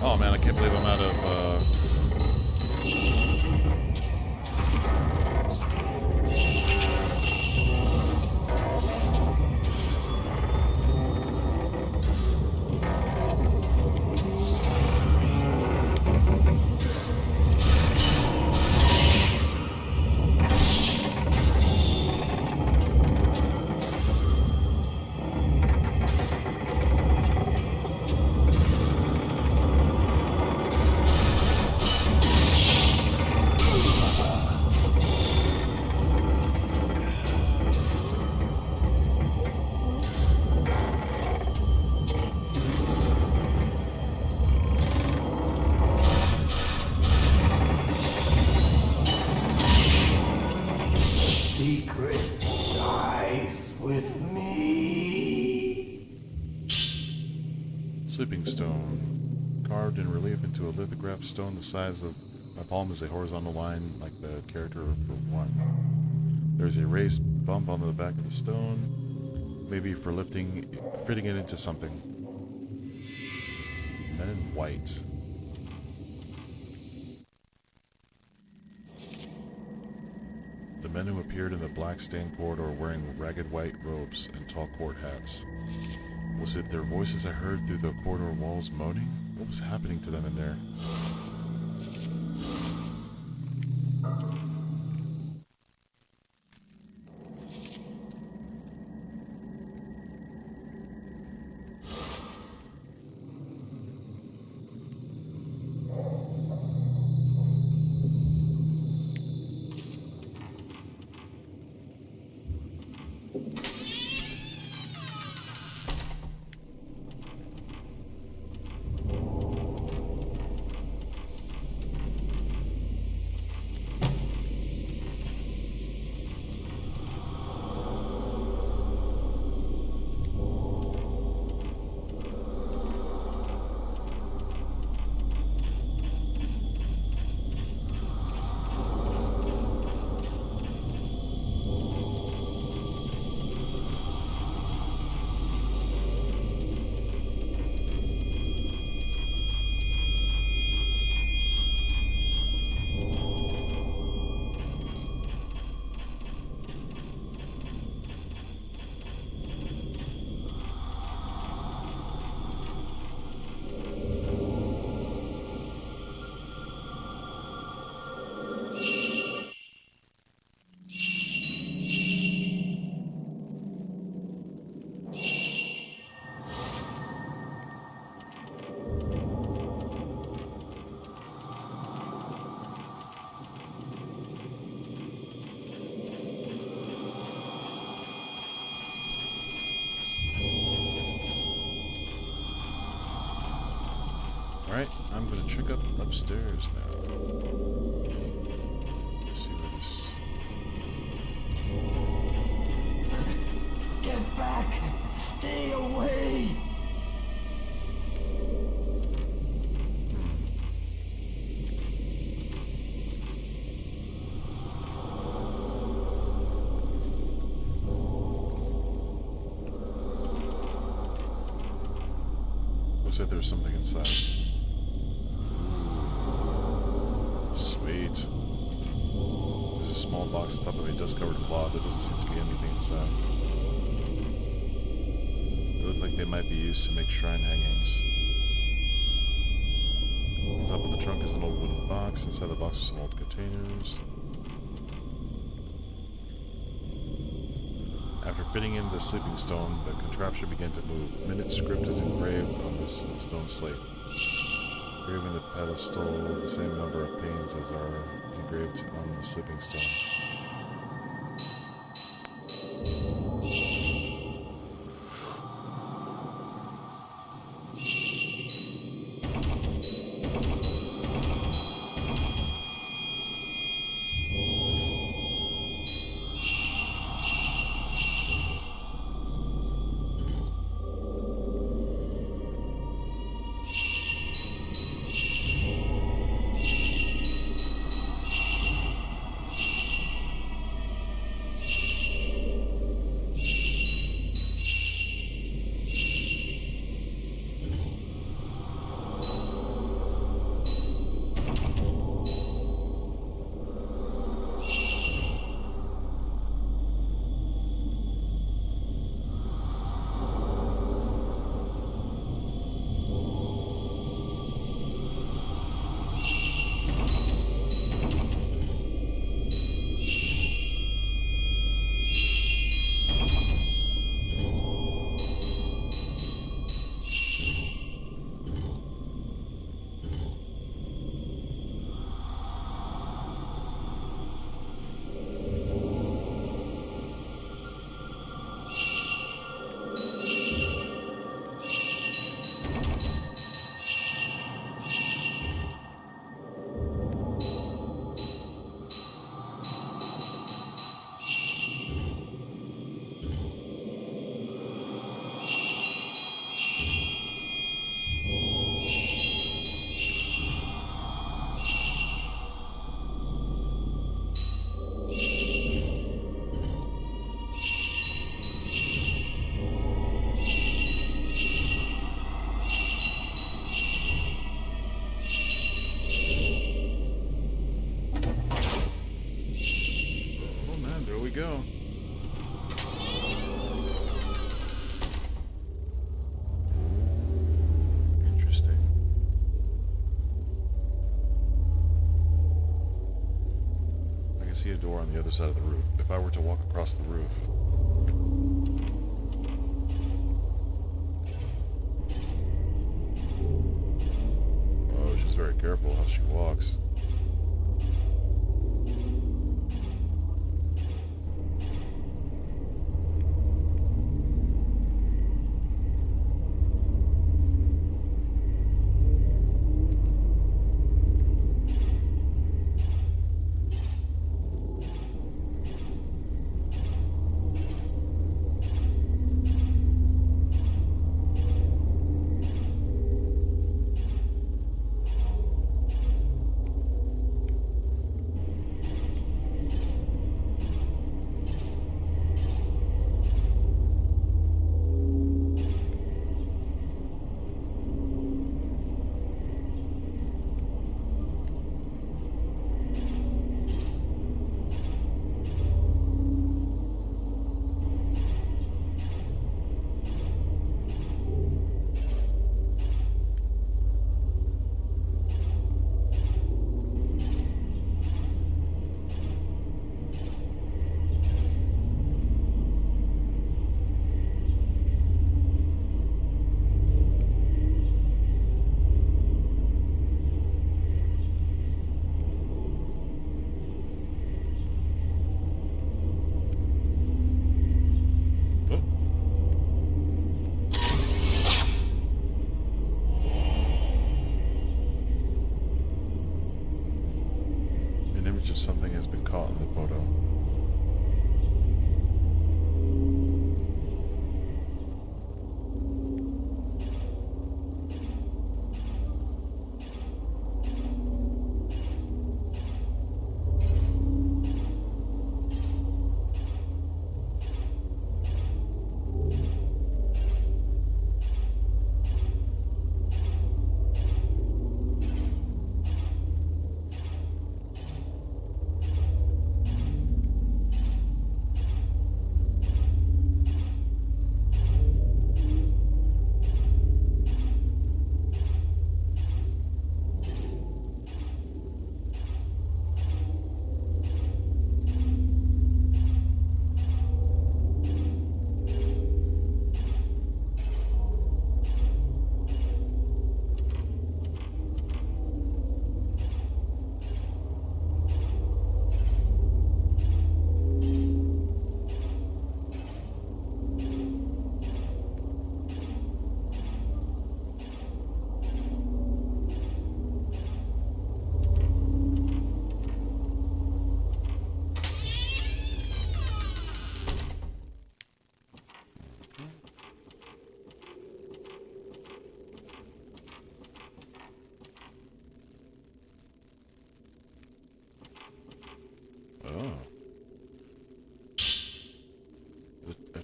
Oh man, I can't believe I'm out of, sleeping stone, carved in relief into a lithographed stone the size of my palm is a horizontal line like the character for one. There's a raised bump on the back of the stone, maybe for fitting it into something. Men in white. The men who appeared in the black stained corridor wearing ragged white robes and tall court hats. Was it their voices I heard through the corridor walls moaning? What was happening to them in there? check upstairs now. Let's see where this. Get back! Stay away! Looks like there's something inside. Sweet. There's a small box on top of a dust-covered cloth. There doesn't seem to be anything inside. They look like they might be used to make shrine hangings. On top of the trunk is an old wooden box. Inside the box are some old containers. After fitting in the sleeping stone, the contraption began to move. Minute script is engraved on this stone slate. Engraving the pedestal, the same number of panes as are engraved on the sleeping stone. Go. Interesting. I can see a door on the other side of the roof. If I were to walk across the roof. Oh, she's very careful how she walks.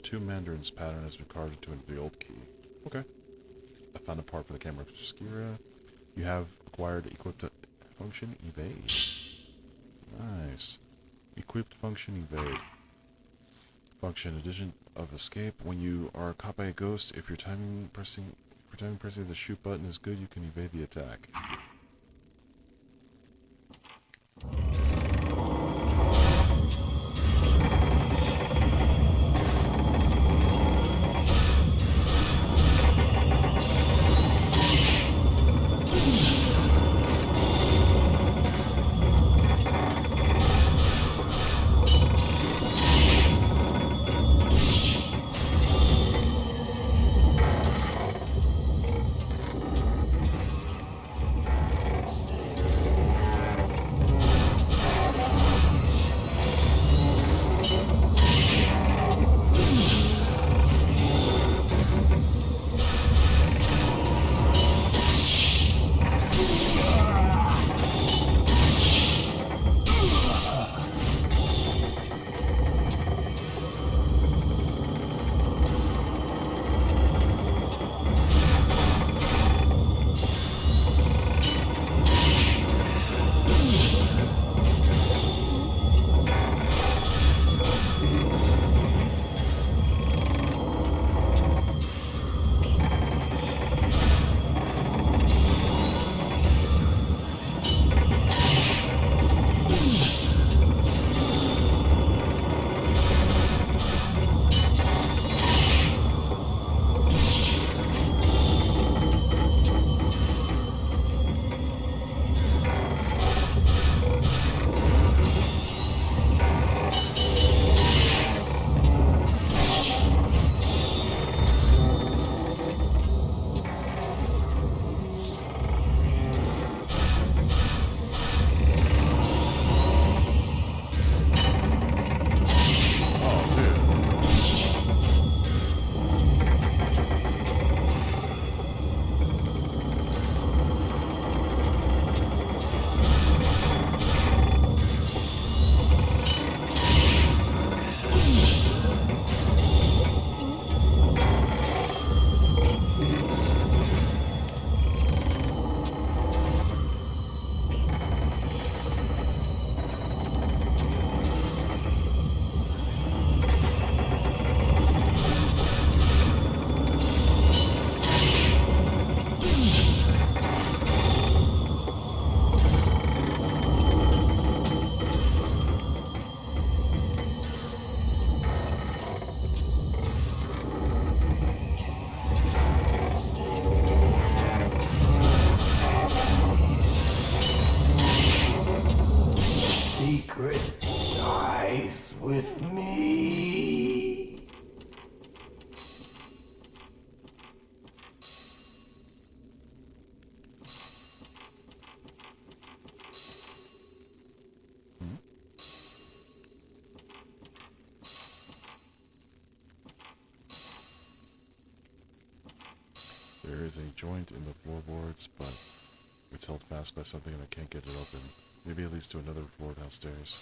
two mandarins pattern has been carved into the old key. Okay. I found a part for the Camera Obscura. You have acquired equipped function evade. Nice. Equipped function evade. Function addition of escape. When you are caught by a ghost, if your timing pressing the shoot button is good, you can evade the attack. There is a joint in the floorboards, but it's held fast by something and I can't get it open. Maybe it leads to another floor downstairs.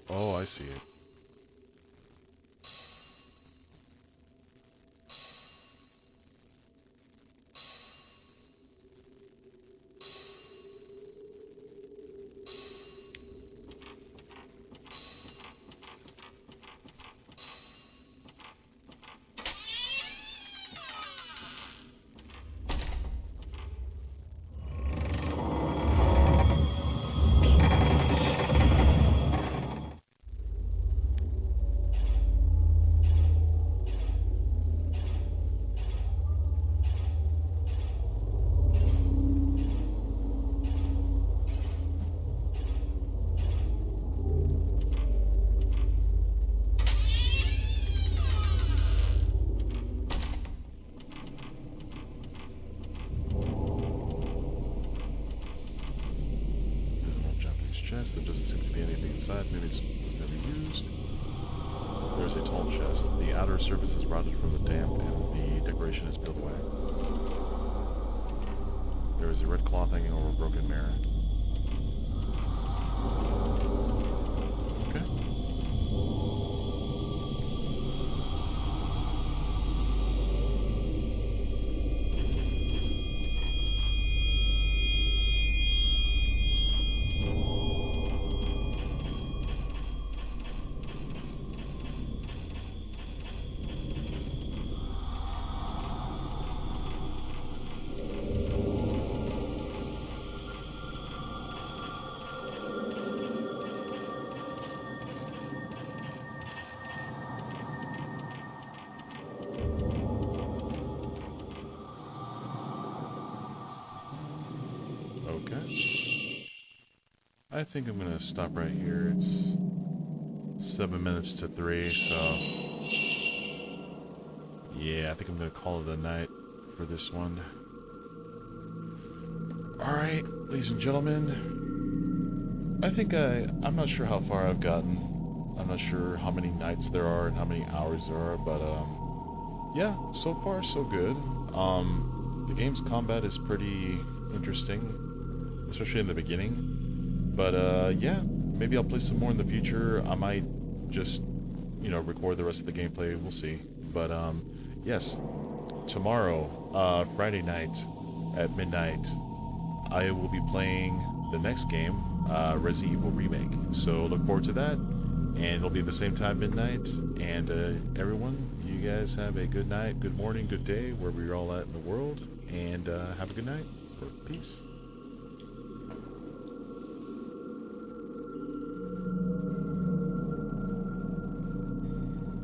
Oh, I see it. Chest. There doesn't seem to be anything inside. Maybe it was never used. There's a tall chest. The outer surface is rotted from the damp, and the decoration is peeled away. There is a red cloth hanging over a broken mirror. Okay. Okay. I think I'm gonna stop right here. It's 7 minutes to 3, so yeah, I think I'm gonna call it a night for this one. Alright, ladies and gentlemen, I think I'm not sure how far I've gotten. I'm not sure how many nights there are and how many hours there are, but yeah, so far so good. The game's combat is pretty interesting, especially in the beginning. But yeah, maybe I'll play some more in the future. I might just, you know, record the rest of the gameplay. We'll see. But yes, tomorrow, Friday night at midnight, I will be playing the next game, Resident Evil Remake. So look forward to that, and it'll be at the same time, midnight. And everyone, you guys have a good night, good morning, good day, wherever you're all at in the world, and have a good night. Peace.